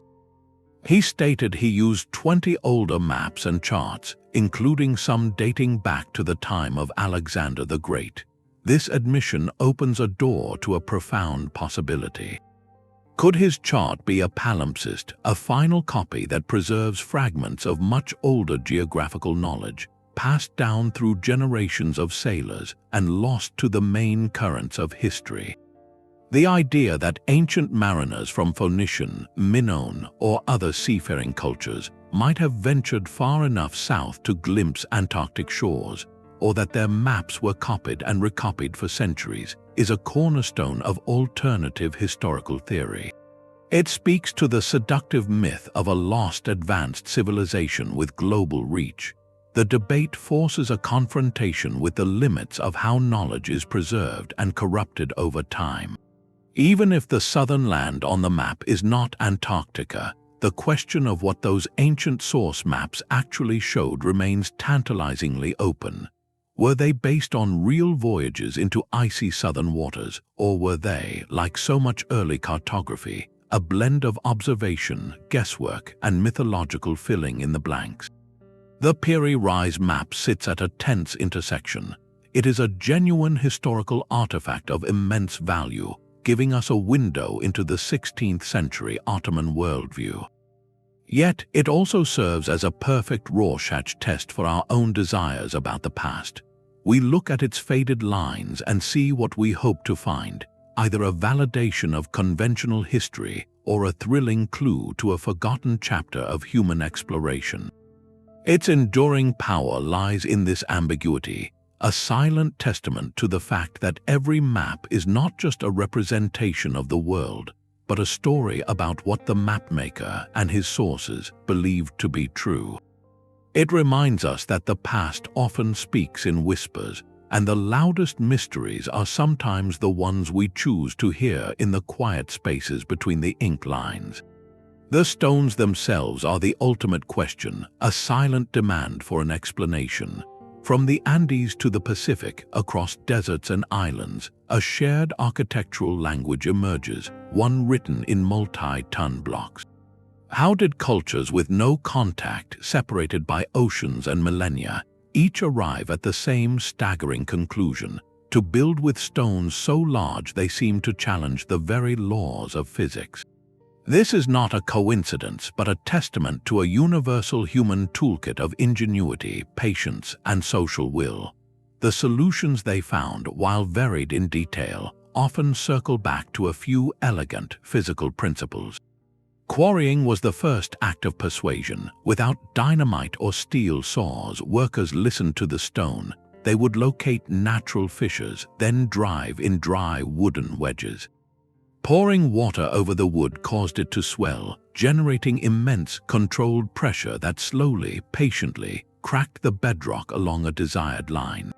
He stated he used 20 older maps and charts, including some dating back to the time of Alexander the Great. This admission opens a door to a profound possibility. Could his chart be a palimpsest, a final copy that preserves fragments of much older geographical knowledge, passed down through generations of sailors and lost to the main currents of history? The idea that ancient mariners from Phoenician, Minoan, or other seafaring cultures might have ventured far enough south to glimpse Antarctic shores, or that their maps were copied and recopied for centuries, is a cornerstone of alternative historical theory. It speaks to the seductive myth of a lost advanced civilization with global reach. The debate forces a confrontation with the limits of how knowledge is preserved and corrupted over time. Even if the southern land on the map is not Antarctica, the question of what those ancient source maps actually showed remains tantalizingly open. Were they based on real voyages into icy southern waters, or were they, like so much early cartography, a blend of observation, guesswork, and mythological filling in the blanks? The Piri Reis map sits at a tense intersection. It is a genuine historical artifact of immense value, giving us a window into the 16th century Ottoman worldview. Yet, it also serves as a perfect Rorschach test for our own desires about the past. We look at its faded lines and see what we hope to find, either a validation of conventional history or a thrilling clue to a forgotten chapter of human exploration. Its enduring power lies in this ambiguity, a silent testament to the fact that every map is not just a representation of the world, but a story about what the mapmaker and his sources believed to be true. It reminds us that the past often speaks in whispers, and the loudest mysteries are sometimes the ones we choose to hear in the quiet spaces between the ink lines. The stones themselves are the ultimate question, a silent demand for an explanation. From the Andes to the Pacific, across deserts and islands, a shared architectural language emerges, one written in multi-ton blocks. How did cultures with no contact, separated by oceans and millennia, each arrive at the same staggering conclusion: to build with stones so large they seem to challenge the very laws of physics? This is not a coincidence, but a testament to a universal human toolkit of ingenuity, patience, and social will. The solutions they found, while varied in detail, often circle back to a few elegant physical principles. Quarrying was the first act of persuasion. Without dynamite or steel saws, workers listened to the stone, they would locate natural fissures, then drive in dry wooden wedges. Pouring water over the wood caused it to swell, generating immense controlled pressure that slowly, patiently, cracked the bedrock along a desired line.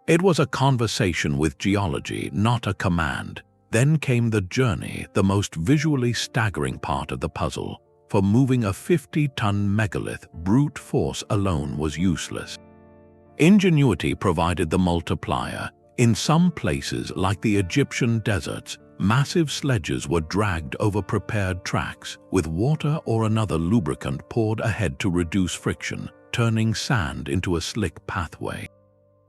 It was a conversation with geology, not a command. Then came the journey, the most visually staggering part of the puzzle. For moving a 50-ton megalith, brute force alone was useless. Ingenuity provided the multiplier. In some places, like the Egyptian deserts, massive sledges were dragged over prepared tracks, with water or another lubricant poured ahead to reduce friction, turning sand into a slick pathway.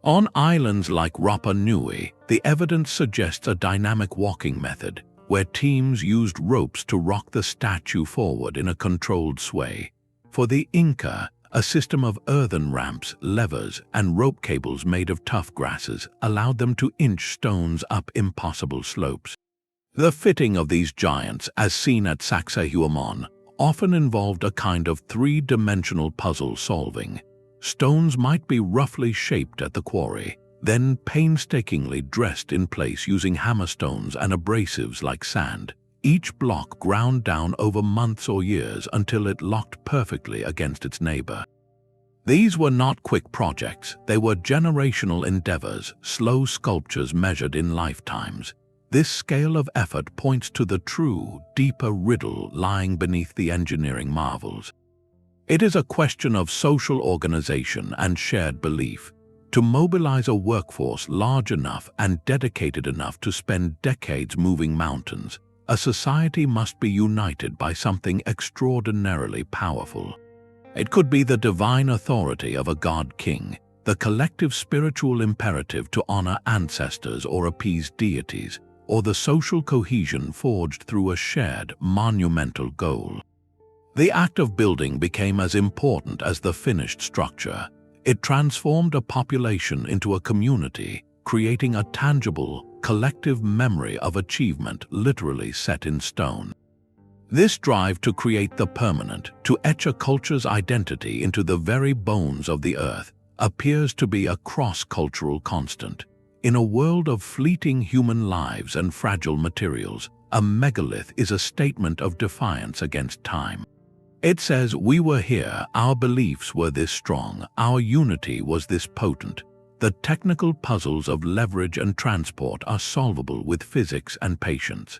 On islands like Rapa Nui, the evidence suggests a dynamic walking method, where teams used ropes to rock the statue forward in a controlled sway. For the Inca, a system of earthen ramps, levers, and rope cables made of tough grasses allowed them to inch stones up impossible slopes. The fitting of these giants, as seen at Sacsayhuamán, often involved a kind of three-dimensional puzzle solving. Stones might be roughly shaped at the quarry, then painstakingly dressed in place using hammerstones and abrasives like sand, each block ground down over months or years until it locked perfectly against its neighbor. These were not quick projects, they were generational endeavors, slow sculptures measured in lifetimes. This scale of effort points to the true, deeper riddle lying beneath the engineering marvels. It is a question of social organization and shared belief. To mobilize a workforce large enough and dedicated enough to spend decades moving mountains, a society must be united by something extraordinarily powerful. It could be the divine authority of a god-king, the collective spiritual imperative to honor ancestors or appease deities, or the social cohesion forged through a shared, monumental goal. The act of building became as important as the finished structure. It transformed a population into a community, creating a tangible, collective memory of achievement literally set in stone. This drive to create the permanent, to etch a culture's identity into the very bones of the earth, appears to be a cross-cultural constant. In a world of fleeting human lives and fragile materials, a megalith is a statement of defiance against time. It says, we were here, our beliefs were this strong, our unity was this potent. The technical puzzles of leverage and transport are solvable with physics and patience.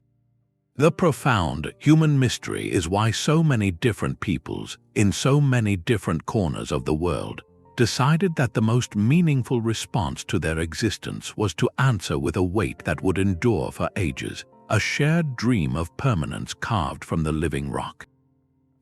The profound human mystery is why so many different peoples, in so many different corners of the world, decided that the most meaningful response to their existence was to answer with a weight that would endure for ages, a shared dream of permanence carved from the living rock.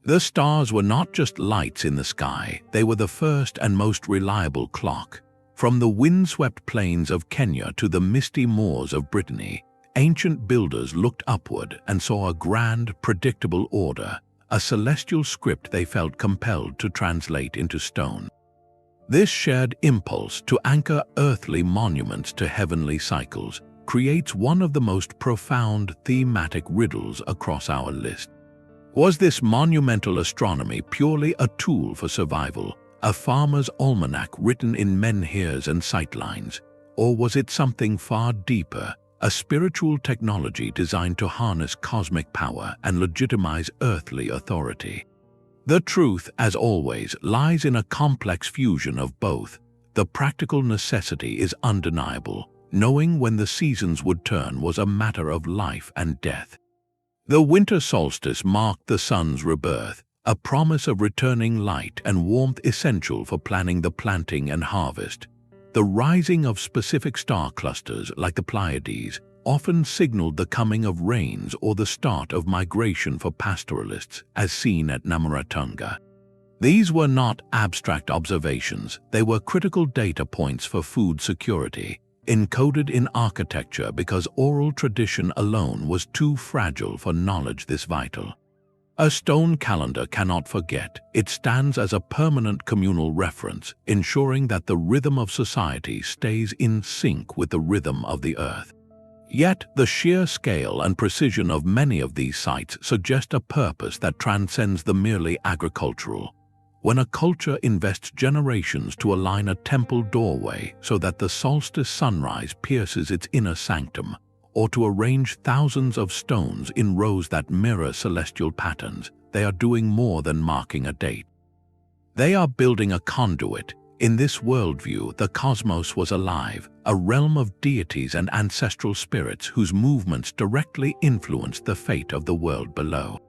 The stars were not just lights in the sky, they were the first and most reliable clock. From the windswept plains of Kenya to the misty moors of Brittany, ancient builders looked upward and saw a grand, predictable order, a celestial script they felt compelled to translate into stone. This shared impulse to anchor earthly monuments to heavenly cycles creates one of the most profound thematic riddles across our list. Was this monumental astronomy purely a tool for survival, a farmer's almanac written in menhirs and sightlines, or was it something far deeper, a spiritual technology designed to harness cosmic power and legitimize earthly authority? The truth, as always, lies in a complex fusion of both. The practical necessity is undeniable. Knowing when the seasons would turn was a matter of life and death. The winter solstice marked the sun's rebirth, a promise of returning light and warmth essential for planning the planting and harvest. The rising of specific star clusters, like the Pleiades, often signaled the coming of rains or the start of migration for pastoralists, as seen at Namoratunga. These were not abstract observations, they were critical data points for food security, encoded in architecture because oral tradition alone was too fragile for knowledge this vital. A stone calendar cannot forget. It stands as a permanent communal reference, ensuring that the rhythm of society stays in sync with the rhythm of the earth. Yet, the sheer scale and precision of many of these sites suggest a purpose that transcends the merely agricultural. When a culture invests generations to align a temple doorway so that the solstice sunrise pierces its inner sanctum, or to arrange thousands of stones in rows that mirror celestial patterns, they are doing more than marking a date. They are building a conduit. In this worldview, the cosmos was alive, a realm of deities and ancestral spirits whose movements directly influenced the fate of the world below.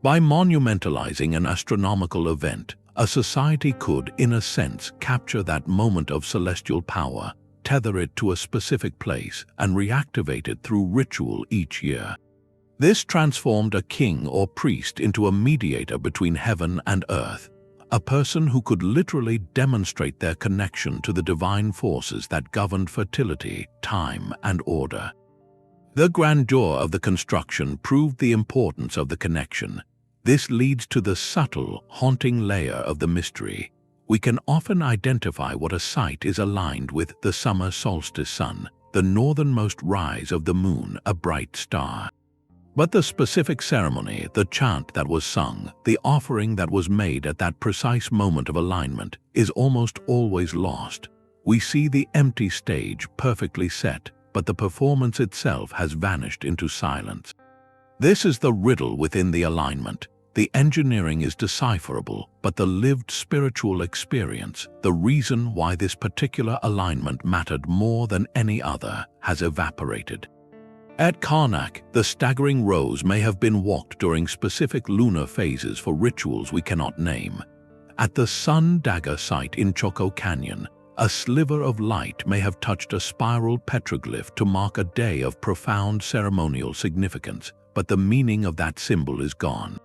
By monumentalizing an astronomical event, a society could, in a sense, capture that moment of celestial power, tether it to a specific place, and reactivate it through ritual each year. This transformed a king or priest into a mediator between heaven and earth, a person who could literally demonstrate their connection to the divine forces that governed fertility, time, and order. The grandeur of the construction proved the importance of the connection. This leads to the subtle, haunting layer of the mystery. We can often identify what a site is aligned with: the summer solstice sun, the northernmost rise of the moon, a bright star. But the specific ceremony, the chant that was sung, the offering that was made at that precise moment of alignment, is almost always lost. We see the empty stage perfectly set, but the performance itself has vanished into silence. This is the riddle within the alignment. The engineering is decipherable, but the lived spiritual experience, the reason why this particular alignment mattered more than any other, has evaporated. At Karnak, the staggering rows may have been walked during specific lunar phases for rituals we cannot name. At the Sun Dagger site in Choco Canyon, a sliver of light may have touched a spiral petroglyph to mark a day of profound ceremonial significance, but the meaning of that symbol is gone.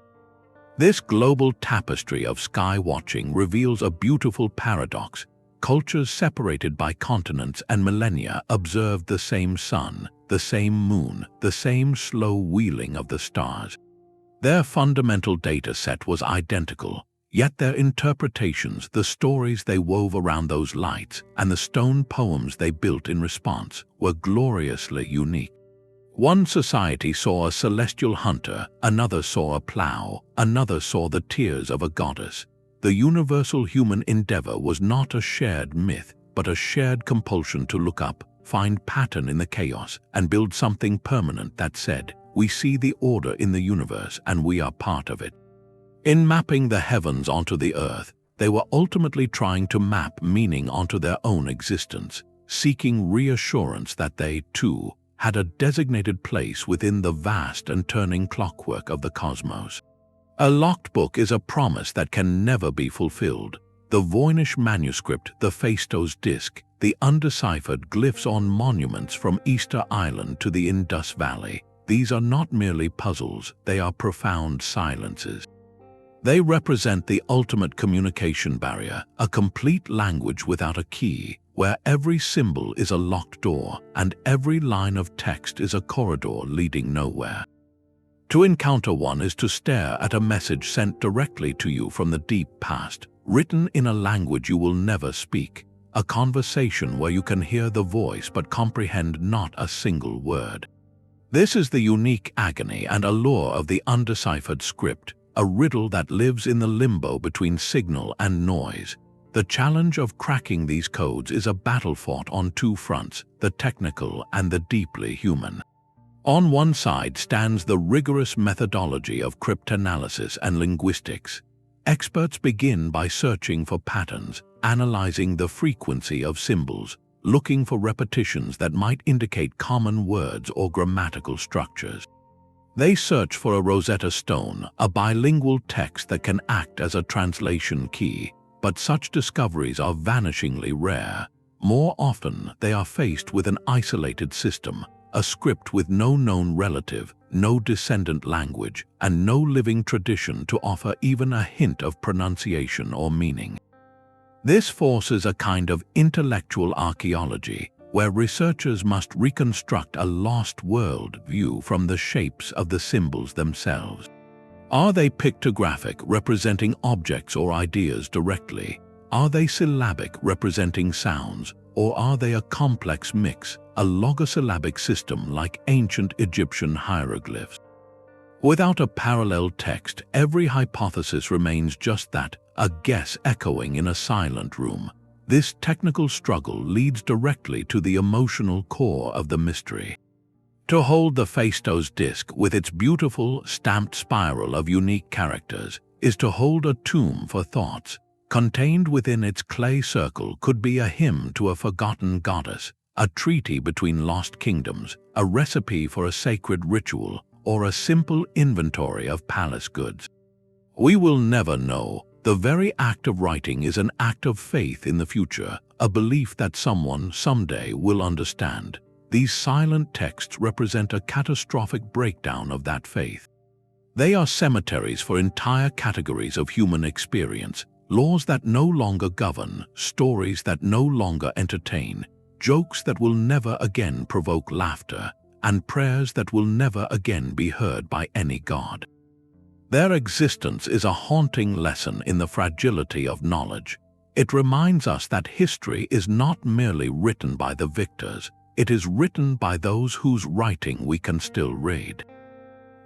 This global tapestry of sky watching reveals a beautiful paradox. Cultures separated by continents and millennia observed the same sun, the same moon, the same slow wheeling of the stars. Their fundamental data set was identical, yet their interpretations, the stories they wove around those lights, and the stone poems they built in response, were gloriously unique. One society saw a celestial hunter, another saw a plow, another saw the tears of a goddess. The universal human endeavor was not a shared myth, but a shared compulsion to look up, find pattern in the chaos, and build something permanent that said, "We see the order in the universe and we are part of it." In mapping the heavens onto the earth, they were ultimately trying to map meaning onto their own existence, seeking reassurance that they, too, had a designated place within the vast and turning clockwork of the cosmos. A locked book is a promise that can never be fulfilled. The Voynich manuscript, the Phaistos disc, the undeciphered glyphs on monuments from Easter Island to the Indus Valley, these are not merely puzzles, they are profound silences. They represent the ultimate communication barrier, a complete language without a key, where every symbol is a locked door and every line of text is a corridor leading nowhere. To encounter one is to stare at a message sent directly to you from the deep past, written in a language you will never speak, a conversation where you can hear the voice but comprehend not a single word. This is the unique agony and allure of the undeciphered script, a riddle that lives in the limbo between signal and noise. The challenge of cracking these codes is a battle fought on two fronts, the technical and the deeply human. On one side stands the rigorous methodology of cryptanalysis and linguistics. Experts begin by searching for patterns, analyzing the frequency of symbols, looking for repetitions that might indicate common words or grammatical structures. They search for a Rosetta Stone, a bilingual text that can act as a translation key, but such discoveries are vanishingly rare. More often, they are faced with an isolated system, a script with no known relative, no descendant language, and no living tradition to offer even a hint of pronunciation or meaning. This forces a kind of intellectual archaeology, where researchers must reconstruct a lost world view from the shapes of the symbols themselves. Are they pictographic, representing objects or ideas directly? Are they syllabic, representing sounds? Or are they a complex mix, a logosyllabic system like ancient Egyptian hieroglyphs? Without a parallel text, every hypothesis remains just that, a guess echoing in a silent room. This technical struggle leads directly to the emotional core of the mystery. To hold the Phaistos disk with its beautiful, stamped spiral of unique characters is to hold a tomb for thoughts. Contained within its clay circle could be a hymn to a forgotten goddess, a treaty between lost kingdoms, a recipe for a sacred ritual, or a simple inventory of palace goods. We will never know. The very act of writing is an act of faith in the future, a belief that someone someday will understand. These silent texts represent a catastrophic breakdown of that faith. They are cemeteries for entire categories of human experience, laws that no longer govern, stories that no longer entertain, jokes that will never again provoke laughter, and prayers that will never again be heard by any god. Their existence is a haunting lesson in the fragility of knowledge. It reminds us that history is not merely written by the victors, it is written by those whose writing we can still read.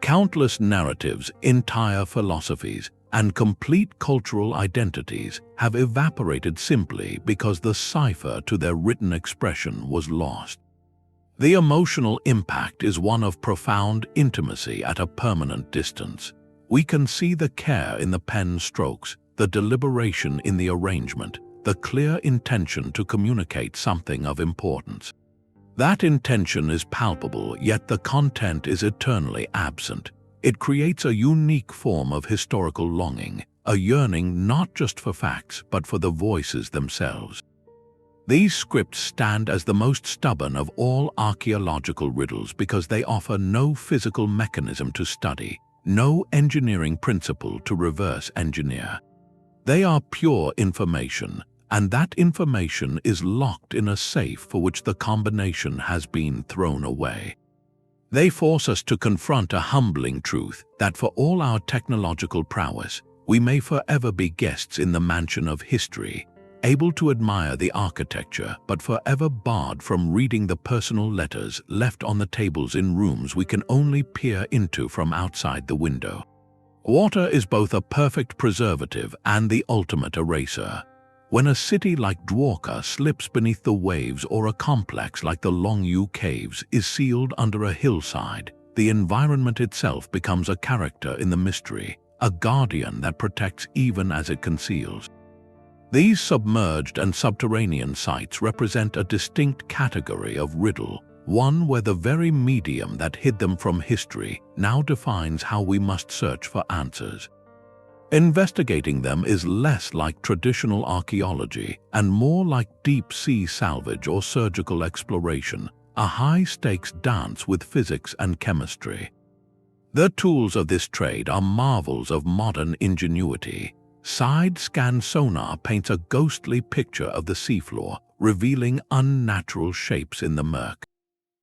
Countless narratives, entire philosophies, and complete cultural identities have evaporated simply because the cipher to their written expression was lost. The emotional impact is one of profound intimacy at a permanent distance. We can see the care in the pen strokes, the deliberation in the arrangement, the clear intention to communicate something of importance. That intention is palpable, yet the content is eternally absent. It creates a unique form of historical longing, a yearning not just for facts but for the voices themselves. These scripts stand as the most stubborn of all archaeological riddles because they offer no physical mechanism to study, no engineering principle to reverse engineer. They are pure information, and that information is locked in a safe for which the combination has been thrown away. They force us to confront a humbling truth that for all our technological prowess, we may forever be guests in the mansion of history, able to admire the architecture but forever barred from reading the personal letters left on the tables in rooms we can only peer into from outside the window. Water is both a perfect preservative and the ultimate eraser. When a city like Dwarka slips beneath the waves or a complex like the Longyou caves is sealed under a hillside, the environment itself becomes a character in the mystery, a guardian that protects even as it conceals. These submerged and subterranean sites represent a distinct category of riddle, one where the very medium that hid them from history now defines how we must search for answers. Investigating them is less like traditional archaeology and more like deep-sea salvage or surgical exploration, a high-stakes dance with physics and chemistry. The tools of this trade are marvels of modern ingenuity. Side-scan sonar paints a ghostly picture of the seafloor, revealing unnatural shapes in the murk.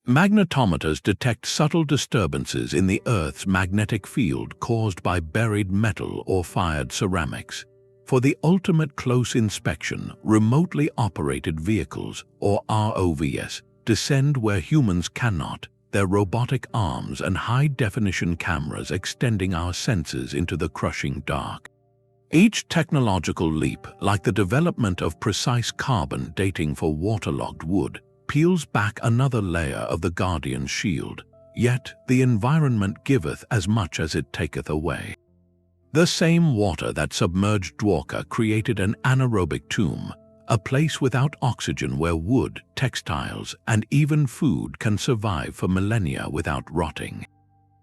Magnetometers detect subtle disturbances in the Earth's magnetic field caused by buried metal or fired ceramics. For the ultimate close inspection, remotely operated vehicles, or ROVs, descend where humans cannot, their robotic arms and high-definition cameras extending our senses into the crushing dark. Each technological leap, like the development of precise carbon dating for waterlogged wood, peels back another layer of the guardian's shield, yet the environment giveth as much as it taketh away. The same water that submerged Dwarka created an anaerobic tomb, a place without oxygen where wood, textiles, and even food can survive for millennia without rotting.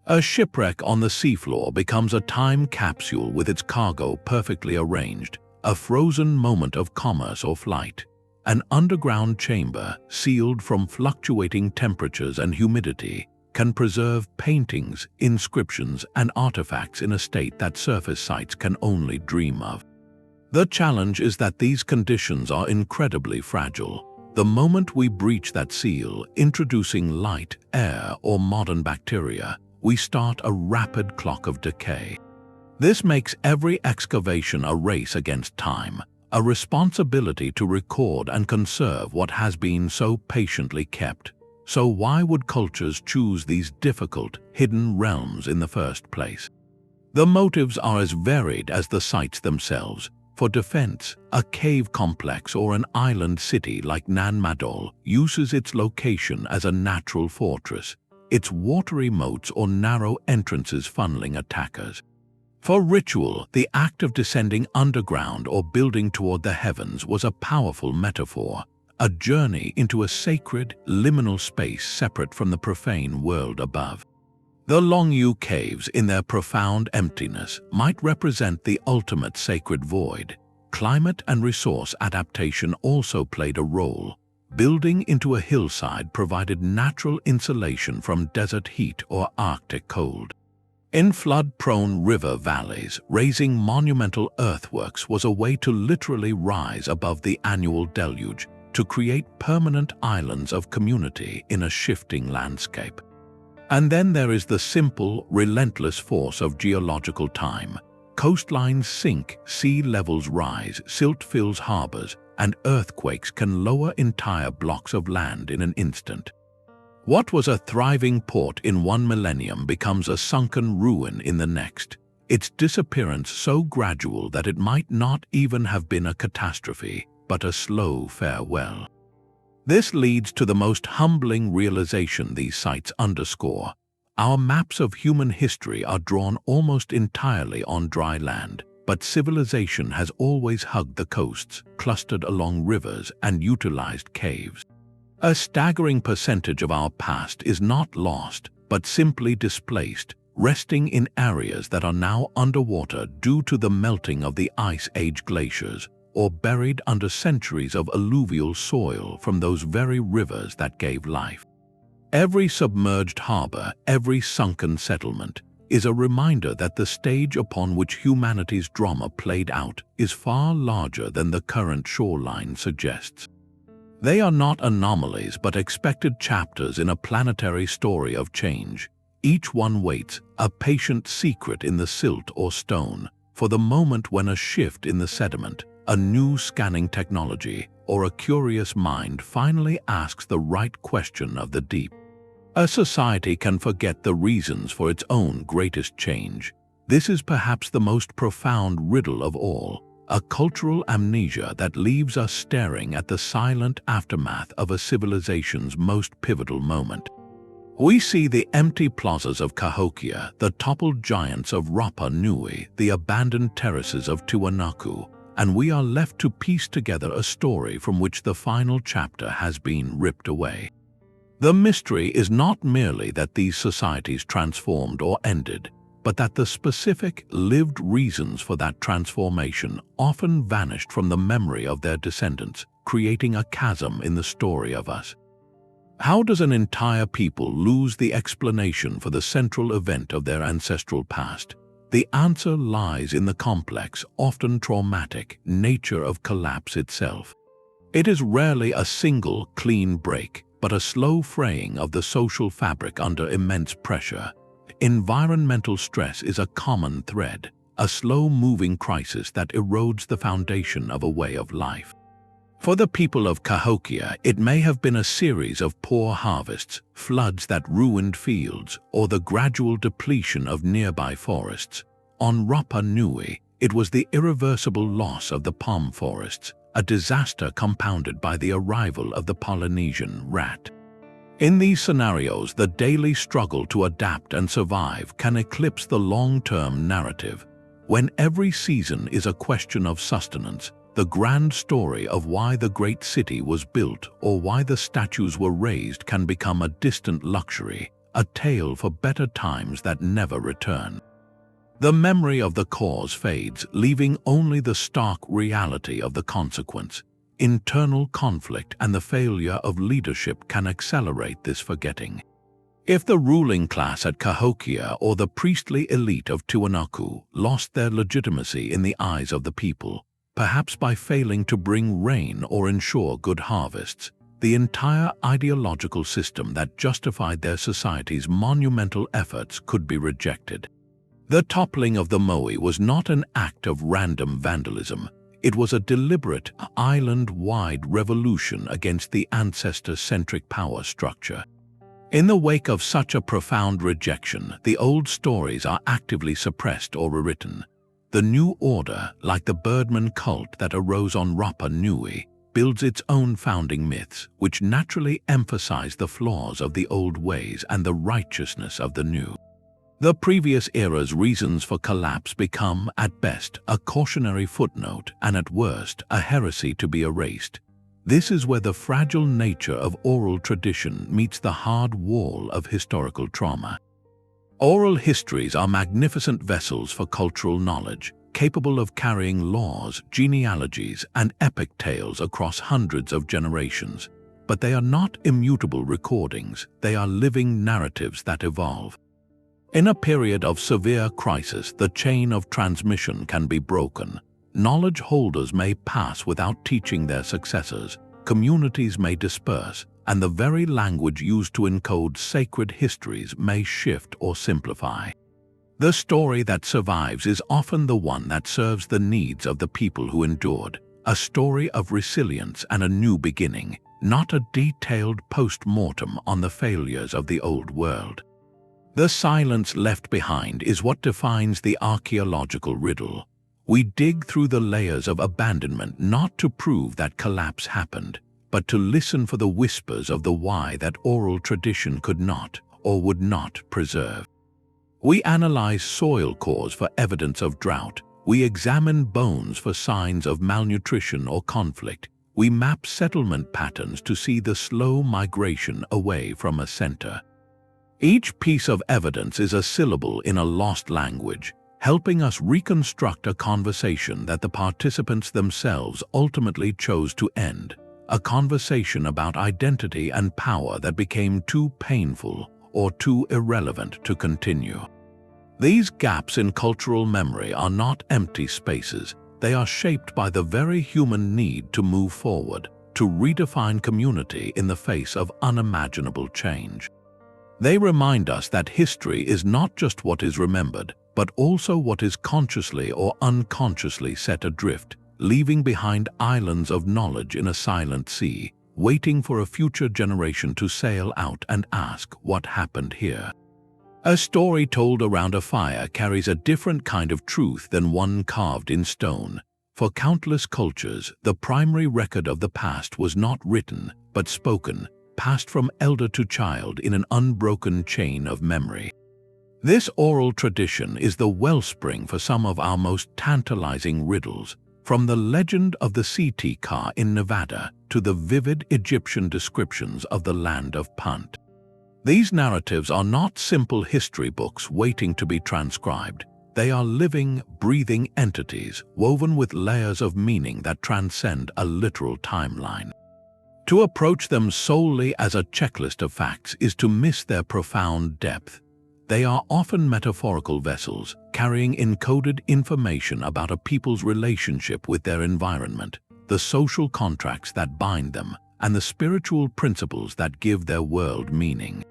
A shipwreck on the seafloor becomes a time capsule with its cargo perfectly arranged, a frozen moment of commerce or flight. An underground chamber, sealed from fluctuating temperatures and humidity, can preserve paintings, inscriptions, and artifacts in a state that surface sites can only dream of. The challenge is that these conditions are incredibly fragile. The moment we breach that seal, introducing light, air, or modern bacteria, we start a rapid clock of decay. This makes every excavation a race against time, a responsibility to record and conserve what has been so patiently kept. So why would cultures choose these difficult, hidden realms in the first place? The motives are as varied as the sites themselves. For defense, a cave complex or an island city like Nan Madol uses its location as a natural fortress, its watery moats or narrow entrances funneling attackers. For ritual, the act of descending underground or building toward the heavens was a powerful metaphor, a journey into a sacred, liminal space separate from the profane world above. The Longyou caves, in their profound emptiness, might represent the ultimate sacred void. Climate and resource adaptation also played a role. Building into a hillside provided natural insulation from desert heat or Arctic cold. In flood-prone river valleys, raising monumental earthworks was a way to literally rise above the annual deluge, to create permanent islands of community in a shifting landscape. And then there is the simple, relentless force of geological time. Coastlines sink, sea levels rise, silt fills harbors, and earthquakes can lower entire blocks of land in an instant. What was a thriving port in one millennium becomes a sunken ruin in the next, its disappearance so gradual that it might not even have been a catastrophe, but a slow farewell. This leads to the most humbling realization these sites underscore. Our maps of human history are drawn almost entirely on dry land, but civilization has always hugged the coasts, clustered along rivers, and utilized caves. A staggering percentage of our past is not lost, but simply displaced, resting in areas that are now underwater due to the melting of the Ice Age glaciers, or buried under centuries of alluvial soil from those very rivers that gave life. Every submerged harbor, every sunken settlement, is a reminder that the stage upon which humanity's drama played out is far larger than the current shoreline suggests. They are not anomalies but expected chapters in a planetary story of change. Each one waits, a patient secret in the silt or stone, for the moment when a shift in the sediment, a new scanning technology, or a curious mind finally asks the right question of the deep. A society can forget the reasons for its own greatest change. This is perhaps the most profound riddle of all, a cultural amnesia that leaves us staring at the silent aftermath of a civilization's most pivotal moment. We see the empty plazas of Cahokia, the toppled giants of Rapa Nui, the abandoned terraces of Tiwanaku, and we are left to piece together a story from which the final chapter has been ripped away. The mystery is not merely that these societies transformed or ended, but that the specific, lived reasons for that transformation often vanished from the memory of their descendants, creating a chasm in the story of us. How does an entire people lose the explanation for the central event of their ancestral past? The answer lies in the complex, often traumatic, nature of collapse itself. It is rarely a single, clean break, but a slow fraying of the social fabric under immense pressure. Environmental stress is a common thread, a slow-moving crisis that erodes the foundation of a way of life. For the people of Cahokia, it may have been a series of poor harvests, floods that ruined fields, or the gradual depletion of nearby forests. On Rapa Nui, it was the irreversible loss of the palm forests, a disaster compounded by the arrival of the Polynesian rat. In these scenarios, the daily struggle to adapt and survive can eclipse the long-term narrative. When every season is a question of sustenance, the grand story of why the great city was built or why the statues were raised can become a distant luxury, a tale for better times that never return. The memory of the cause fades, leaving only the stark reality of the consequence. Internal conflict and the failure of leadership can accelerate this forgetting. If the ruling class at Cahokia or the priestly elite of Tiwanaku lost their legitimacy in the eyes of the people, perhaps by failing to bring rain or ensure good harvests, the entire ideological system that justified their society's monumental efforts could be rejected. The toppling of the moai was not an act of random vandalism. It was a deliberate, island-wide revolution against the ancestor-centric power structure. In the wake of such a profound rejection, the old stories are actively suppressed or rewritten. The new order, like the Birdman cult that arose on Rapa Nui, builds its own founding myths, which naturally emphasize the flaws of the old ways and the righteousness of the new. The previous era's reasons for collapse become, at best, a cautionary footnote and at worst, a heresy to be erased. This is where the fragile nature of oral tradition meets the hard wall of historical trauma. Oral histories are magnificent vessels for cultural knowledge, capable of carrying laws, genealogies, and epic tales across hundreds of generations. But they are not immutable recordings, they are living narratives that evolve. In a period of severe crisis, the chain of transmission can be broken. Knowledge holders may pass without teaching their successors, communities may disperse, and the very language used to encode sacred histories may shift or simplify. The story that survives is often the one that serves the needs of the people who endured, a story of resilience and a new beginning, not a detailed post-mortem on the failures of the old world. The silence left behind is what defines the archaeological riddle. We dig through the layers of abandonment not to prove that collapse happened, but to listen for the whispers of the why that oral tradition could not or would not preserve. We analyze soil cores for evidence of drought. We examine bones for signs of malnutrition or conflict. We map settlement patterns to see the slow migration away from a center. Each piece of evidence is a syllable in a lost language, helping us reconstruct a conversation that the participants themselves ultimately chose to end, a conversation about identity and power that became too painful or too irrelevant to continue. These gaps in cultural memory are not empty spaces, they are shaped by the very human need to move forward, to redefine community in the face of unimaginable change. They remind us that history is not just what is remembered, but also what is consciously or unconsciously set adrift, leaving behind islands of knowledge in a silent sea, waiting for a future generation to sail out and ask what happened here. A story told around a fire carries a different kind of truth than one carved in stone. For countless cultures, the primary record of the past was not written, but spoken, passed from elder to child in an unbroken chain of memory. This oral tradition is the wellspring for some of our most tantalizing riddles, from the legend of the CT car in Nevada to the vivid Egyptian descriptions of the land of Punt. These narratives are not simple history books waiting to be transcribed. They are living, breathing entities woven with layers of meaning that transcend a literal timeline. To approach them solely as a checklist of facts is to miss their profound depth. They are often metaphorical vessels, carrying encoded information about a people's relationship with their environment, the social contracts that bind them, and the spiritual principles that give their world meaning.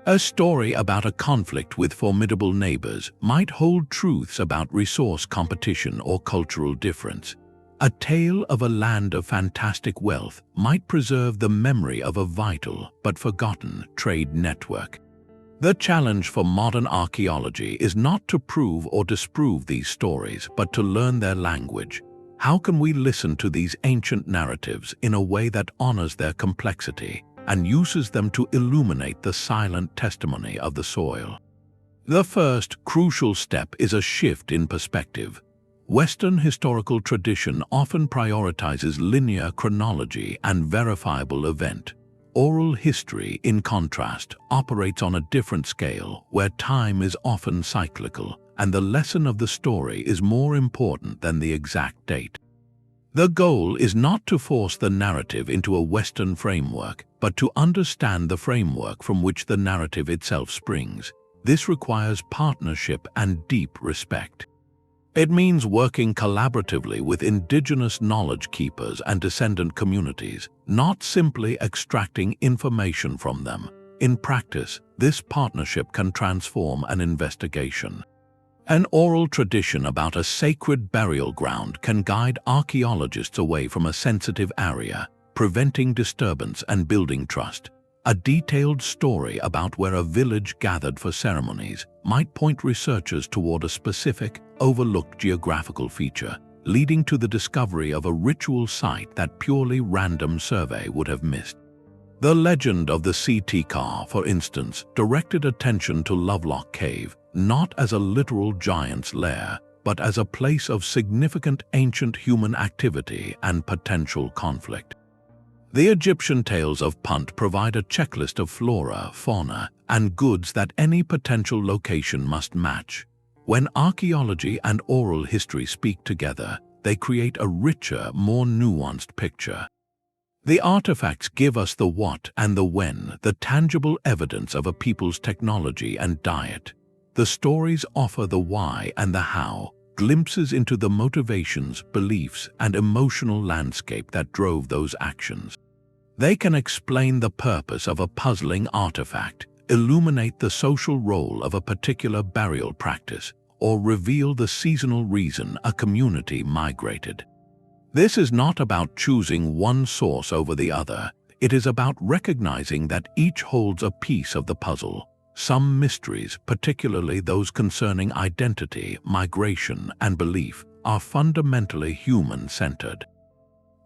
A story about a conflict with formidable neighbors might hold truths about resource competition or cultural difference. A tale of a land of fantastic wealth might preserve the memory of a vital but forgotten trade network. The challenge for modern archaeology is not to prove or disprove these stories, but to learn their language. How can we listen to these ancient narratives in a way that honors their complexity and uses them to illuminate the silent testimony of the soil? The first crucial step is a shift in perspective. Western historical tradition often prioritizes linear chronology and verifiable event. Oral history, in contrast, operates on a different scale, where time is often cyclical, and the lesson of the story is more important than the exact date. The goal is not to force the narrative into a Western framework, but to understand the framework from which the narrative itself springs. This requires partnership and deep respect. It means working collaboratively with indigenous knowledge keepers and descendant communities, not simply extracting information from them. In practice, this partnership can transform an investigation. An oral tradition about a sacred burial ground can guide archaeologists away from a sensitive area, preventing disturbance and building trust. A detailed story about where a village gathered for ceremonies might point researchers toward a specific, overlooked geographical feature, leading to the discovery of a ritual site that purely random survey would have missed. The legend of the CT car, for instance, directed attention to Lovelock Cave, not as a literal giant's lair, but as a place of significant ancient human activity and potential conflict. The Egyptian tales of Punt provide a checklist of flora, fauna, and goods that any potential location must match. When archaeology and oral history speak together, they create a richer, more nuanced picture. The artifacts give us the what and the when, the tangible evidence of a people's technology and diet. The stories offer the why and the how, glimpses into the motivations, beliefs, and emotional landscape that drove those actions. They can explain the purpose of a puzzling artifact, illuminate the social role of a particular burial practice, or reveal the seasonal reason a community migrated. This is not about choosing one source over the other. It is about recognizing that each holds a piece of the puzzle. Some mysteries, particularly those concerning identity, migration, and belief, are fundamentally human-centered.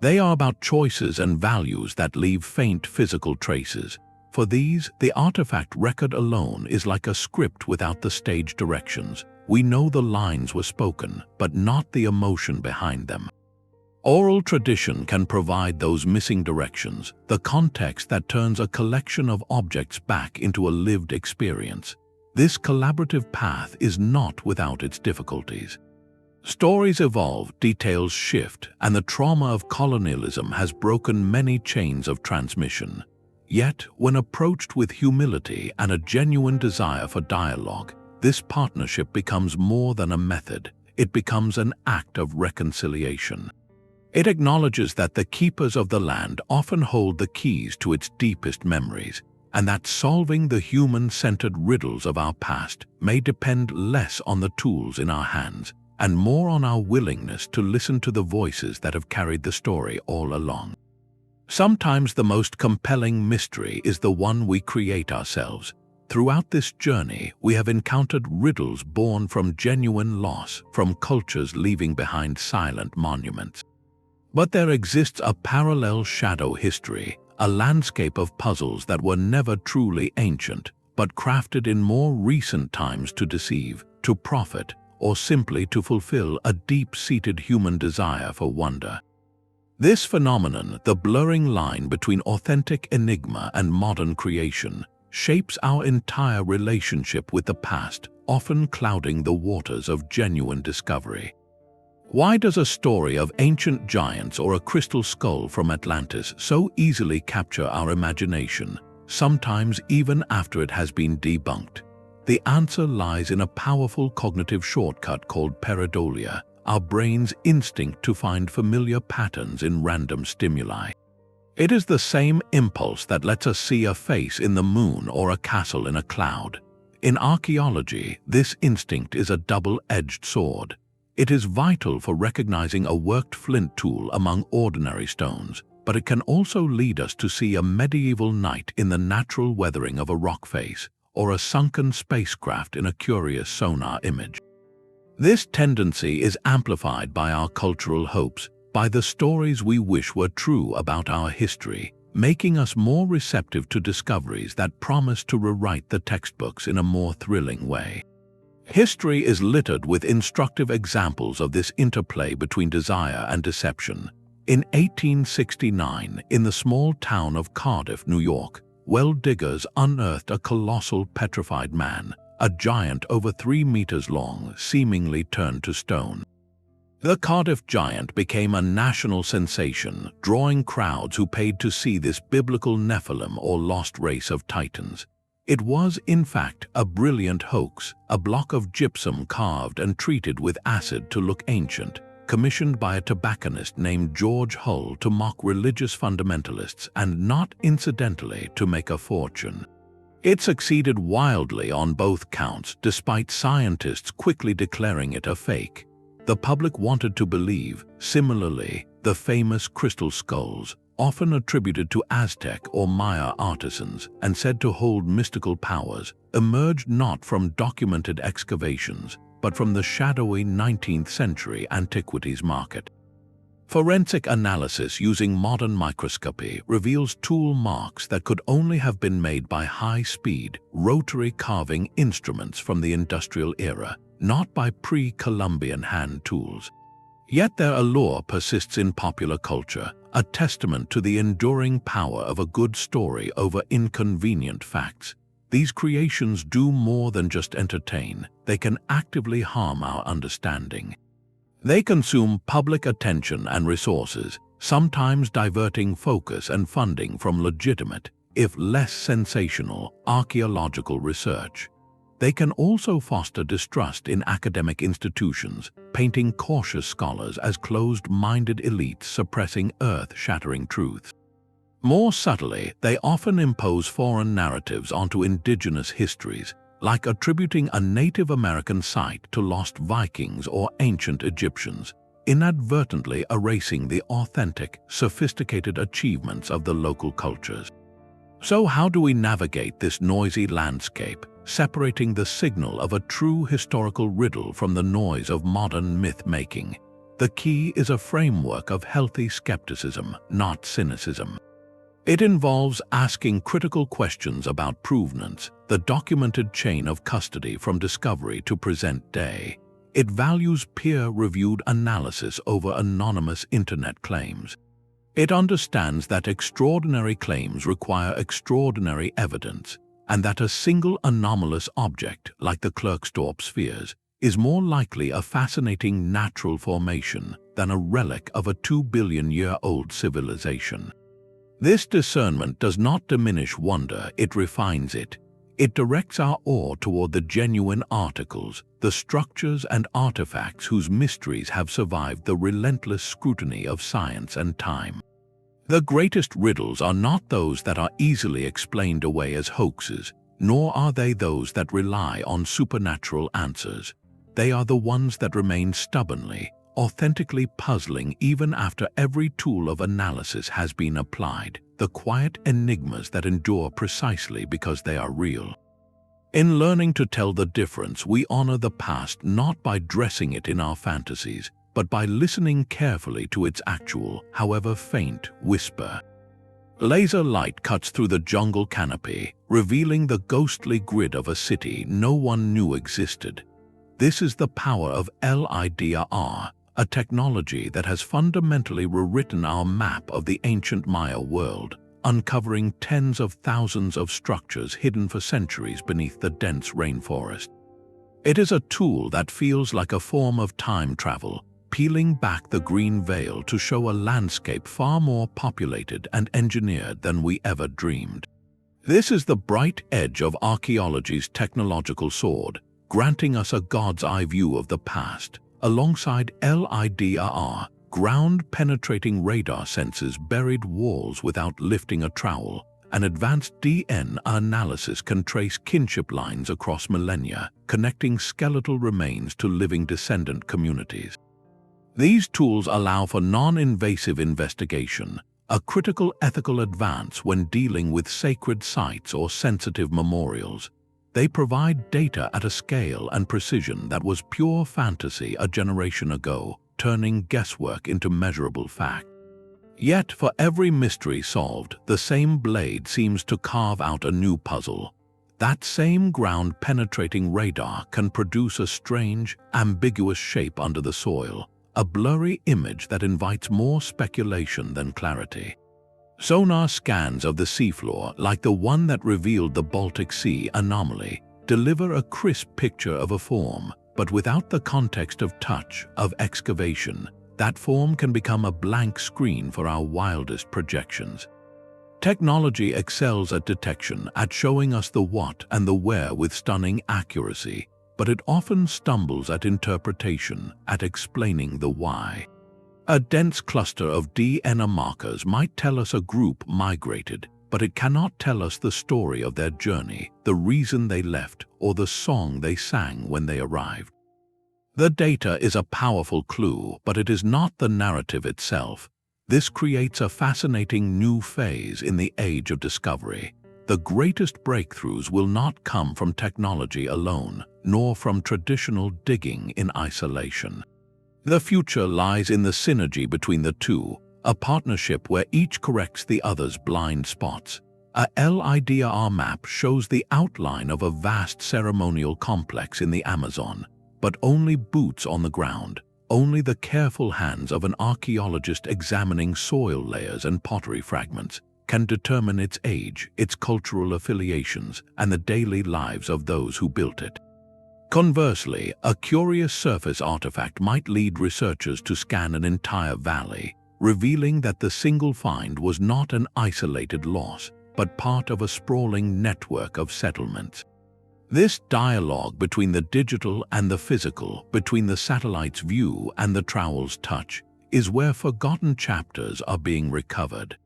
They are about choices and values that leave faint physical traces. For these, the artifact record alone is like a script without the stage directions. We know the lines were spoken, but not the emotion behind them. Oral tradition can provide those missing directions, the context that turns a collection of objects back into a lived experience. This collaborative path is not without its difficulties. Stories evolve, details shift, and the trauma of colonialism has broken many chains of transmission. Yet, when approached with humility and a genuine desire for dialogue, this partnership becomes more than a method. It becomes an act of reconciliation. It acknowledges that the keepers of the land often hold the keys to its deepest memories, and that solving the human-centered riddles of our past may depend less on the tools in our hands and more on our willingness to listen to the voices that have carried the story all along. Sometimes the most compelling mystery is the one we create ourselves. Throughout this journey, we have encountered riddles born from genuine loss, from cultures leaving behind silent monuments. But there exists a parallel shadow history, a landscape of puzzles that were never truly ancient, but crafted in more recent times to deceive, to profit, or simply to fulfill a deep-seated human desire for wonder. This phenomenon, the blurring line between authentic enigma and modern creation, shapes our entire relationship with the past, often clouding the waters of genuine discovery. Why does a story of ancient giants or a crystal skull from Atlantis so easily capture our imagination, sometimes even after it has been debunked? The answer lies in a powerful cognitive shortcut called pareidolia, our brain's instinct to find familiar patterns in random stimuli. It is the same impulse that lets us see a face in the moon or a castle in a cloud. In archaeology, this instinct is a double-edged sword. It is vital for recognizing a worked flint tool among ordinary stones, but it can also lead us to see a medieval knight in the natural weathering of a rock face, or a sunken spacecraft in a curious sonar image. This tendency is amplified by our cultural hopes, by the stories we wish were true about our history, making us more receptive to discoveries that promise to rewrite the textbooks in a more thrilling way. History is littered with instructive examples of this interplay between desire and deception. In 1869, in the small town of Cardiff, New York, well diggers unearthed a colossal petrified man, a giant over 3 meters long, seemingly turned to stone. The Cardiff giant became a national sensation, drawing crowds who paid to see this biblical Nephilim or lost race of titans. It was, in fact, a brilliant hoax, a block of gypsum carved and treated with acid to look ancient, commissioned by a tobacconist named George Hull to mock religious fundamentalists and, not incidentally, to make a fortune. It succeeded wildly on both counts, despite scientists quickly declaring it a fake. The public wanted to believe. Similarly, the famous crystal skulls, often attributed to Aztec or Maya artisans and said to hold mystical powers, emerged not from documented excavations, but from the shadowy 19th century antiquities market. Forensic analysis using modern microscopy reveals tool marks that could only have been made by high-speed, rotary carving instruments from the industrial era, not by pre-Columbian hand tools. Yet their allure persists in popular culture, a testament to the enduring power of a good story over inconvenient facts. These creations do more than just entertain, they can actively harm our understanding. They consume public attention and resources, sometimes diverting focus and funding from legitimate, if less sensational, archaeological research. They can also foster distrust in academic institutions, painting cautious scholars as closed-minded elites suppressing earth-shattering truths. More subtly, they often impose foreign narratives onto indigenous histories, like attributing a Native American site to lost Vikings or ancient Egyptians, inadvertently erasing the authentic, sophisticated achievements of the local cultures. So how do we navigate this noisy landscape, separating the signal of a true historical riddle from the noise of modern myth-making? The key is a framework of healthy skepticism, not cynicism. It involves asking critical questions about provenance, the documented chain of custody from discovery to present day. It values peer-reviewed analysis over anonymous internet claims. It understands that extraordinary claims require extraordinary evidence, and that a single anomalous object, like the Klerksdorp spheres, is more likely a fascinating natural formation than a relic of a 2-billion-year-old civilization. This discernment does not diminish wonder, it refines it. It directs our awe toward the genuine articles, the structures and artifacts whose mysteries have survived the relentless scrutiny of science and time. The greatest riddles are not those that are easily explained away as hoaxes, nor are they those that rely on supernatural answers. They are the ones that remain stubbornly, authentically puzzling even after every tool of analysis has been applied, the quiet enigmas that endure precisely because they are real. In learning to tell the difference, we honor the past not by dressing it in our fantasies, but by listening carefully to its actual, however faint, whisper. Laser light cuts through the jungle canopy, revealing the ghostly grid of a city no one knew existed. This is the power of LIDAR, a technology that has fundamentally rewritten our map of the ancient Maya world, uncovering tens of thousands of structures hidden for centuries beneath the dense rainforest. It is a tool that feels like a form of time travel, peeling back the green veil to show a landscape far more populated and engineered than we ever dreamed. This is the bright edge of archaeology's technological sword, granting us a god's-eye view of the past. Alongside LIDAR, ground-penetrating radar sensors buried walls without lifting a trowel, and advanced DNA analysis can trace kinship lines across millennia, connecting skeletal remains to living descendant communities. These tools allow for non-invasive investigation, a critical ethical advance when dealing with sacred sites or sensitive memorials. They provide data at a scale and precision that was pure fantasy a generation ago, turning guesswork into measurable fact. Yet, for every mystery solved, the same blade seems to carve out a new puzzle. That same ground-penetrating radar can produce a strange, ambiguous shape under the soil, a blurry image that invites more speculation than clarity. Sonar scans of the seafloor, like the one that revealed the Baltic Sea anomaly, deliver a crisp picture of a form, but without the context of touch, of excavation, that form can become a blank screen for our wildest projections. Technology excels at detection, at showing us the what and the where with stunning accuracy, but it often stumbles at interpretation, at explaining the why. A dense cluster of DNA markers might tell us a group migrated, but it cannot tell us the story of their journey, the reason they left, or the song they sang when they arrived. The data is a powerful clue, but it is not the narrative itself. This creates a fascinating new phase in the age of discovery. The greatest breakthroughs will not come from technology alone, nor from traditional digging in isolation. The future lies in the synergy between the two, a partnership where each corrects the other's blind spots. A LIDAR map shows the outline of a vast ceremonial complex in the Amazon, but only boots on the ground, only the careful hands of an archaeologist examining soil layers and pottery fragments can determine its age, its cultural affiliations, and the daily lives of those who built it. Conversely, a curious surface artifact might lead researchers to scan an entire valley, revealing that the single find was not an isolated loss, but part of a sprawling network of settlements. This dialogue between the digital and the physical, between the satellite's view and the trowel's touch, is where forgotten chapters are being recovered.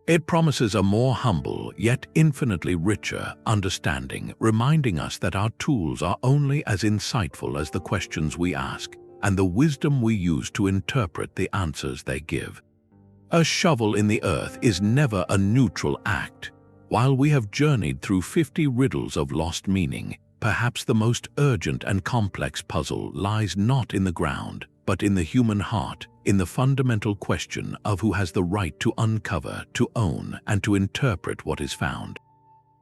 It promises a more humble, yet infinitely richer understanding, reminding us that our tools are only as insightful as the questions we ask, and the wisdom we use to interpret the answers they give. A shovel in the earth is never a neutral act. While we have journeyed through 50 riddles of lost meaning, perhaps the most urgent and complex puzzle lies not in the ground, but in the human heart, in the fundamental question of who has the right to uncover, to own, and to interpret what is found.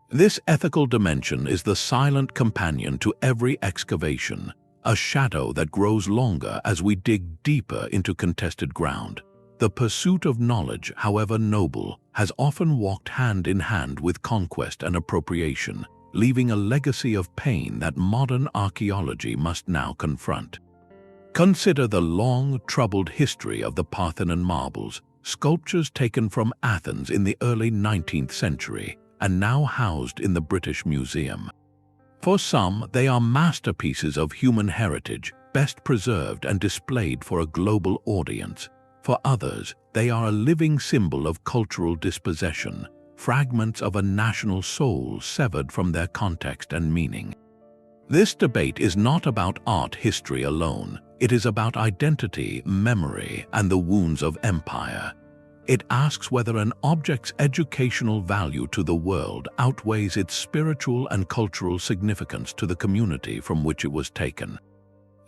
This ethical dimension is the silent companion to every excavation, a shadow that grows longer as we dig deeper into contested ground. The pursuit of knowledge, however noble, has often walked hand in hand with conquest and appropriation, leaving a legacy of pain that modern archaeology must now confront. Consider the long, troubled history of the Parthenon marbles, sculptures taken from Athens in the early 19th century and now housed in the British Museum. For some, they are masterpieces of human heritage, best preserved and displayed for a global audience. For others, they are a living symbol of cultural dispossession, fragments of a national soul severed from their context and meaning. This debate is not about art history alone. It is about identity, memory, and the wounds of empire. It asks whether an object's educational value to the world outweighs its spiritual and cultural significance to the community from which it was taken.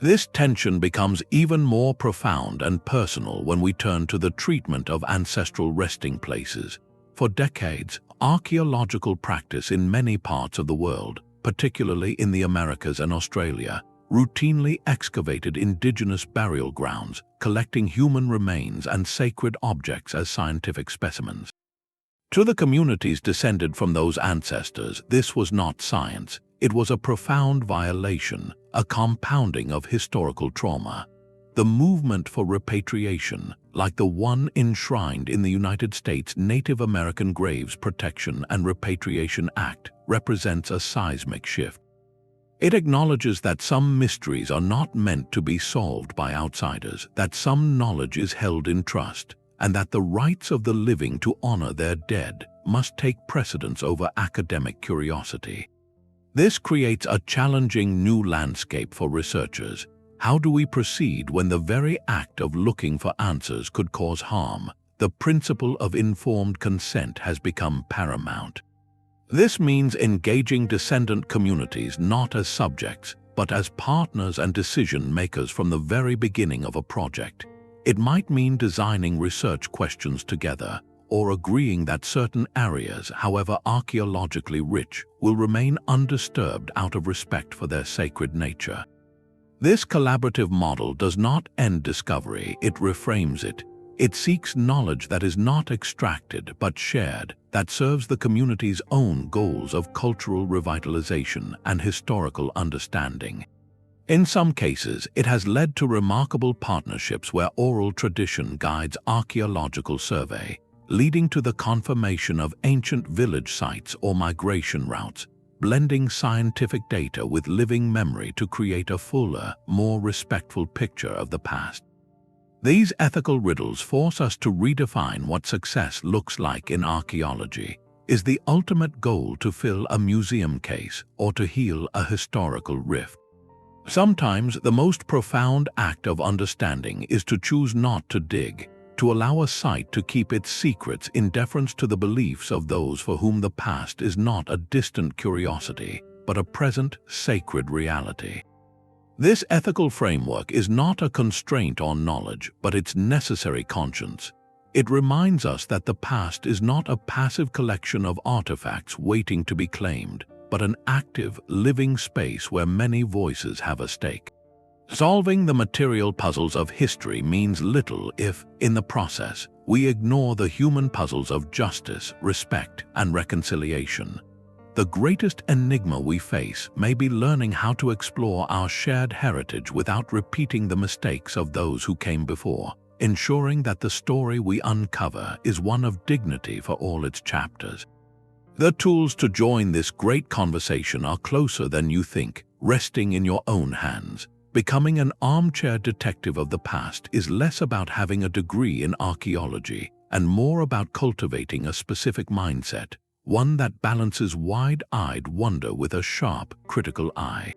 This tension becomes even more profound and personal when we turn to the treatment of ancestral resting places. For decades, archaeological practice in many parts of the world, particularly in the Americas and Australia, routinely excavated indigenous burial grounds, collecting human remains and sacred objects as scientific specimens. To the communities descended from those ancestors, this was not science. It was a profound violation, a compounding of historical trauma. The movement for repatriation, like the one enshrined in the United States Native American Graves Protection and Repatriation Act, represents a seismic shift. It acknowledges that some mysteries are not meant to be solved by outsiders, that some knowledge is held in trust, and that the rights of the living to honor their dead must take precedence over academic curiosity. This creates a challenging new landscape for researchers. How do we proceed when the very act of looking for answers could cause harm? The principle of informed consent has become paramount. This means engaging descendant communities not as subjects, but as partners and decision-makers from the very beginning of a project. It might mean designing research questions together, or agreeing that certain areas, however archaeologically rich, will remain undisturbed out of respect for their sacred nature. This collaborative model does not end discovery, it reframes it. It seeks knowledge that is not extracted but shared, that serves the community's own goals of cultural revitalization and historical understanding. In some cases, it has led to remarkable partnerships where oral tradition guides archaeological survey, leading to the confirmation of ancient village sites or migration routes, blending scientific data with living memory to create a fuller, more respectful picture of the past. These ethical riddles force us to redefine what success looks like in archaeology. Is the ultimate goal to fill a museum case or to heal a historical rift? Sometimes the most profound act of understanding is to choose not to dig, to allow a site to keep its secrets in deference to the beliefs of those for whom the past is not a distant curiosity, but a present sacred reality. This ethical framework is not a constraint on knowledge, but its necessary conscience. It reminds us that the past is not a passive collection of artifacts waiting to be claimed, but an active, living space where many voices have a stake. Solving the material puzzles of history means little if, in the process, we ignore the human puzzles of justice, respect, and reconciliation. The greatest enigma we face may be learning how to explore our shared heritage without repeating the mistakes of those who came before, ensuring that the story we uncover is one of dignity for all its chapters. The tools to join this great conversation are closer than you think, resting in your own hands. Becoming an armchair detective of the past is less about having a degree in archaeology and more about cultivating a specific mindset, one that balances wide-eyed wonder with a sharp, critical eye.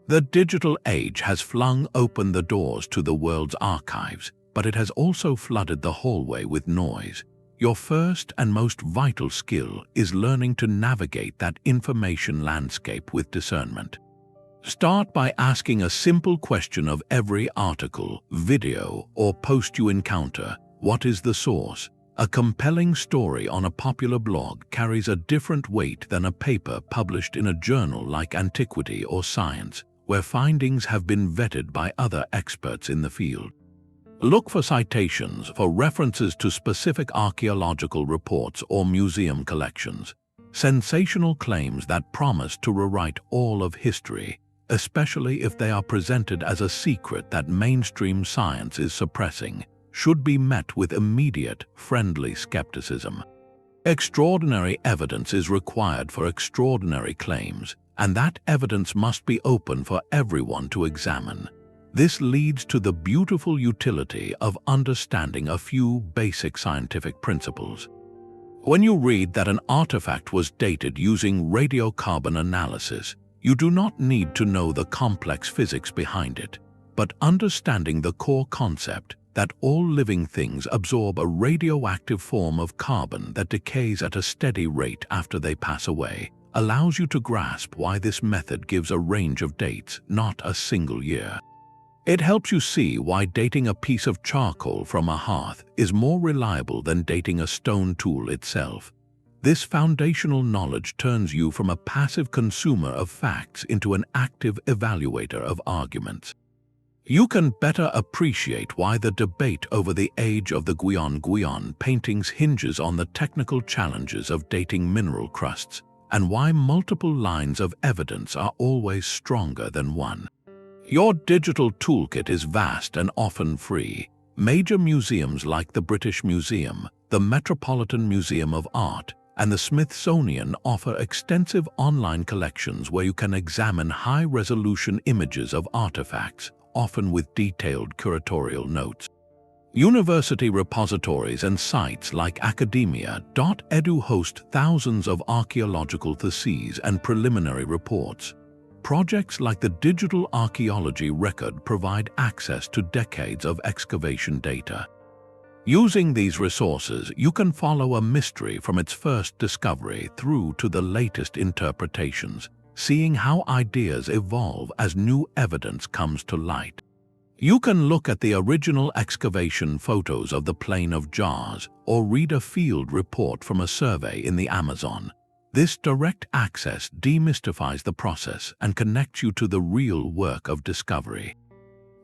The digital age has flung open the doors to the world's archives, but it has also flooded the hallway with noise. Your first and most vital skill is learning to navigate that information landscape with discernment. Start by asking a simple question of every article, video, or post you encounter. What is the source? A compelling story on a popular blog carries a different weight than a paper published in a journal like Antiquity or Science, where findings have been vetted by other experts in the field. Look for citations, for references to specific archaeological reports or museum collections. Sensational claims that promise to rewrite all of history, especially if they are presented as a secret that mainstream science is suppressing, should be met with immediate, friendly skepticism. Extraordinary evidence is required for extraordinary claims, and that evidence must be open for everyone to examine. This leads to the beautiful utility of understanding a few basic scientific principles. When you read that an artifact was dated using radiocarbon analysis, you do not need to know the complex physics behind it, but understanding the core concept that all living things absorb a radioactive form of carbon that decays at a steady rate after they pass away allows you to grasp why this method gives a range of dates, not a single year. It helps you see why dating a piece of charcoal from a hearth is more reliable than dating a stone tool itself. This foundational knowledge turns you from a passive consumer of facts into an active evaluator of arguments. You can better appreciate why the debate over the age of the Guion paintings hinges on the technical challenges of dating mineral crusts, and why multiple lines of evidence are always stronger than one. Your digital toolkit is vast and often free. Major museums like the British Museum, the Metropolitan Museum of Art, and the Smithsonian offer extensive online collections where you can examine high-resolution images of artifacts, often with detailed curatorial notes. University repositories and sites like academia.edu host thousands of archaeological theses and preliminary reports. Projects like the Digital Archaeology Record provide access to decades of excavation data. Using these resources, you can follow a mystery from its first discovery through to the latest interpretations, seeing how ideas evolve as new evidence comes to light. You can look at the original excavation photos of the Plain of Jars or read a field report from a survey in the Amazon. This direct access demystifies the process and connects you to the real work of discovery.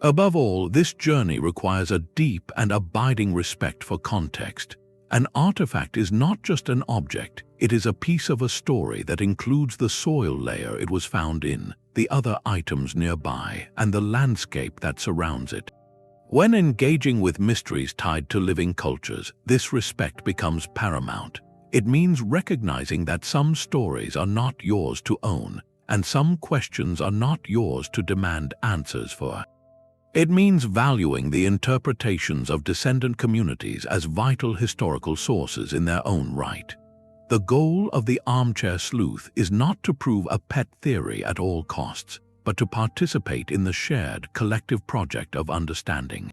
Above all, this journey requires a deep and abiding respect for context. An artifact is not just an object, it is a piece of a story that includes the soil layer it was found in, the other items nearby, and the landscape that surrounds it. When engaging with mysteries tied to living cultures, this respect becomes paramount. It means recognizing that some stories are not yours to own, and some questions are not yours to demand answers for. It means valuing the interpretations of descendant communities as vital historical sources in their own right. The goal of the armchair sleuth is not to prove a pet theory at all costs, but to participate in the shared collective project of understanding.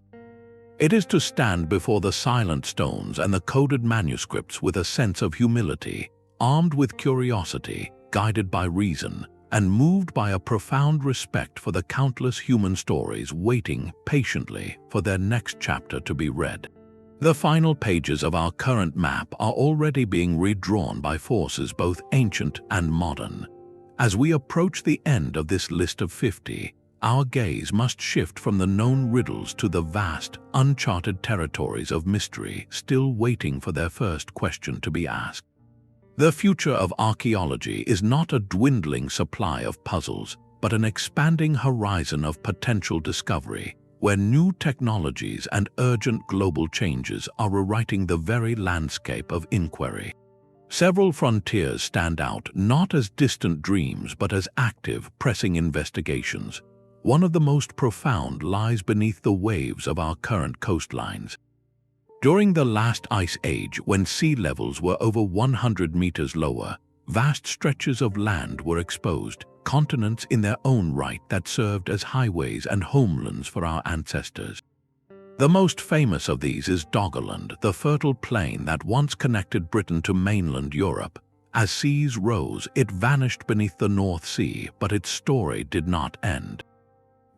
It is to stand before the silent stones and the coded manuscripts with a sense of humility, armed with curiosity, guided by reason, and moved by a profound respect for the countless human stories waiting patiently for their next chapter to be read. The final pages of our current map are already being redrawn by forces both ancient and modern. As we approach the end of this list of 50, our gaze must shift from the known riddles to the vast, uncharted territories of mystery still waiting for their first question to be asked. The future of archaeology is not a dwindling supply of puzzles, but an expanding horizon of potential discovery, where new technologies and urgent global changes are rewriting the very landscape of inquiry. Several frontiers stand out not as distant dreams but as active, pressing investigations. One of the most profound lies beneath the waves of our current coastlines. During the last ice age, when sea levels were over 100 meters lower, vast stretches of land were exposed, continents in their own right that served as highways and homelands for our ancestors. The most famous of these is Doggerland, the fertile plain that once connected Britain to mainland Europe. As seas rose, it vanished beneath the North Sea, but its story did not end.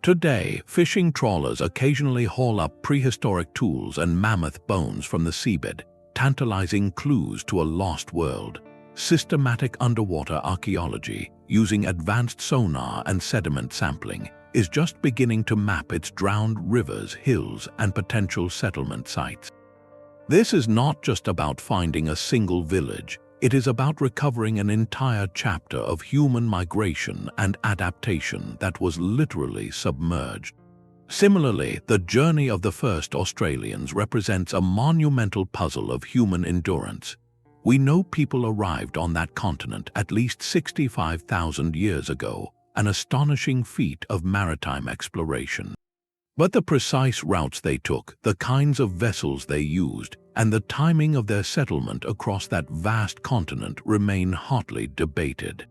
Today, fishing trawlers occasionally haul up prehistoric tools and mammoth bones from the seabed, tantalizing clues to a lost world. Systematic underwater archaeology, using advanced sonar and sediment sampling, is just beginning to map its drowned rivers, hills, and potential settlement sites. This is not just about finding a single village. It is about recovering an entire chapter of human migration and adaptation that was literally submerged. Similarly, the journey of the first Australians represents a monumental puzzle of human endurance. We know people arrived on that continent at least 65,000 years ago, an astonishing feat of maritime exploration. But the precise routes they took, the kinds of vessels they used, and the timing of their settlement across that vast continent remain hotly debated.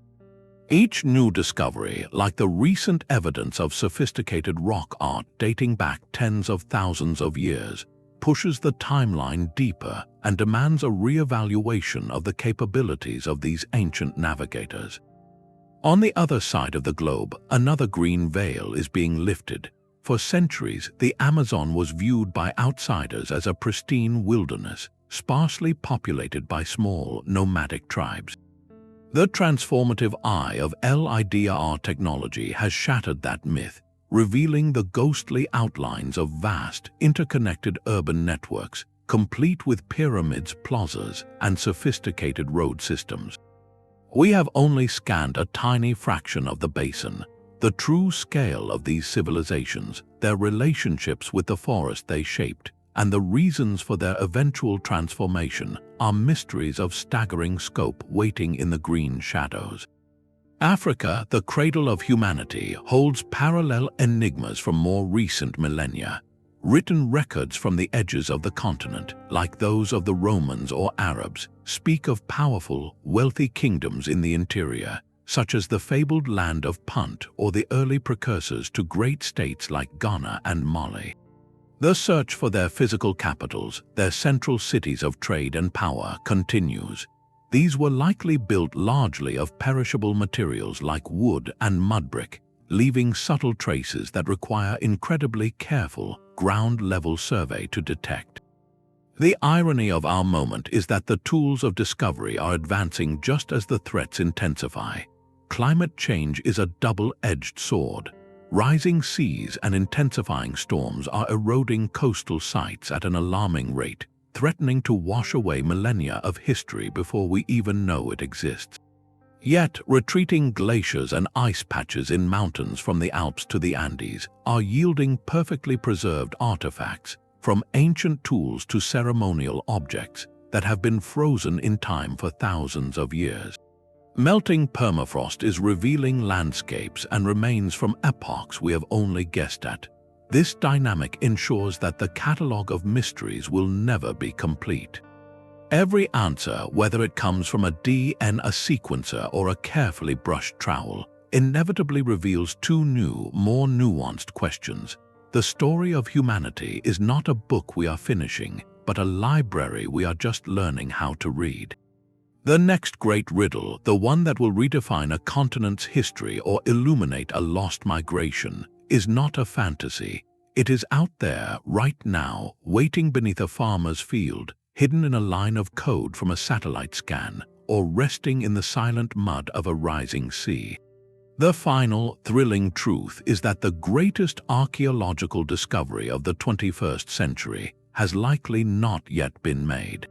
Each new discovery, like the recent evidence of sophisticated rock art dating back tens of thousands of years, pushes the timeline deeper and demands a re-evaluation of the capabilities of these ancient navigators. On the other side of the globe, another green veil is being lifted. For centuries, the Amazon was viewed by outsiders as a pristine wilderness, sparsely populated by small, nomadic tribes. The transformative eye of LIDAR technology has shattered that myth, revealing the ghostly outlines of vast, interconnected urban networks, complete with pyramids, plazas, and sophisticated road systems. We have only scanned a tiny fraction of the basin. The true scale of these civilizations, their relationships with the forest they shaped, and the reasons for their eventual transformation are mysteries of staggering scope waiting in the green shadows. Africa, the cradle of humanity, holds parallel enigmas from more recent millennia. Written records from the edges of the continent, like those of the Romans or Arabs, speak of powerful, wealthy kingdoms in the interior, such as the fabled land of Punt or the early precursors to great states like Ghana and Mali. The search for their physical capitals, their central cities of trade and power, continues. These were likely built largely of perishable materials like wood and mud brick, leaving subtle traces that require incredibly careful, ground-level survey to detect. The irony of our moment is that the tools of discovery are advancing just as the threats intensify. Climate change is a double-edged sword. Rising seas and intensifying storms are eroding coastal sites at an alarming rate, threatening to wash away millennia of history before we even know it exists. Yet, retreating glaciers and ice patches in mountains from the Alps to the Andes are yielding perfectly preserved artifacts, from ancient tools to ceremonial objects, that have been frozen in time for thousands of years. Melting permafrost is revealing landscapes and remains from epochs we have only guessed at. This dynamic ensures that the catalogue of mysteries will never be complete. Every answer, whether it comes from a DNA sequencer or a carefully brushed trowel, inevitably reveals two new, more nuanced questions. The story of humanity is not a book we are finishing, but a library we are just learning how to read. The next great riddle, the one that will redefine a continent's history or illuminate a lost migration, is not a fantasy. It is out there, right now, waiting beneath a farmer's field, hidden in a line of code from a satellite scan, or resting in the silent mud of a rising sea. The final, thrilling truth is that the greatest archaeological discovery of the 21st century has likely not yet been made.